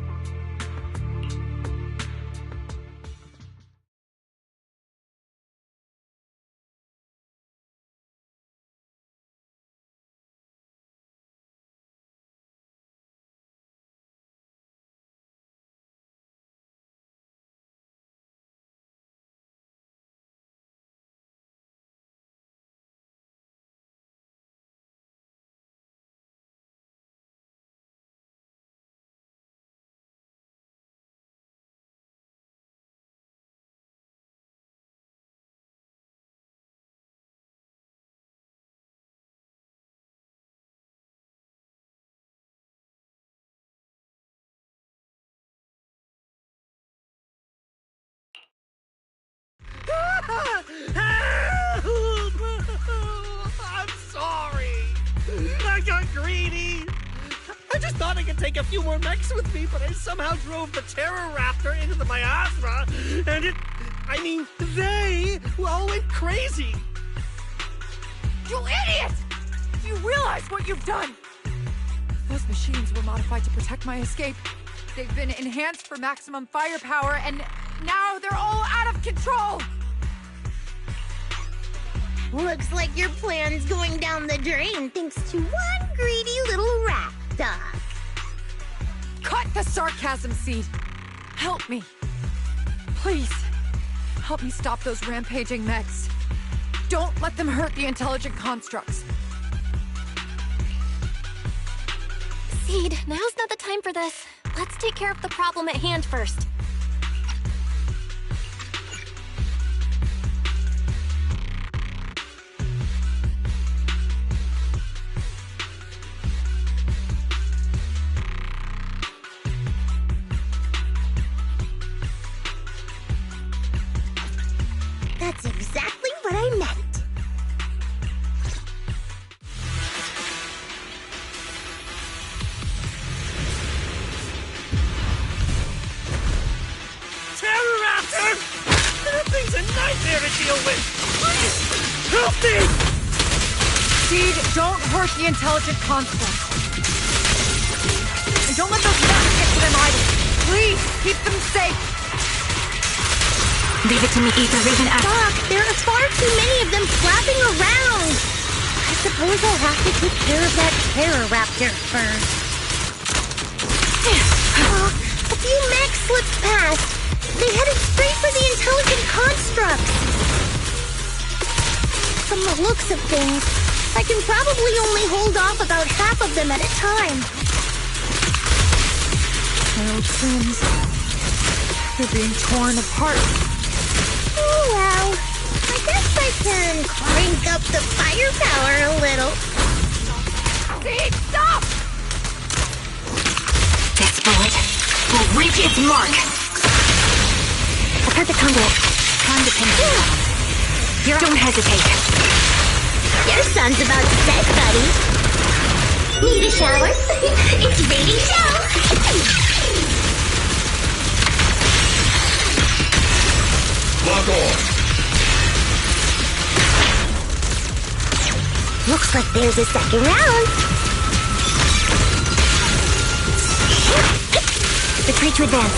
got greedy! I just thought I could take a few more mechs with me, but I somehow drove the Terror Raptor into the miasma, and they all went crazy! You idiot! Do you realize what you've done? Those machines were modified to protect my escape. They've been enhanced for maximum firepower, and now they're all out of control! Looks like your plan's going down the drain thanks to one greedy little rat, Doc. Cut the sarcasm, Seed. Help me. Please. Help me stop those rampaging mechs. Don't let them hurt the intelligent constructs. Seed, now's not the time for this. Let's take care of the problem at hand first. That's exactly what I meant. Terror Raptor! That thing's a nightmare to deal with! Please, help me! Seed, don't hurt the intelligent constructs. And don't let those mechs get to them either. Please, keep them safe. Leave it to me, Ether Raven X. Doc, there are far too many of them flapping around. I suppose I'll have to take care of that Terror Raptor first. A few mechs slipped past. They headed straight for the intelligent constructs. From the looks of things, I can probably only hold off about half of them at a time. My old friends. They're being torn apart. Oh well, I guess I can crank up the firepower a little. Seed, stop! This bullet will reach its mark. A perfect conduit. Time to pin them. Don't hesitate. Your son's about set, buddy. Need a shower? It's ready to show. Lock on. Looks like there's a second round. Retreat to advance.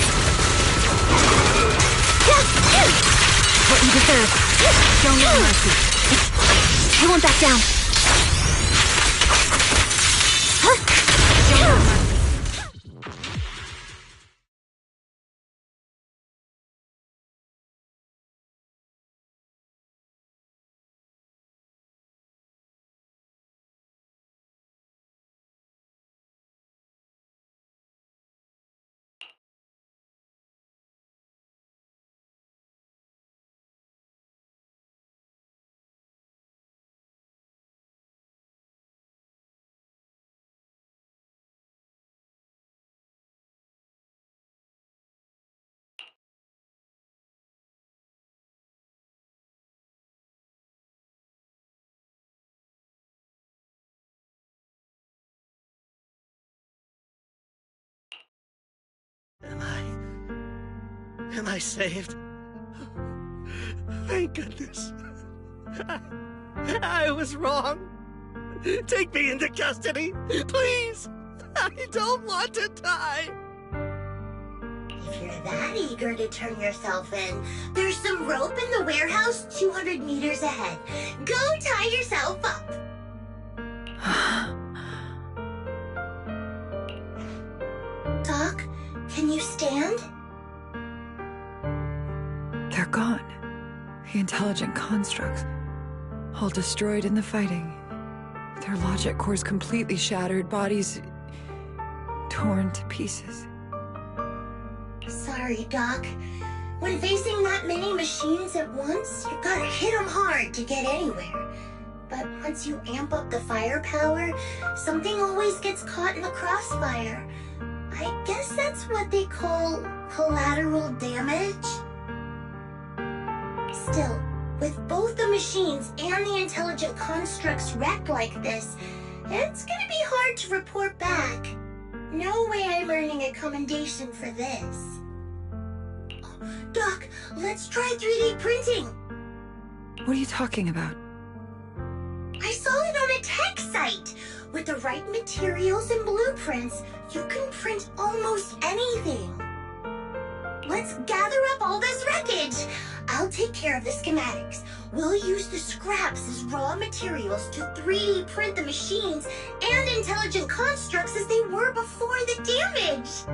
What you deserve. Show me mercy. I won't back down. Show me mercy. Am I saved? Thank goodness. I was wrong. Take me into custody, please. I don't want to die. If you're that eager to turn yourself in, there's some rope in the warehouse 200 meters ahead. Go tie yourself up. Doc, can you stand? They're gone. The intelligent constructs. All destroyed in the fighting. Their logic cores completely shattered, bodies torn to pieces. Sorry, Doc. When facing that many machines at once, you gotta hit them hard to get anywhere. But once you amp up the firepower, something always gets caught in the crossfire. I guess that's what they call collateral damage. Still, with both the machines and the intelligent constructs wrecked like this, It's gonna be hard to report back. No way I'm earning a commendation for this. Doc, let's try 3D printing. What are you talking about? I saw it on a tech site. With the right materials and blueprints, you can print almost anything. Let's gather up all this wreckage. I'll take care of the schematics. We'll use the scraps as raw materials to 3D print the machines and intelligent constructs as they were before the damage.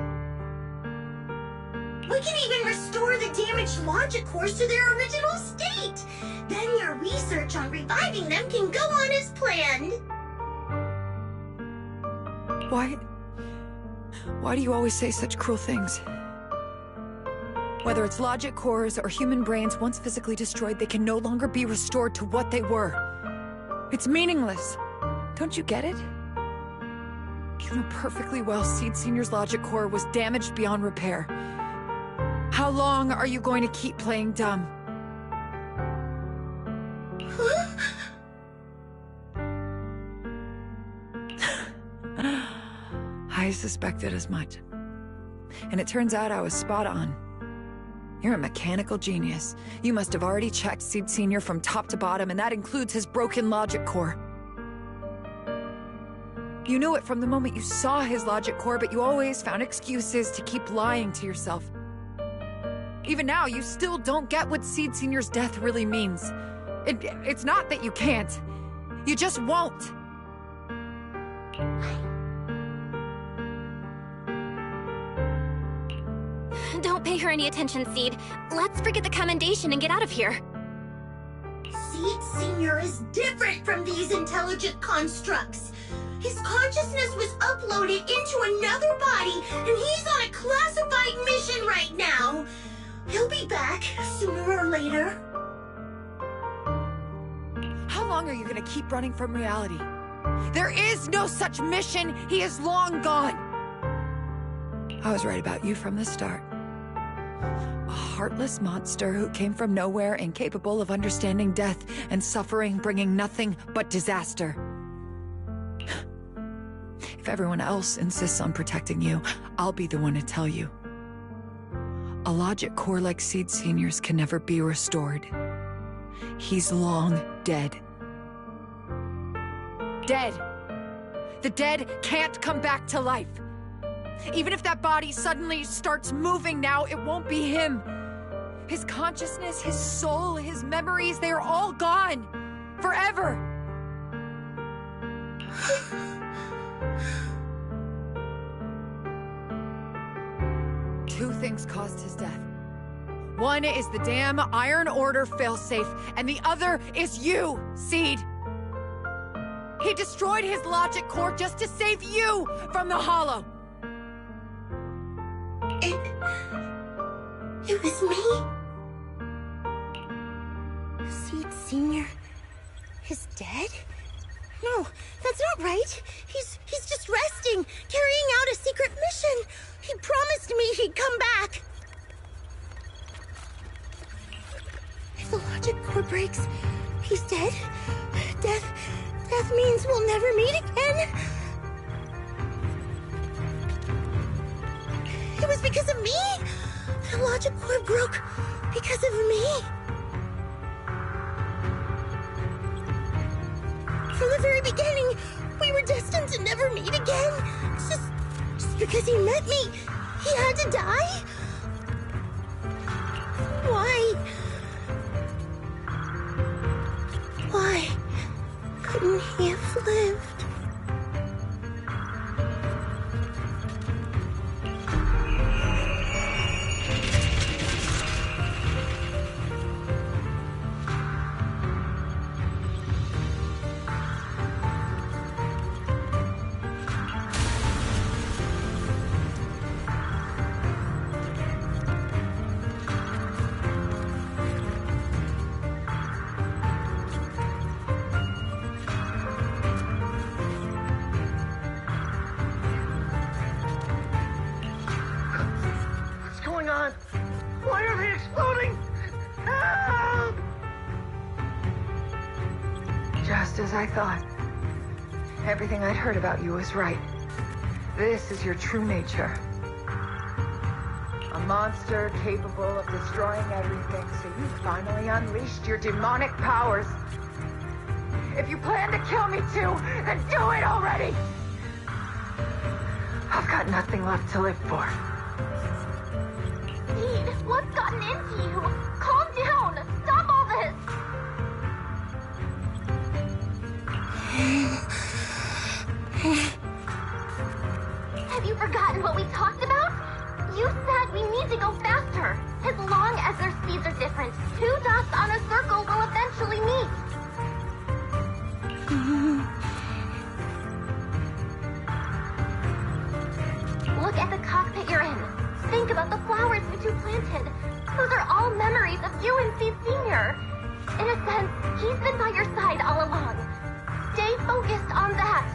We can even restore the damaged logic cores to their original state. Then your research on reviving them can go on as planned. Why do you always say such cruel things? Whether it's logic cores or human brains once physically destroyed, they can no longer be restored to what they were. It's meaningless. Don't you get it? You know perfectly well Seed Senior's logic core was damaged beyond repair. How long are you going to keep playing dumb? I suspected as much. And it turns out I was spot on. You're a mechanical genius. You must have already checked Seed Senior from top to bottom, and that includes his broken logic core. You knew it from the moment you saw his logic core, but you always found excuses to keep lying to yourself. Even now, you still don't get what Seed Senior's death really means. It's not that you can't. You just won't. Don't pay her any attention, Seed. Let's forget the commendation and get out of here. Seed Senior is different from these intelligent constructs. His consciousness was uploaded into another body, and he's on a classified mission right now. He'll be back sooner or later. How long are you gonna keep running from reality? There is no such mission. He is long gone. I was right about you from the start. A heartless monster who came from nowhere, incapable of understanding death and suffering, bringing nothing but disaster. If everyone else insists on protecting you, I'll be the one to tell you. A logic core like Seed Senior's can never be restored. He's long dead. Dead. The dead can't come back to life. Even if that body suddenly starts moving now, it won't be him. His consciousness, his soul, his memories, they are all gone. Forever. Two things caused his death. One is the damn Iron Order failsafe, and the other is you, Seed. He destroyed his logic core just to save you from the Hollow. It was me. Seed Senior is dead? No, that's not right. He's just resting, carrying out a secret mission. He promised me he'd come back. If the logic core breaks, he's dead. Death means we'll never meet again. It was because of me. The logic core broke because of me. From the very beginning, we were destined to never meet again. Just because he met me, he had to die? Why? Why couldn't he have lived? Why are they exploding? Help! Just as I thought. Everything I'd heard about you was right. This is your true nature. A monster capable of destroying everything, so you finally unleashed your demonic powers. If you plan to kill me too, then do it already! I've got nothing left to live for. Seed, what's gotten into you? Calm down! Stop all this! Have you forgotten what we talked about? You said we need to go faster. As long as their speeds are different, two dots on a circle will eventually meet. Look at the cockpit you're in. Think about the flowers we two planted. Those are all memories of you and Seed Senior. In a sense, he's been by your side all along. Stay focused on that.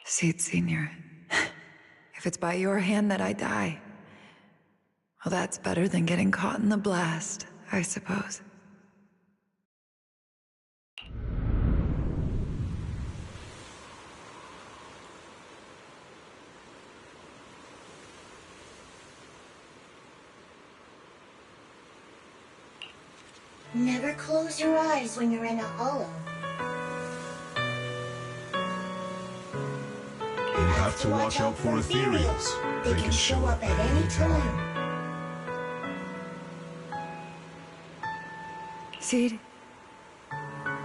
Seed Senior, if it's by your hand that I die, well, that's better than getting caught in the blast, I suppose. Never close your eyes when you're in a hollow. You have to watch out for ethereals. They can show up at any time. Seed?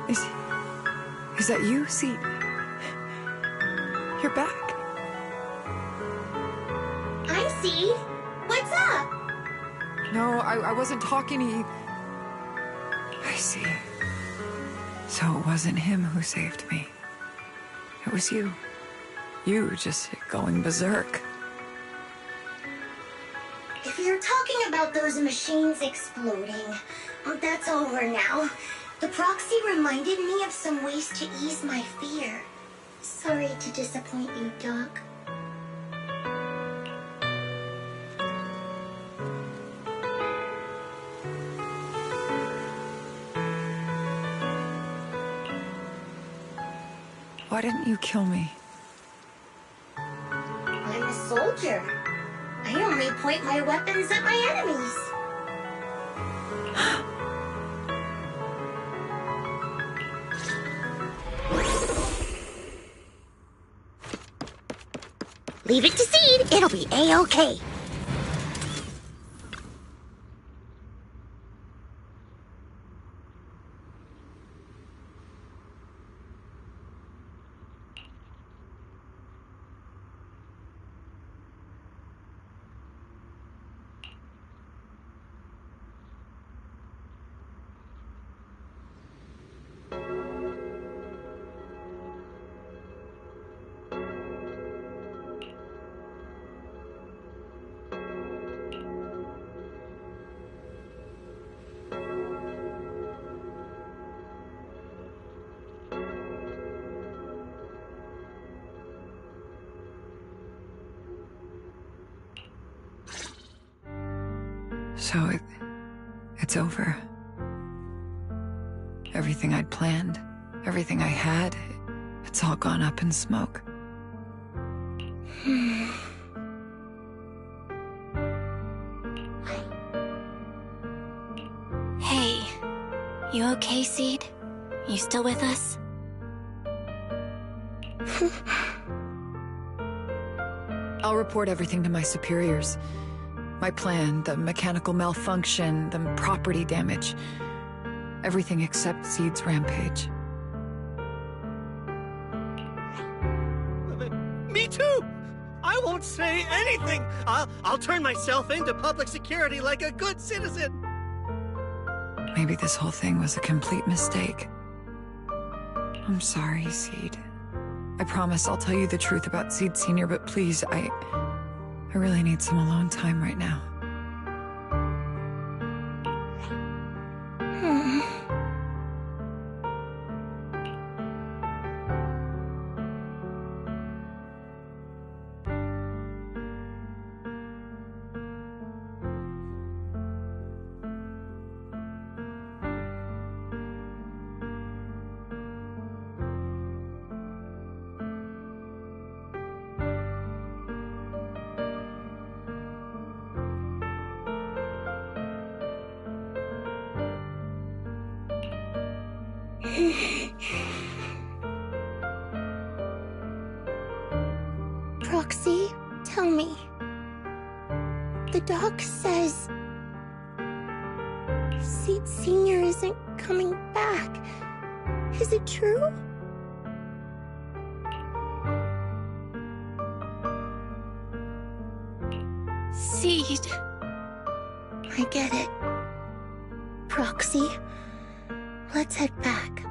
Is that you, Seed? You're back. Hi, Seed. What's up? No, I wasn't talking to you. I see. So it wasn't him who saved me. It was you. You just going berserk. If you're talking about those machines exploding, that's over now. The proxy reminded me of some ways to ease my fear. Sorry to disappoint you, Doc. Why didn't you kill me? I'm a soldier. I only point my weapons at my enemies. Leave it to Seed. It'll be A-okay. So it's over. Everything I'd planned, everything I had, it's all gone up in smoke. Hey, you okay, Seed? You still with us? I'll report everything to my superiors. My plan, the mechanical malfunction, the property damage. Everything except Seed's rampage. Me too! I won't say anything! I'll turn myself into public security like a good citizen! Maybe this whole thing was a complete mistake. I'm sorry, Seed. I promise I'll tell you the truth about Seed Senior, but please, I really need some alone time right now. Proxy, tell me. The doc says Seed Senior isn't coming back. Is it true? Seed. I get it. Proxy, let's head back.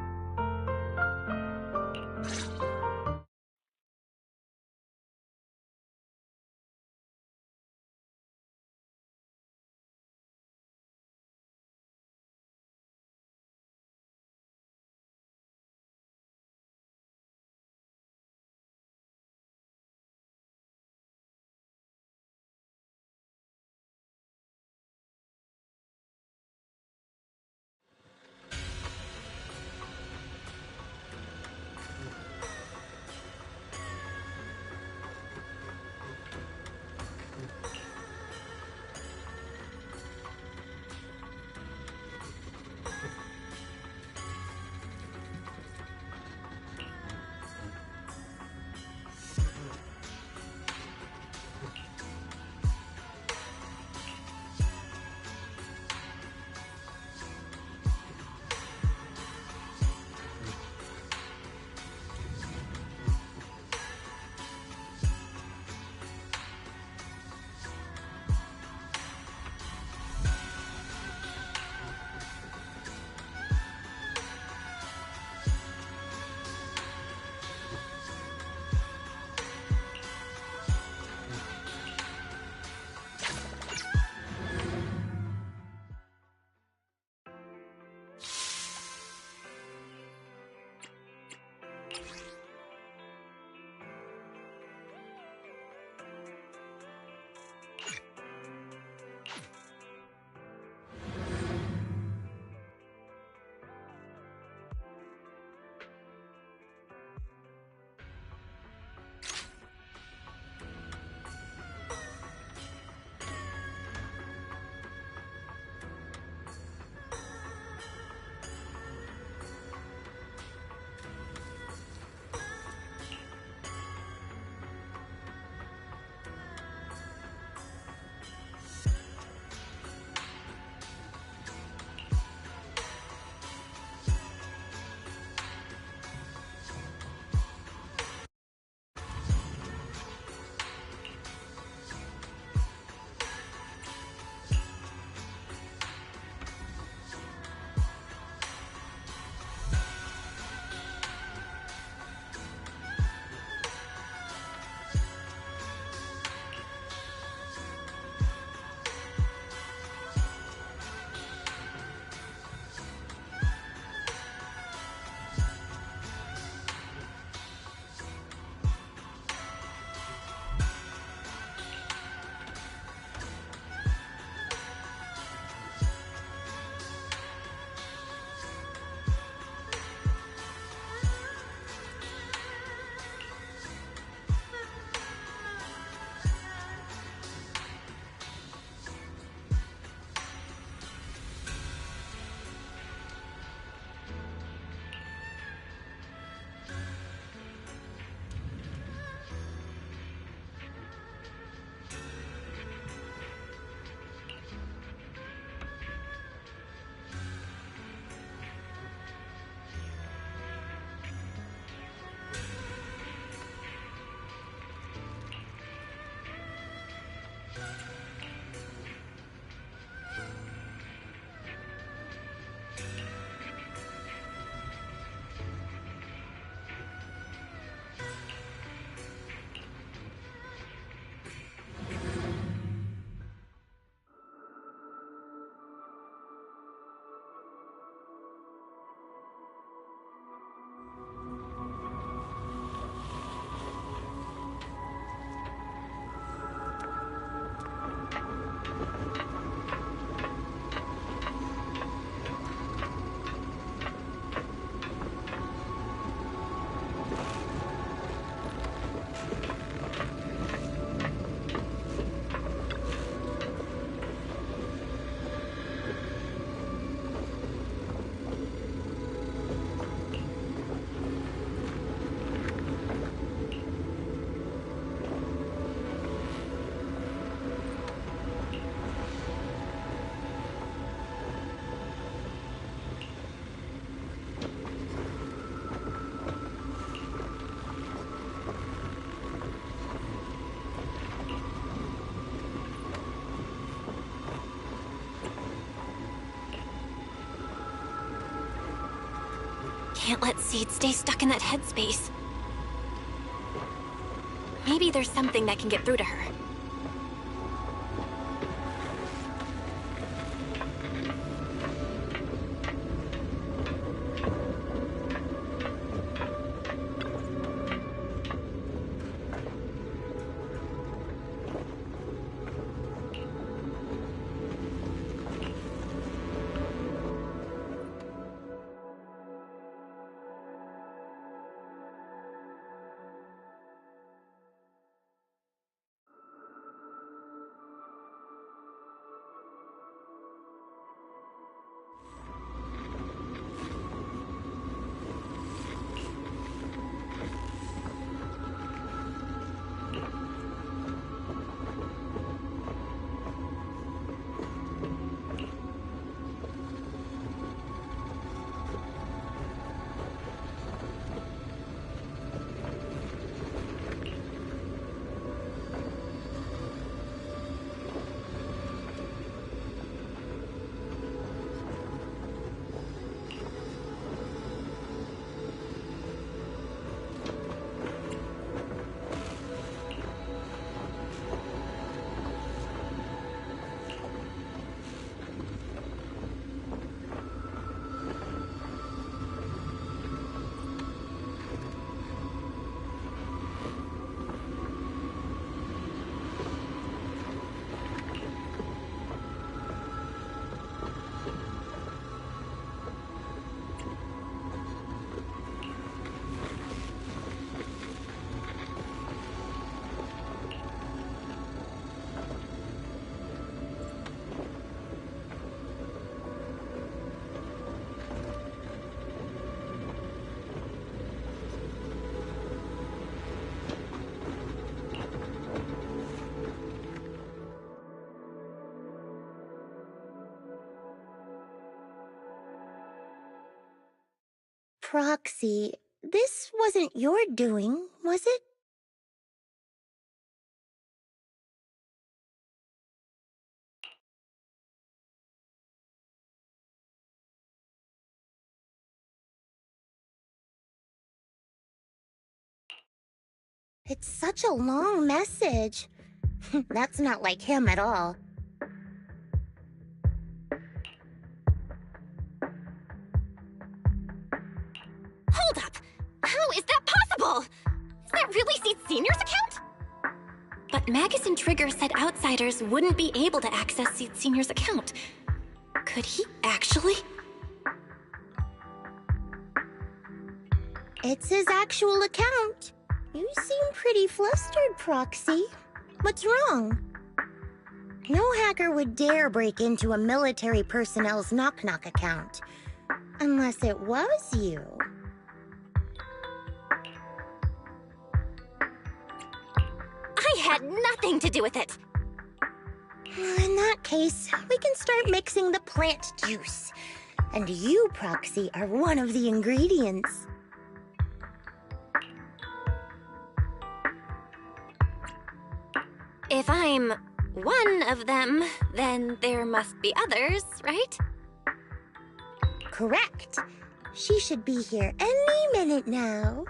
Can't let Seed stay stuck in that headspace. Maybe there's something that can get through to her. Proxy, this wasn't your doing, was it? It's such a long message. That's not like him at all. Hold up! How is that possible? Is that really Seed Senior's account? But Magus and Trigger said outsiders wouldn't be able to access Seed Senior's account. Could he actually? It's his actual account. You seem pretty flustered, Proxy. What's wrong? No hacker would dare break into a military personnel's knock-knock account. Unless it was you. I had nothing to do with it. In that case, we can start mixing the plant juice. And you, Proxy, are one of the ingredients. If I'm one of them, then there must be others, right? Correct. She should be here any minute now.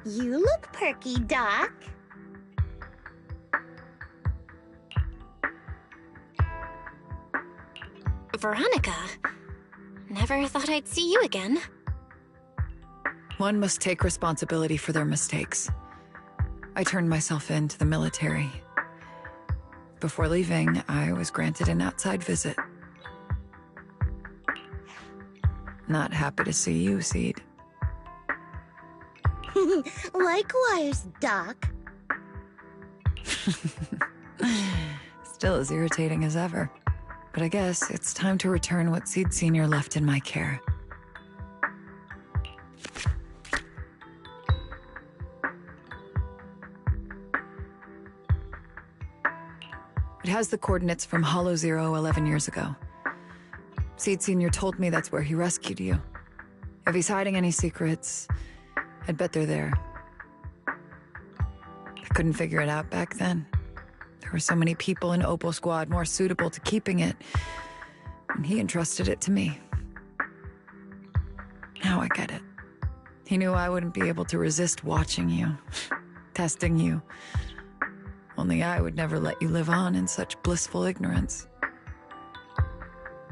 You look perky, Doc. Veronica, never thought I'd see you again. One must take responsibility for their mistakes. I turned myself in to the military. Before leaving, I was granted an outside visit. Not happy to see you, Seed. Likewise, Doc. Still as irritating as ever. But I guess it's time to return what Seed Senior left in my care. It has the coordinates from Hollow Zero 11 years ago. Seed Senior told me that's where he rescued you. If he's hiding any secrets, I'd bet they're there. couldn't figure it out back then. There were so many people in Opal Squad more suitable to keeping it, and he entrusted it to me. Now I get it. He knew I wouldn't be able to resist watching you, testing you. Only I would never let you live on in such blissful ignorance.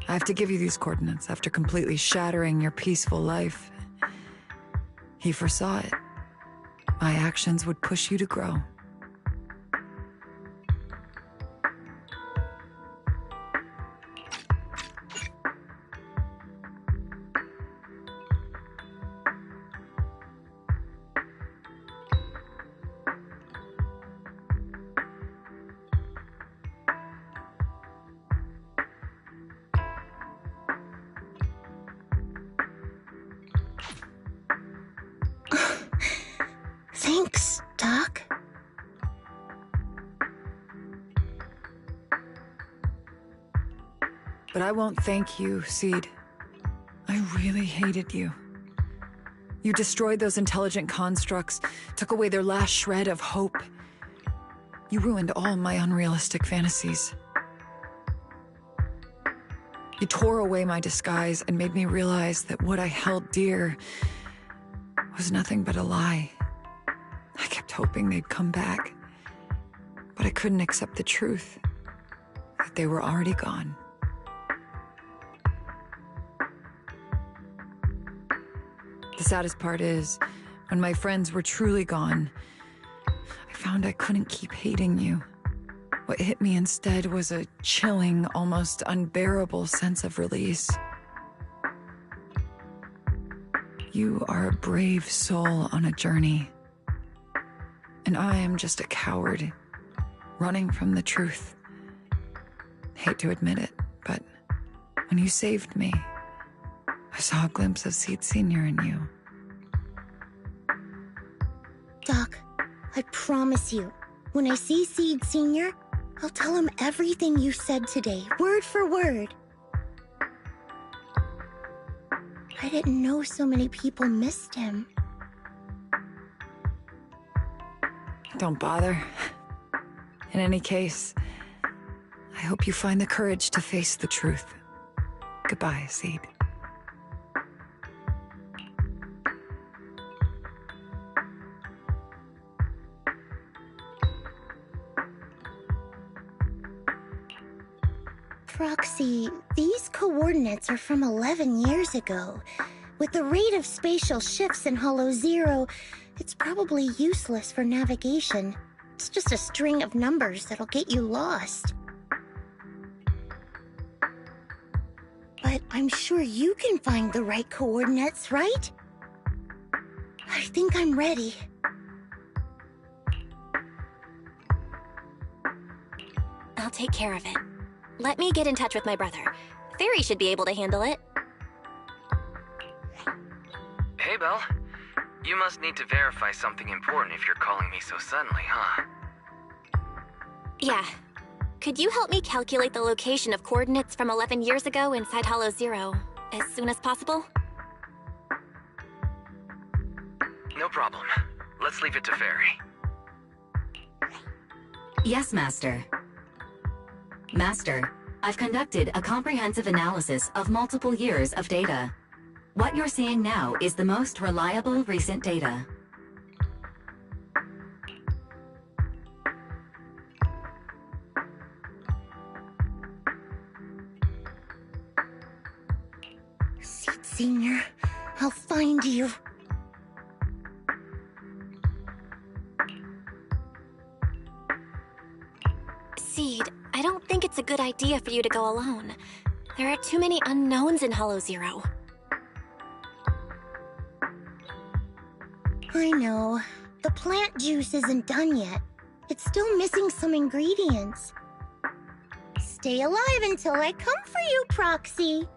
I have to give you these coordinates after completely shattering your peaceful life. He foresaw it. My actions would push you to grow. Thanks, Doc. But I won't thank you, Seed. I really hated you. You destroyed those intelligent constructs, took away their last shred of hope. You ruined all my unrealistic fantasies. You tore away my disguise and made me realize that what I held dear was nothing but a lie. I kept hoping they'd come back, but I couldn't accept the truth, that they were already gone. The saddest part is, when my friends were truly gone, I found I couldn't keep hating you. What hit me instead was a chilling, almost unbearable sense of release. You are a brave soul on a journey. And I am just a coward, running from the truth. Hate to admit it, but when you saved me, I saw a glimpse of Seed Senior in you. Doc, I promise you, when I see Seed Senior, I'll tell him everything you said today, word for word. I didn't know so many people missed him. Don't bother. In any case, I hope you find the courage to face the truth. Goodbye, Seed. Proxy, these coordinates are from 11 years ago. With the rate of spatial shifts in Hollow Zero, it's probably useless for navigation. It's just a string of numbers that'll get you lost. But I'm sure you can find the right coordinates, right? I think I'm ready. I'll take care of it. Let me get in touch with my brother. Fairy should be able to handle it. Hey, Belle. You must need to verify something important if you're calling me so suddenly, huh? Yeah. Could you help me calculate the location of coordinates from 11 years ago inside Hollow Zero as soon as possible? No problem. Let's leave it to Fairy. Yes, Master. Master, I've conducted a comprehensive analysis of multiple years of data. What you're seeing now is the most reliable recent data. Seed Senior, I'll find you. Seed, I don't think it's a good idea for you to go alone. There are too many unknowns in Hollow Zero. I know. The plant juice isn't done yet. It's still missing some ingredients. Stay alive until I come for you, Proxy.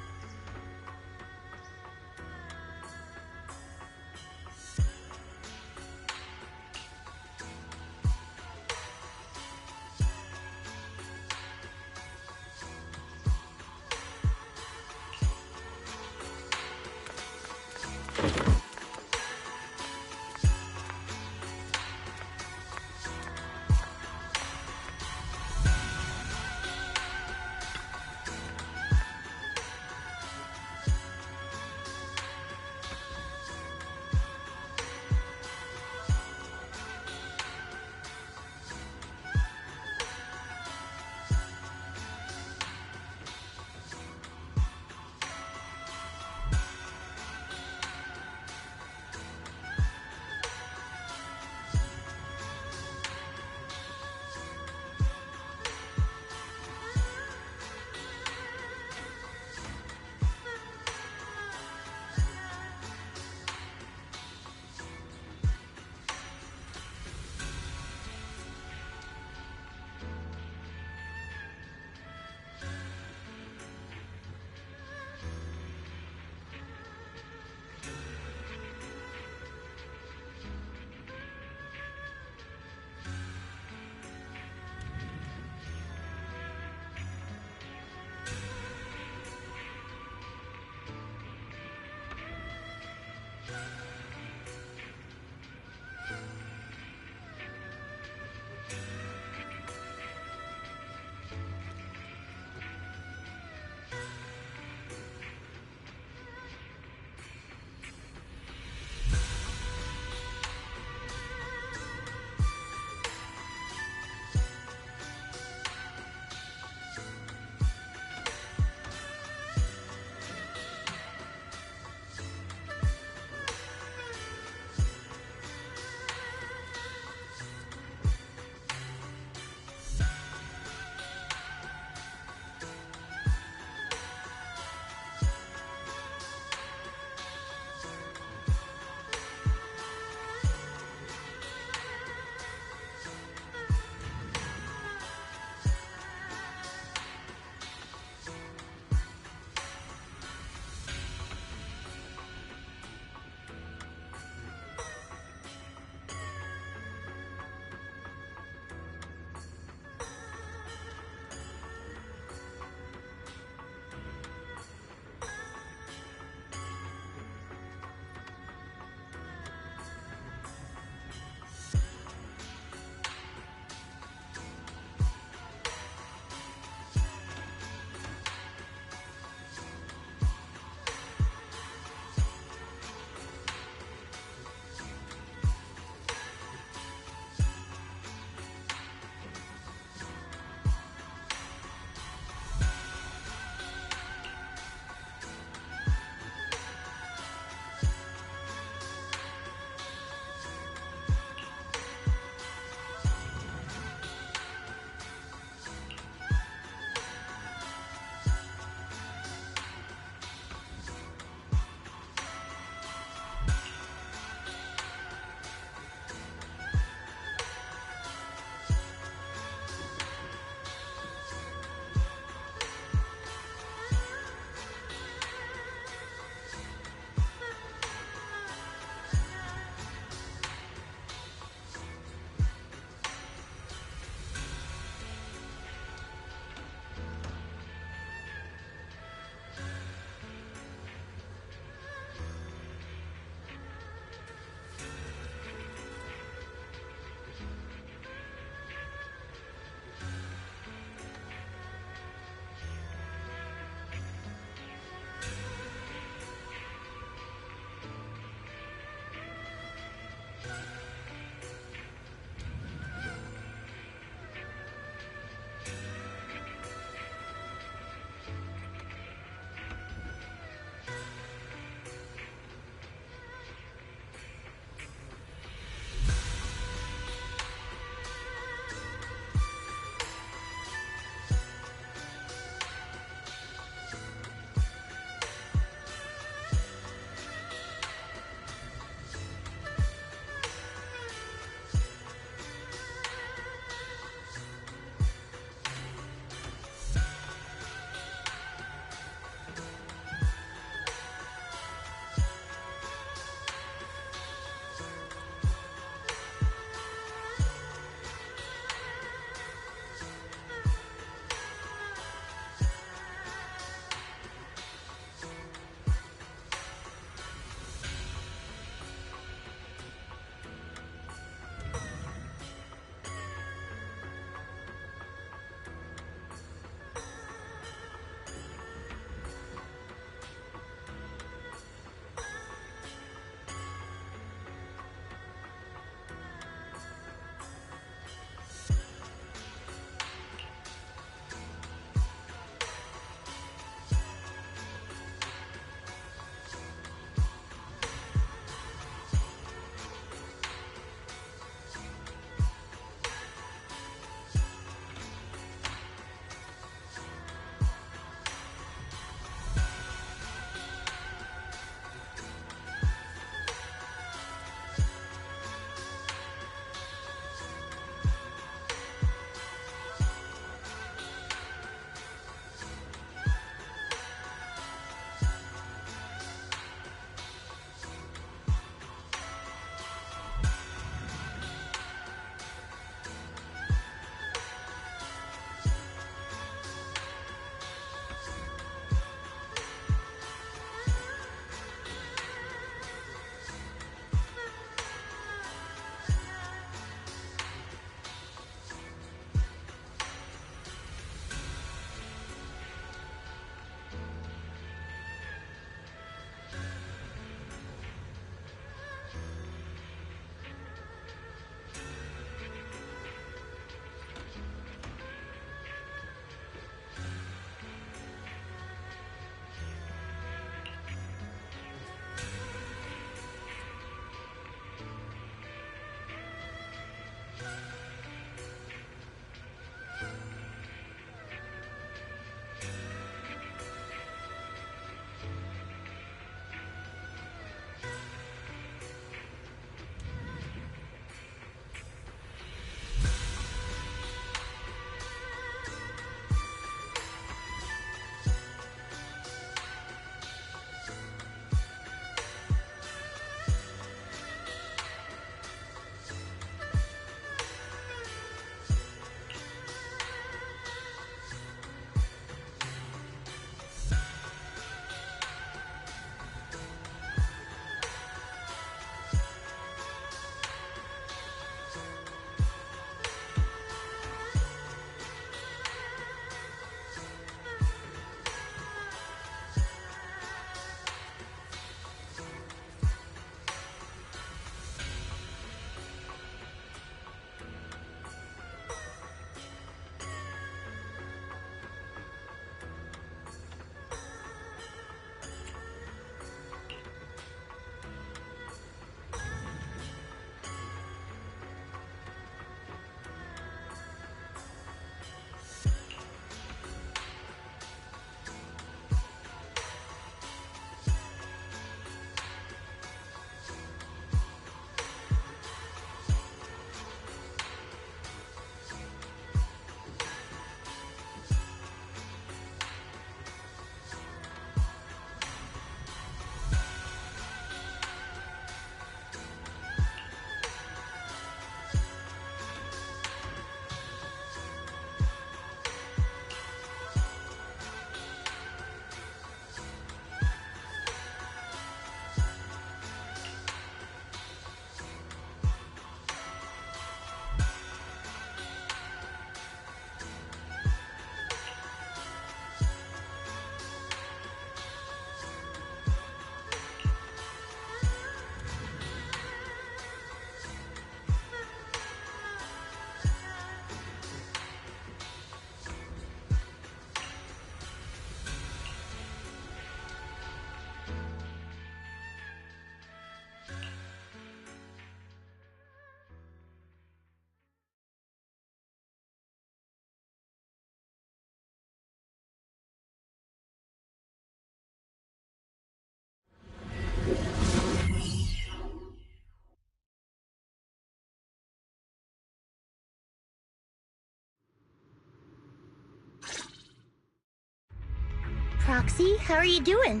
Proxy, how are you doing?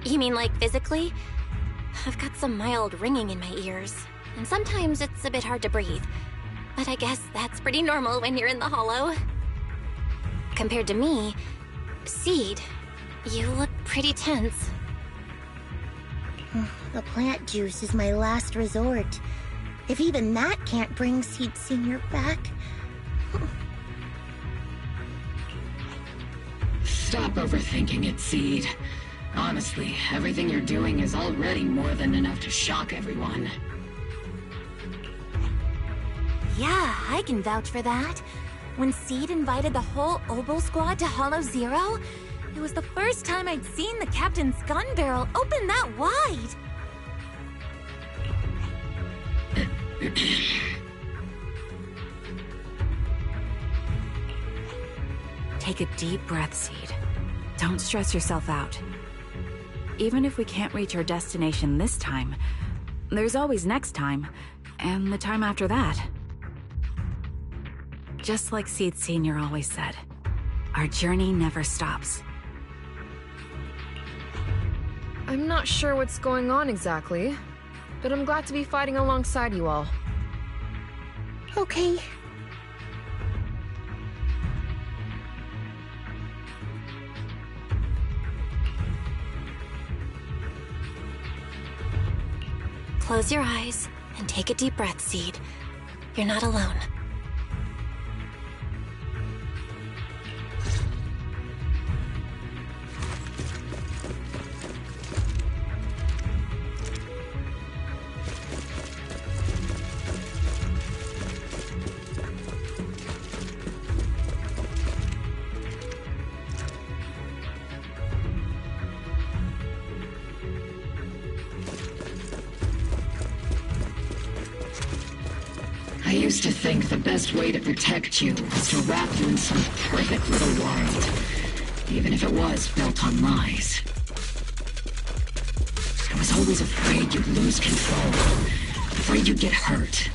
You mean like physically? I've got some mild ringing in my ears, and sometimes it's a bit hard to breathe. But I guess that's pretty normal when you're in the hollow. Compared to me, Seed, you look pretty tense. The plant juice is my last resort. If even that can't bring Seed Senior back... Stop overthinking it, Seed. Honestly, everything you're doing is already more than enough to shock everyone. Yeah, I can vouch for that. When Seed invited the whole Obel squad to Hollow Zero, it was the first time I'd seen the captain's gun barrel open that wide. Take a deep breath, Seed. Don't stress yourself out. Even if we can't reach our destination this time, there's always next time, and the time after that. Just like Seed Senior always said, our journey never stops. I'm not sure what's going on exactly, but I'm glad to be fighting alongside you all. Okay. Close your eyes and take a deep breath, Seed. You're not alone. I used to think the best way to protect you was to wrap you in some perfect little world, even if it was built on lies. I was always afraid you'd lose control, afraid you'd get hurt.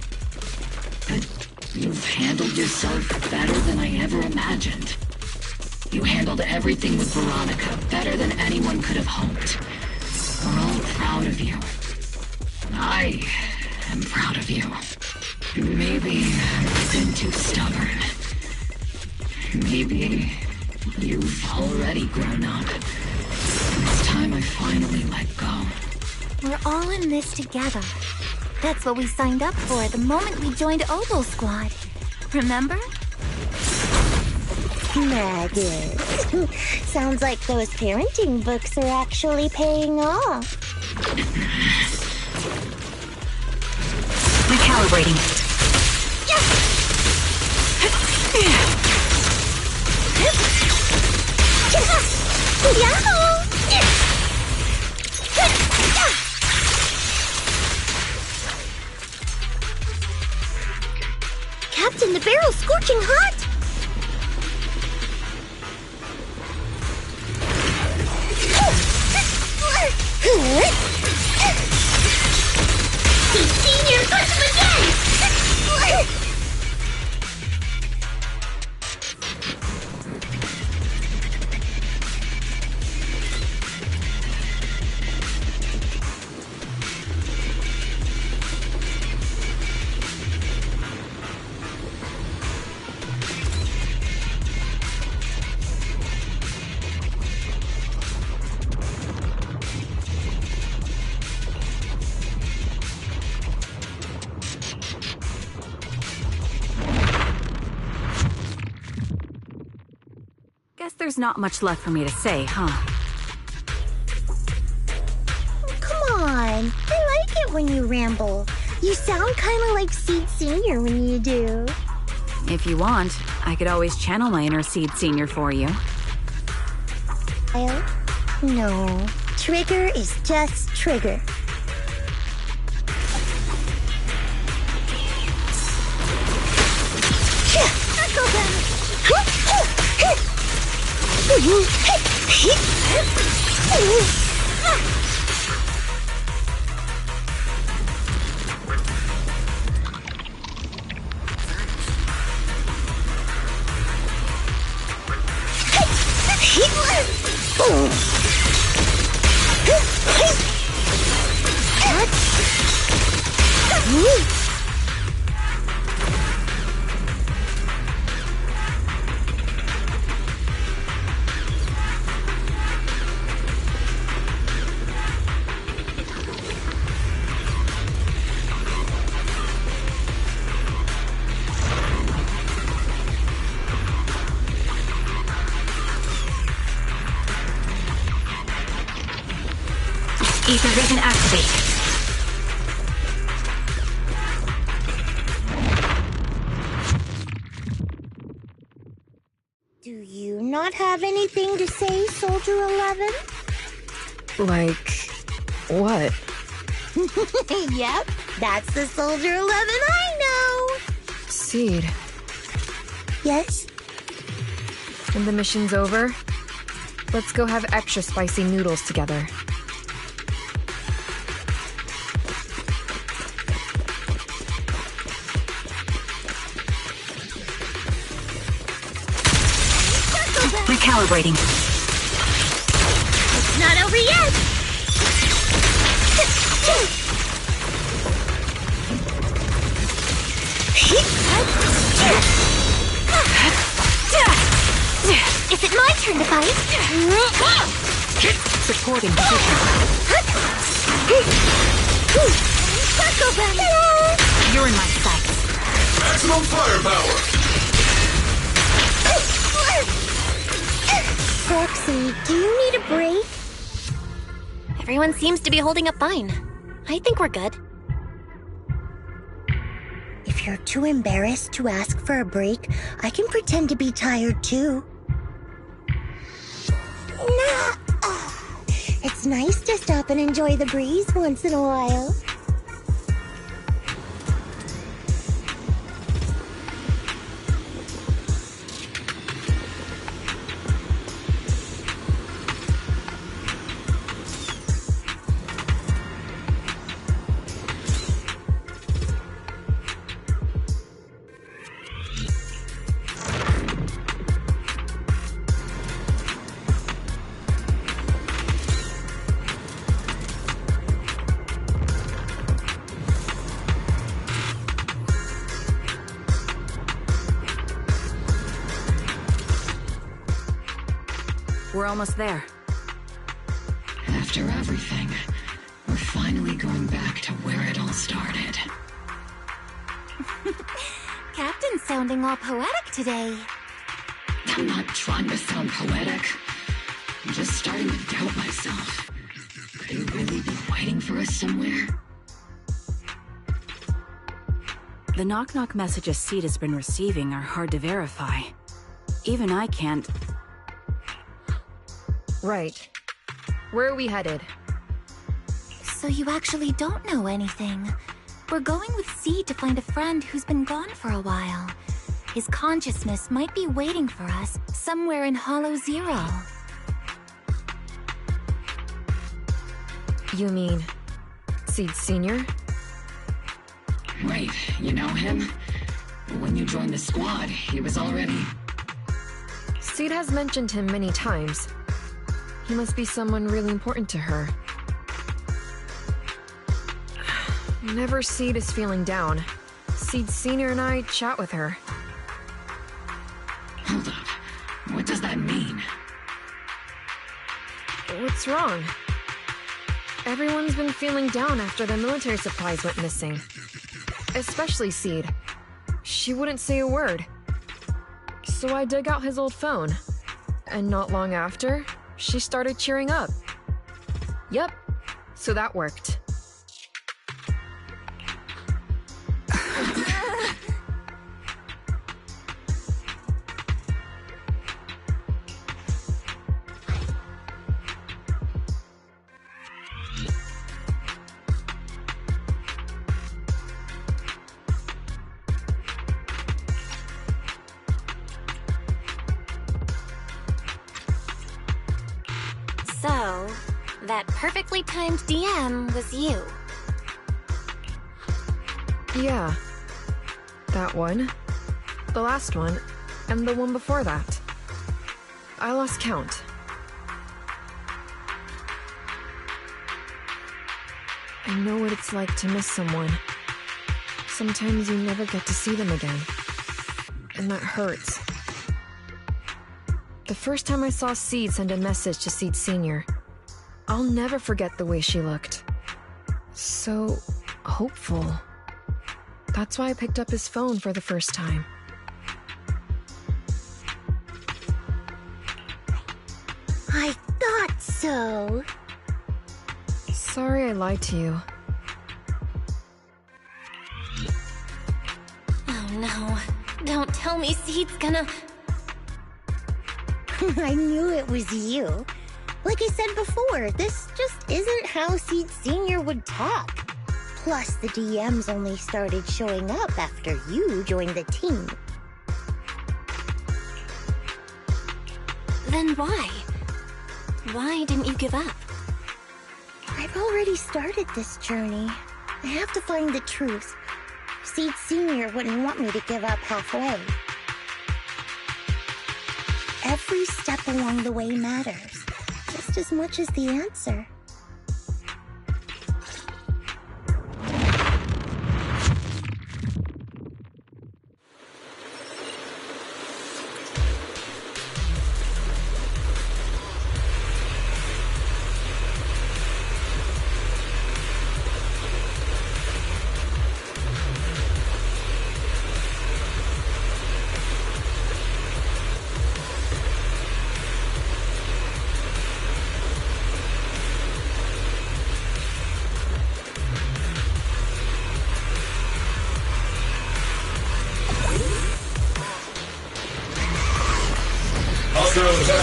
But you've handled yourself better than I ever imagined. You handled everything with Veronica better than anyone could have hoped. We're all proud of you. I am proud of you. Maybe I've been too stubborn. Maybe you've already grown up. And it's time I finally let go. We're all in this together. That's what we signed up for the moment we joined Oboe Squad. Remember? Maggot. Sounds like those parenting books are actually paying off. Recalibrating. Captain, the barrel's scorching hot! Senior, push him again! Guess there's not much left for me to say, huh? Come on, I like it when you ramble. You sound kind of like Seed Senior when you do. If you want, I could always channel my inner Seed Senior for you. No, Trigger is just Trigger. Ether vision activate. Do you not have anything to say, Soldier 11? Like, what? Yep, that's the Soldier 11 I know! Seed. Yes? When the mission's over, let's go have extra spicy noodles together. Recalibrating. It's not over yet! Is it my turn to fight? Supporting position. You're in my sights. Maximum firepower! Foxy, do you need a break? Everyone seems to be holding up fine. I think we're good. If you're too embarrassed to ask for a break, I can pretend to be tired too. Nah. It's nice to stop and enjoy the breeze once in a while. We're almost there. After everything, we're finally going back to where it all started. Captain's sounding all poetic today. I'm not trying to sound poetic. I'm just starting to doubt myself. Could he really be waiting for us somewhere? The knock-knock messages Seed has been receiving are hard to verify. Even I can't... Right. Where are we headed? So you actually don't know anything. We're going with Seed to find a friend who's been gone for a while. His consciousness might be waiting for us somewhere in Hollow Zero. You mean... Seed Sr.? Wait, you know him? When you joined the squad, he was already... Seed has mentioned him many times. He must be someone really important to her. Whenever Seed is feeling down, Seed Sr. and I chat with her. Hold up. What does that mean? What's wrong? Everyone's been feeling down after the military supplies went missing. Especially Seed. She wouldn't say a word. So I dug out his old phone. And not long after, she started cheering up. Yep, so that worked. So, that perfectly timed DM was you. Yeah. That one, the last one, and the one before that. I lost count. I know what it's like to miss someone. Sometimes you never get to see them again. And that hurts. The first time I saw Seed send a message to Seed Sr., I'll never forget the way she looked. So hopeful. That's why I picked up his phone for the first time. I thought so. Sorry I lied to you. Oh no. Don't tell me Seed's gonna... I knew it was you. Like I said before, this just isn't how Seed Sr. would talk. Plus, the DMs only started showing up after you joined the team. Then why? Why didn't you give up? I've already started this journey. I have to find the truth. Seed Sr. wouldn't want me to give up halfway. Every step along the way matters, just as much as the answer.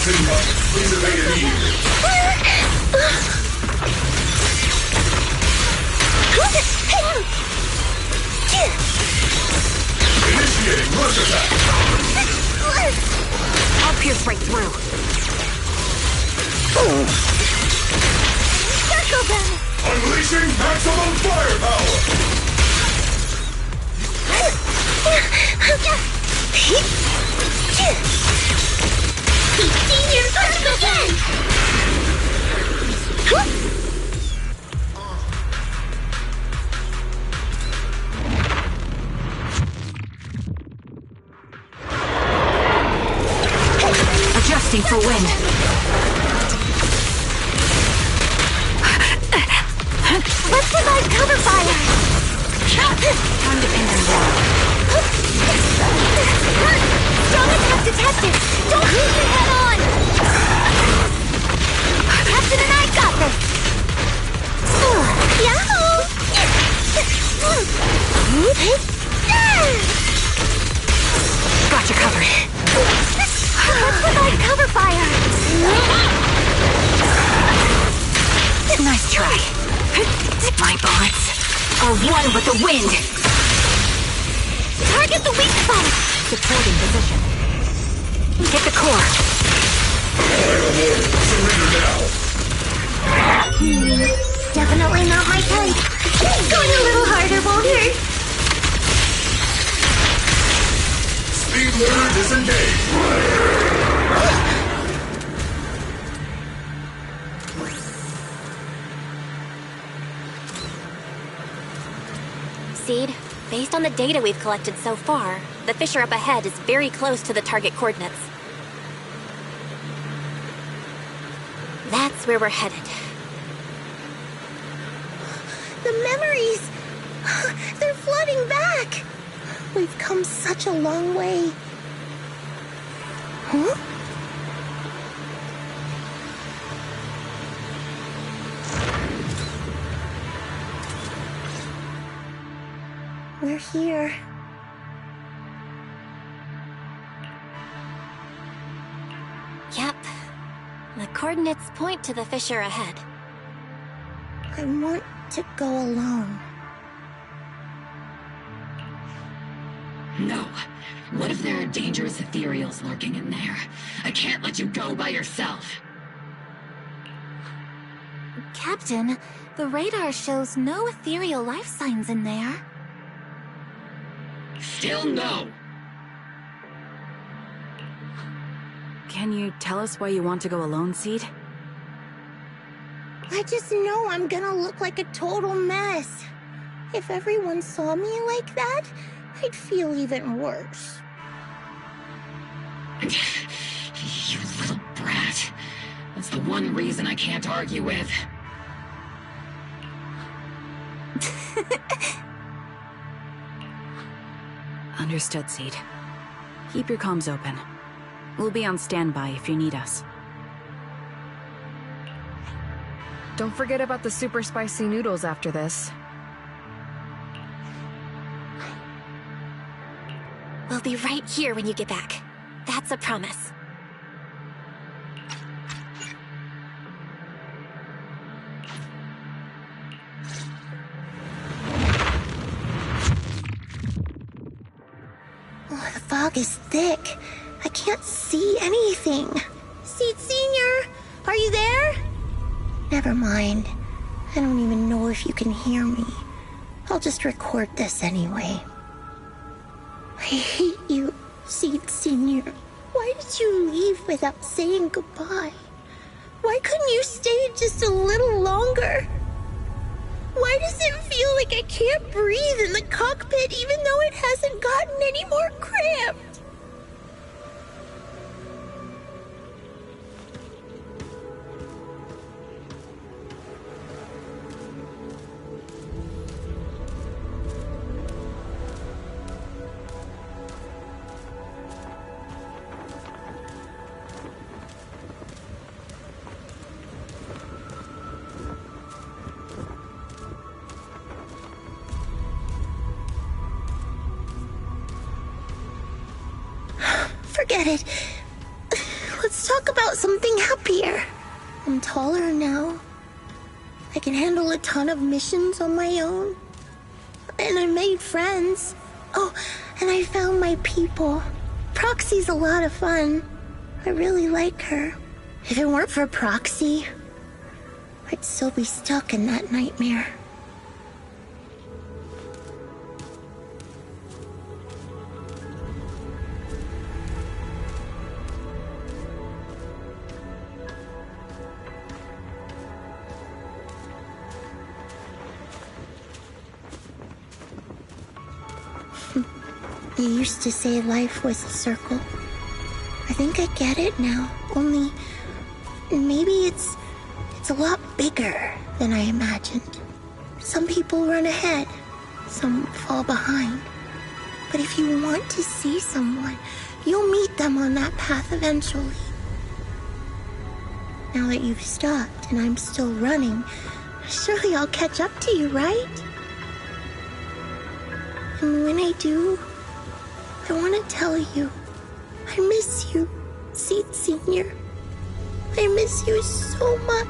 Please evade immediately. Initiating rush attack. I'll pierce right through. Circle them! Unleashing maximum firepower. Senior, first again! Adjusting for wind. Detective, don't shoot your head on! Captain and I got this! Yahoo! Got you covered. Let's provide cover fire! Nice try. My bullets are one with the wind. Target the weak spot! Supporting position. Hit the core. Surrender now. Definitely not my type. Going a little harder won't hurt. Speed learner disengaged. Seed, based on the data we've collected so far, the fissure up ahead is very close to the target coordinates. That's where we're headed. The memories! They're flooding back! We've come such a long way. Huh? We're here. Yep. The coordinates point to the fissure ahead. I want to go alone. No. What if there are dangerous ethereals lurking in there? I can't let you go by yourself. Captain, the radar shows no ethereal life signs in there. Still no. Can you tell us why you want to go alone, Seed? I just know I'm gonna look like a total mess. If everyone saw me like that, I'd feel even worse. You little brat. That's the one reason I can't argue with. Understood, Seed. Keep your comms open. We'll be on standby if you need us. Don't forget about the super spicy noodles after this. We'll be right here when you get back. That's a promise. Oh, the fog is thick. I can't see anything. Seed Senior, are you there? Never mind. I don't even know if you can hear me. I'll just record this anyway. I hate you, Seed Senior. Why did you leave without saying goodbye? Why couldn't you stay just a little longer? Why does it feel like I can't breathe in the cockpit even though it hasn't gotten any more cramped? Forget it. Let's talk about something happier. I'm taller now. I can handle a ton of missions on my own. And I made friends. Oh, and I found my people. Proxy's a lot of fun. I really like her. If it weren't for Proxy, I'd still be stuck in that nightmare. You used to say life was a circle. I think I get it now, only maybe it's a lot bigger than I imagined. Some people run ahead, some fall behind. But if you want to see someone, you'll meet them on that path eventually. Now that you've stopped and I'm still running, surely I'll catch up to you, right? And when I do, I want to tell you, I miss you, Seed Senior. I miss you so much.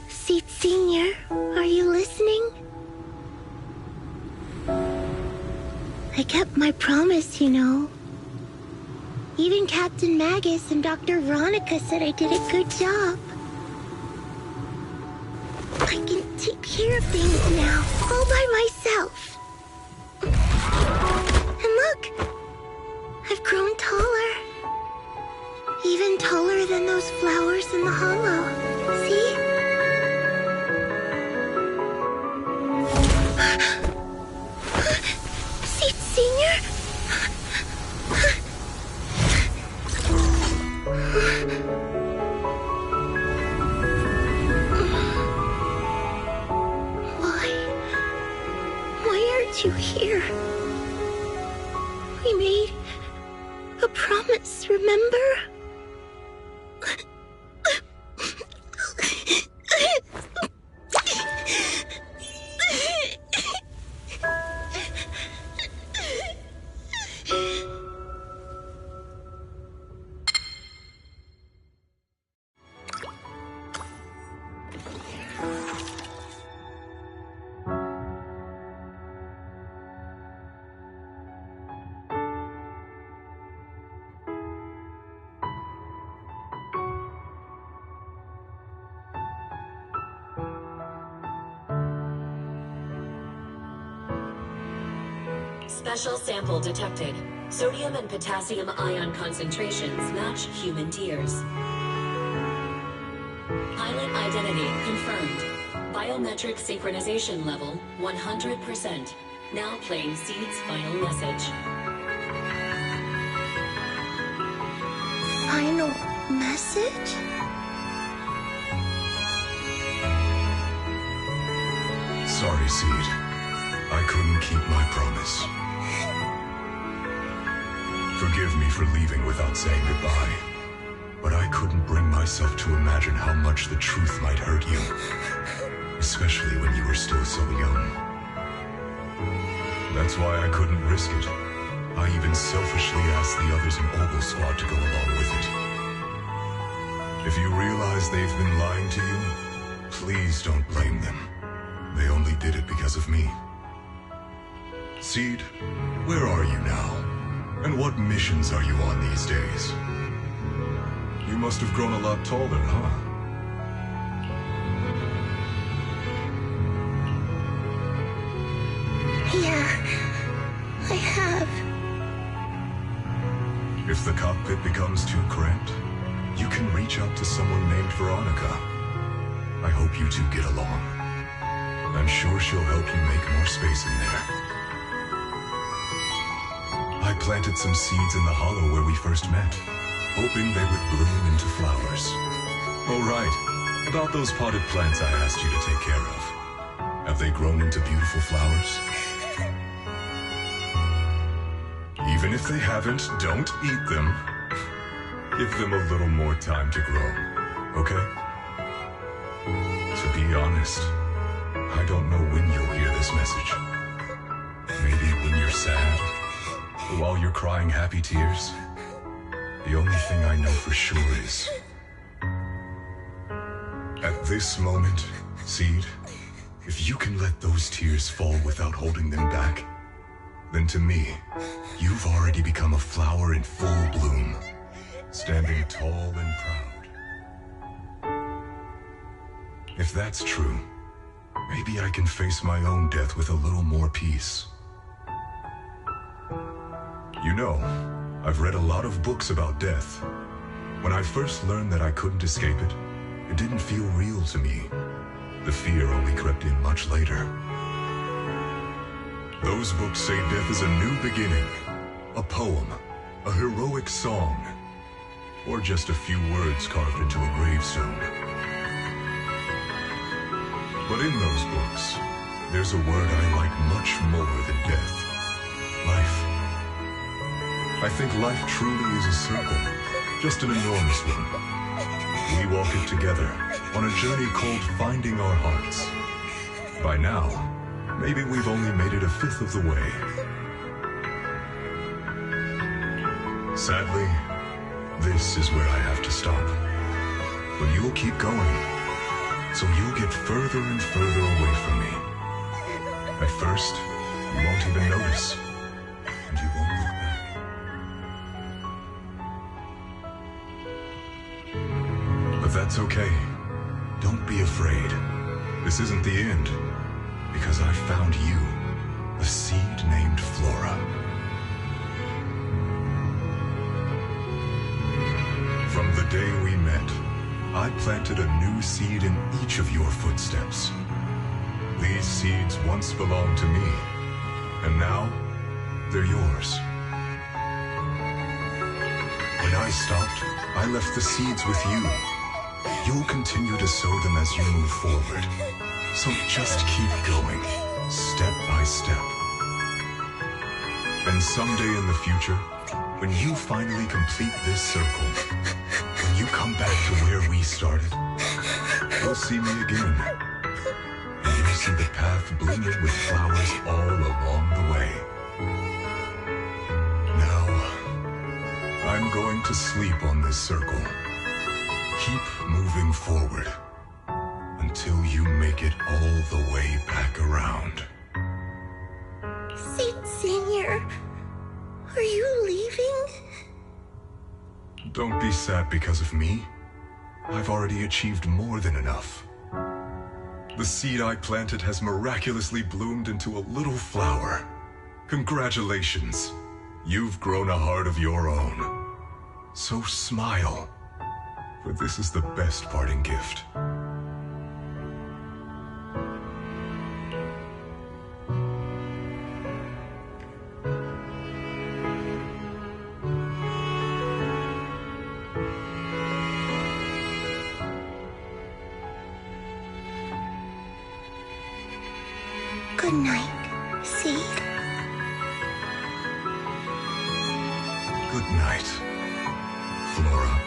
Seed Senior, are you listening? I kept my promise, you know. Even Captain Magus and Dr. Veronica said I did a good job. I can take care of things now, all by myself. And look, I've grown taller. Even taller than those flowers in the hollow. See? Seed Senior? Why aren't you here? We made a promise, remember? Special sample detected. Sodium and potassium ion concentrations match human tears. Pilot identity confirmed. Biometric synchronization level 100%. Now playing Seed's final message. Final message? Sorry, Seed. I couldn't keep my promise. Forgive me for leaving without saying goodbye, but I couldn't bring myself to imagine how much the truth might hurt you, especially when you were still so young. That's why I couldn't risk it. I even selfishly asked the others in Ogle Squad to go along with it. If you realize they've been lying to you, please don't blame them. They only did it because of me. Seed, where are you now? And what missions are you on these days? You must have grown a lot taller, huh? Yeah, I have. If the cockpit becomes too cramped, you can reach out to someone named Veronica. I hope you two get along. I'm sure she'll help you make more space in there. I planted some seeds in the hollow where we first met, hoping they would bloom into flowers. Oh, right. About those potted plants I asked you to take care of. Have they grown into beautiful flowers? Even if they haven't, don't eat them. Give them a little more time to grow, okay? To be honest, I don't know when you'll hear this message. Maybe when you're sad, or while you're crying happy tears. The only thing I know for sure is, at this moment, Seed, if you can let those tears fall without holding them back, then to me, you've already become a flower in full bloom, standing tall and proud. If that's true, maybe I can face my own death with a little more peace. You know, I've read a lot of books about death. When I first learned that I couldn't escape it, it didn't feel real to me. The fear only crept in much later. Those books say death is a new beginning, a poem, a heroic song, or just a few words carved into a gravestone. But in those books, there's a word I like much more than death. Life. I think life truly is a circle, just an enormous one. We walk it together on a journey called Finding Our Hearts. By now, maybe we've only made it a fifth of the way. Sadly, this is where I have to stop. But you'll keep going, so you'll get further and further away from me. At first, you won't even notice, and you won't look back. But that's okay. Don't be afraid. This isn't the end, because I found you, a seed named Flora. From the day we met, I planted a new seed in each of your footsteps. These seeds once belonged to me, and now they're yours. When I stopped, I left the seeds with you. You'll continue to sow them as you move forward. So just keep going, step by step. And someday in the future, when you finally complete this circle, when you come back to where we started, you'll see me again. And you'll see the path blooming with flowers all along the way. Now, I'm going to sleep on this circle. Keep moving forward until you make it all the way back around. Seed Senior, are you leaving? Don't be sad because of me. I've already achieved more than enough. The seed I planted has miraculously bloomed into a little flower. Congratulations. You've grown a heart of your own. So smile, for this is the best parting gift. Good night, Seed. night, Flora.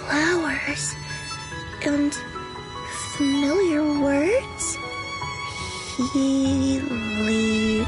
Flowers and familiar words. Helios.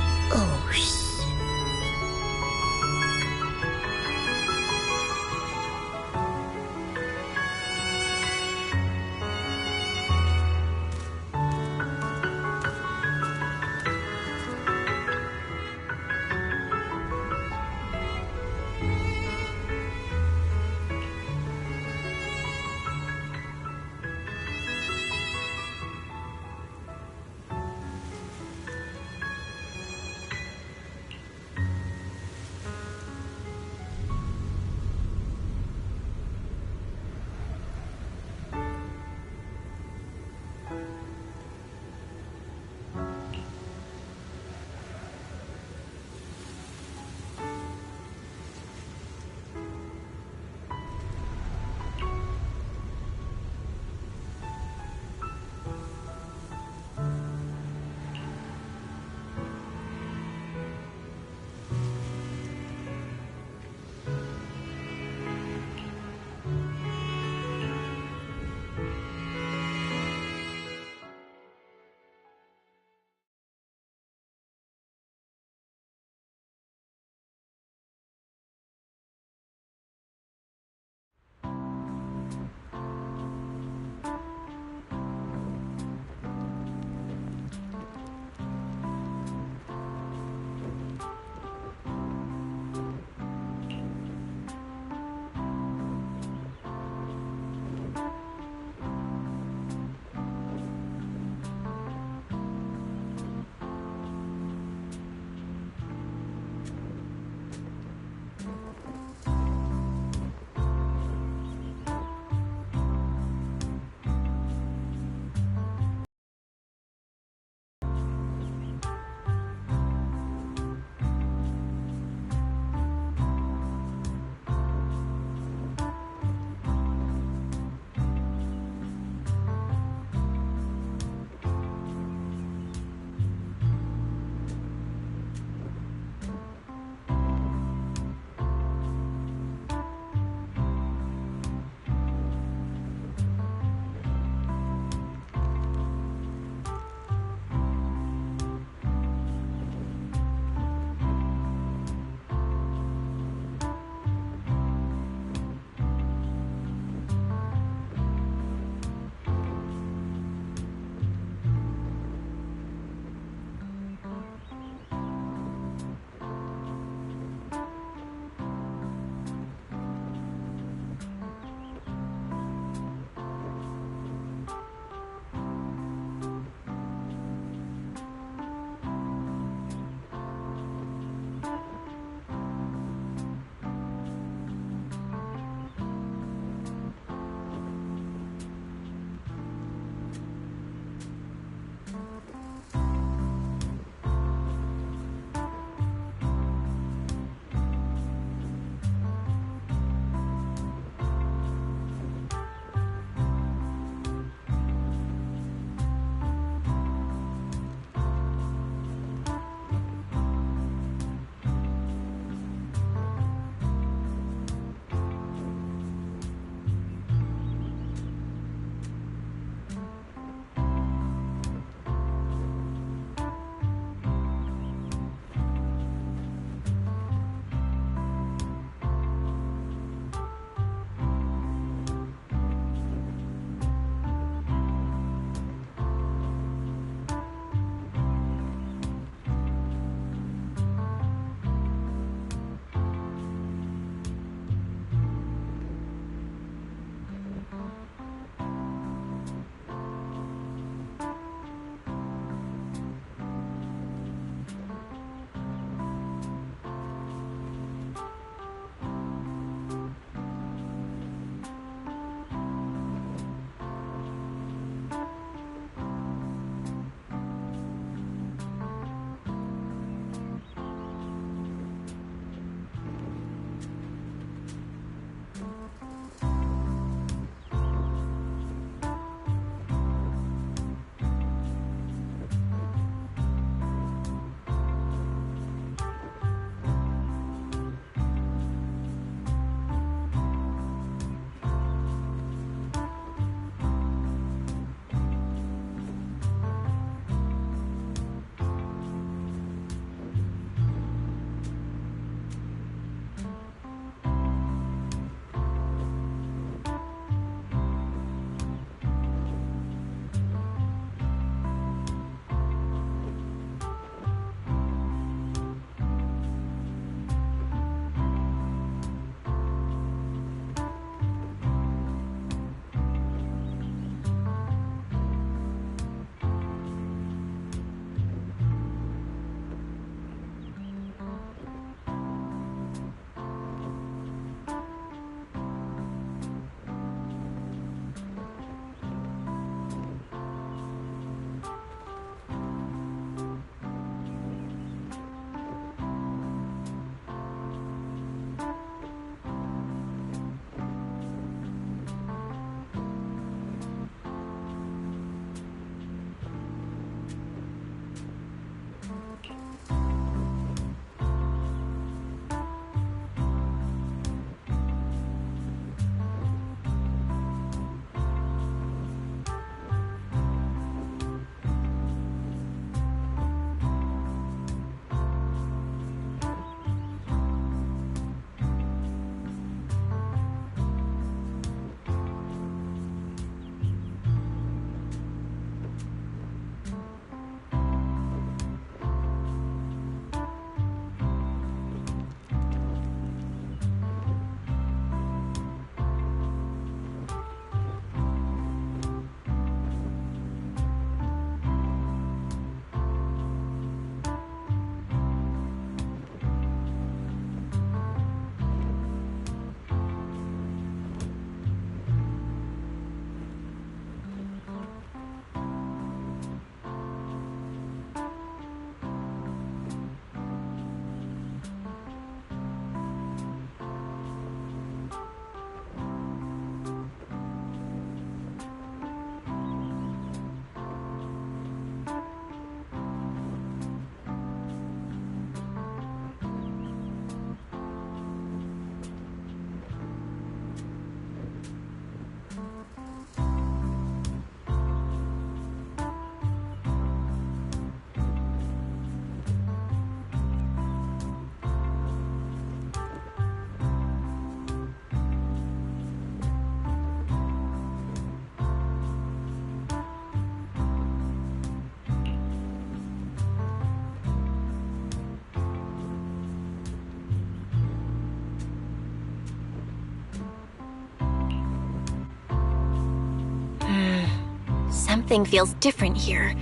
Something feels different here.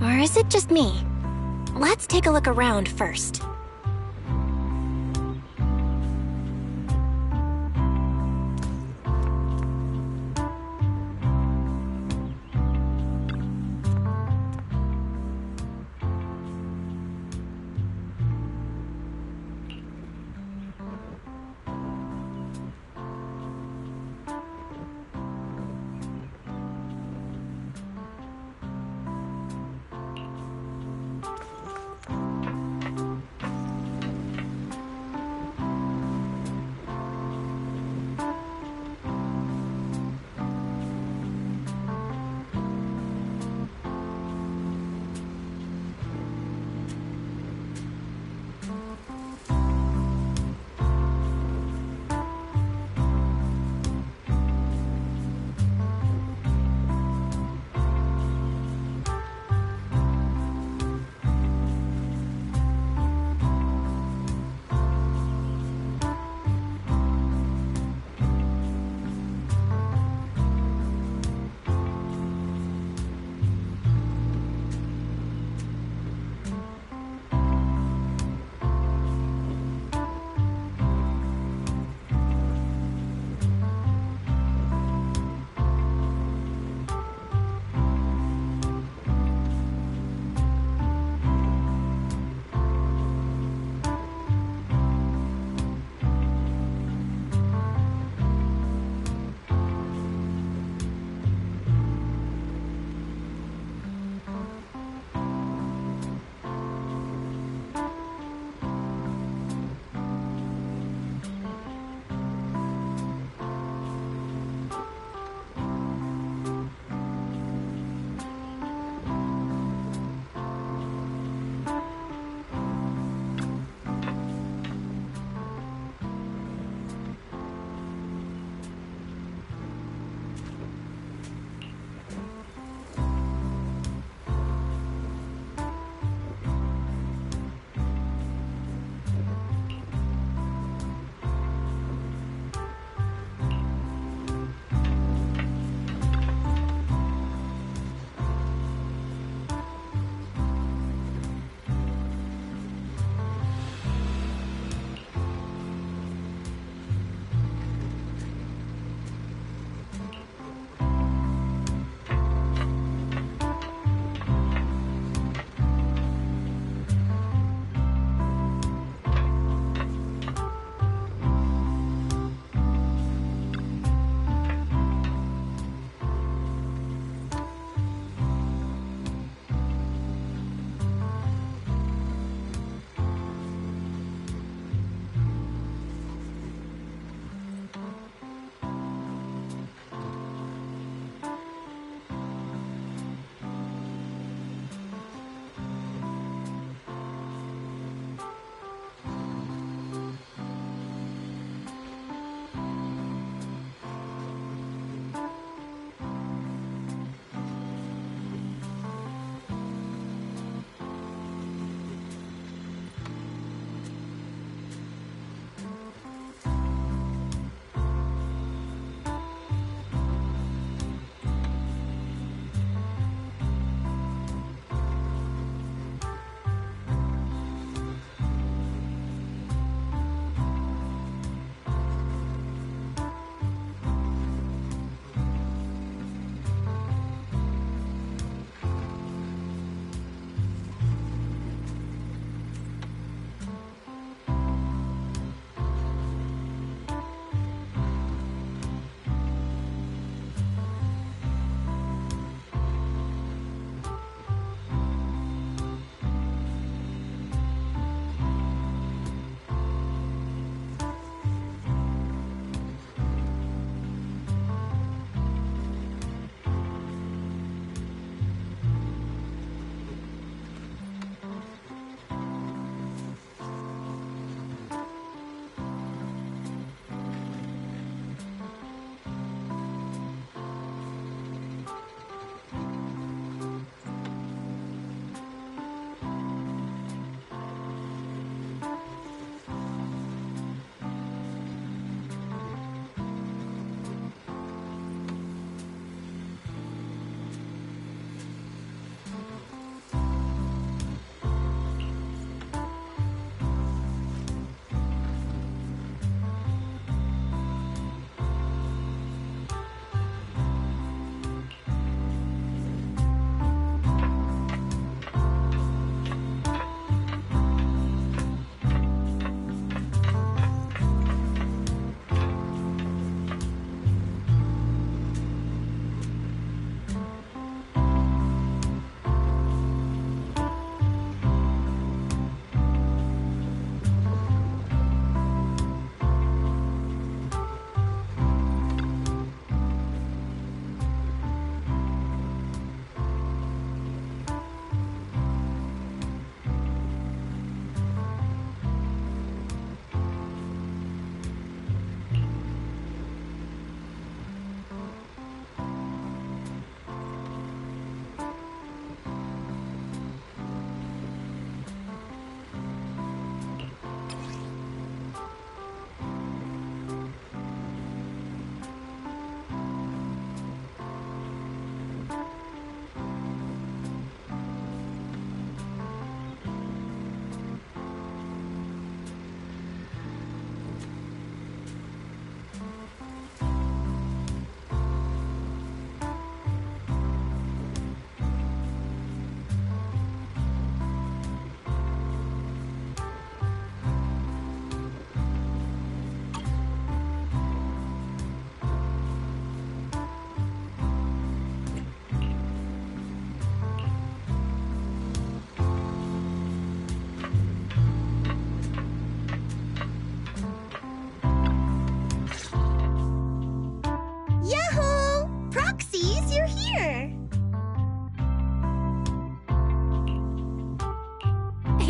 Or is it just me? Let's take a look around first.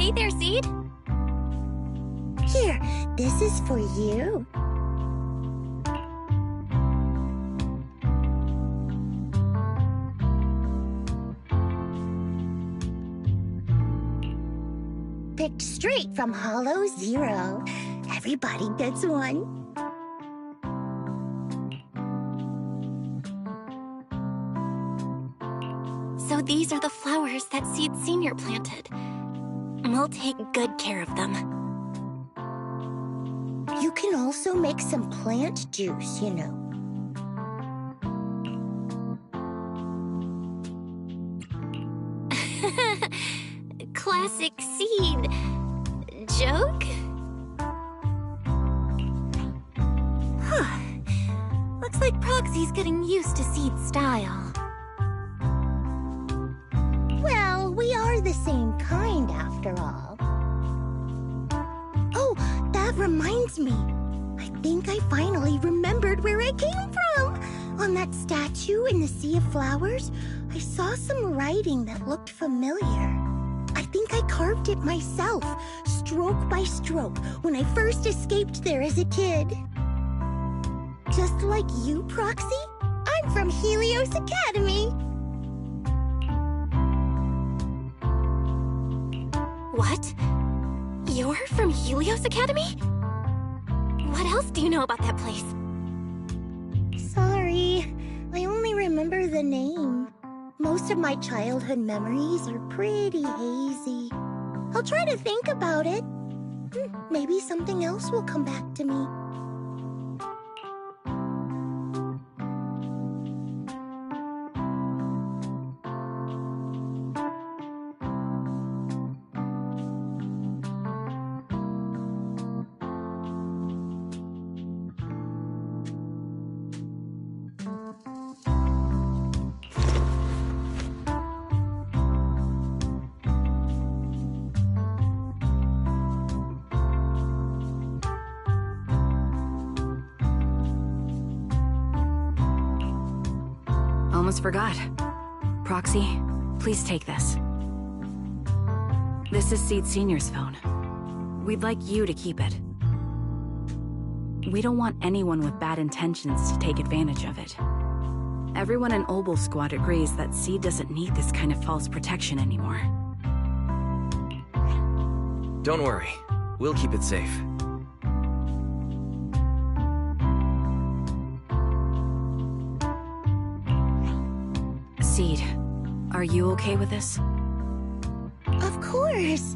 Hey there, Seed. Here, this is for you. Picked straight from Hollow Zero. Everybody gets one. So these are the flowers that Seed Senior planted. We'll take good care of them. You can also make some plant juice, you know. Classic Seed. Joke? Huh. Looks like Proxy's getting used to Seed's style. Well, we are the same kind after all. Oh, that reminds me. I think I finally remembered where I came from. On that statue in the Sea of Flowers, I saw some writing that looked familiar. I think I carved it myself, stroke by stroke, when I first escaped there as a kid. Just like you, Proxy, I'm from Helios Academy. What? You're from Helios Academy? What else do you know about that place? Sorry, I only remember the name. Most of my childhood memories are pretty hazy. I'll try to think about it. Maybe something else will come back to me. Almost forgot. Proxy, please take this. This is Seed Senior's phone. We'd like you to keep it. We don't want anyone with bad intentions to take advantage of it. Everyone in Obel Squad agrees that Seed doesn't need this kind of false protection anymore. Don't worry. We'll keep it safe. Seed, are you okay with this? Of course.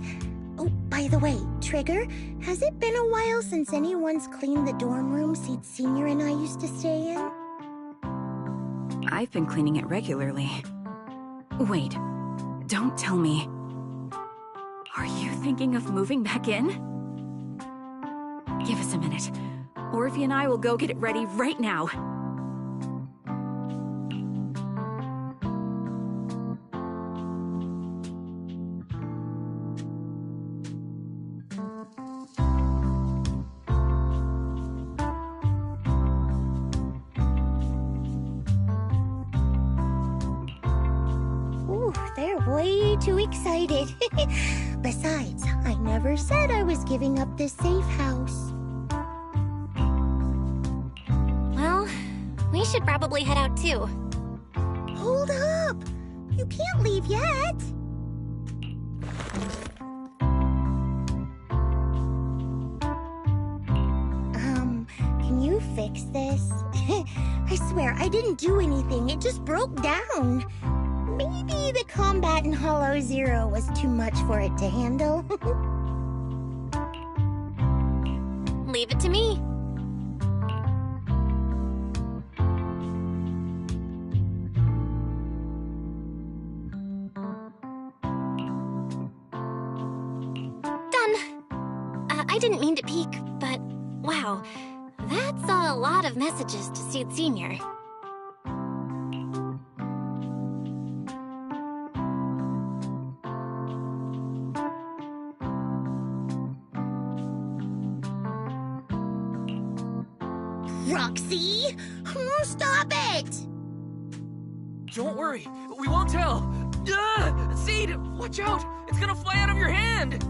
Oh, by the way, Trigger, has it been a while since anyone's cleaned the dorm room Seed Senior and I used to stay in? I've been cleaning it regularly. Wait, don't tell me. Are you thinking of moving back in? Give us a minute. Orphe and I will go get it ready right now. Ooh, they're way too excited. Besides, I never said I was giving up this safe house. Well, we should probably head out too. Hold up! You can't leave yet! Can you fix this? I swear, I didn't do anything. It just broke down. Maybe the combat in Hollow Zero was too much for it to handle. Leave it to me. Done. I didn't mean to peek, but wow, that's a lot of messages to Seed Senior. Roxy! Oh, stop it! Don't worry. We won't tell. Seed, watch out. It's gonna fly out of your hand.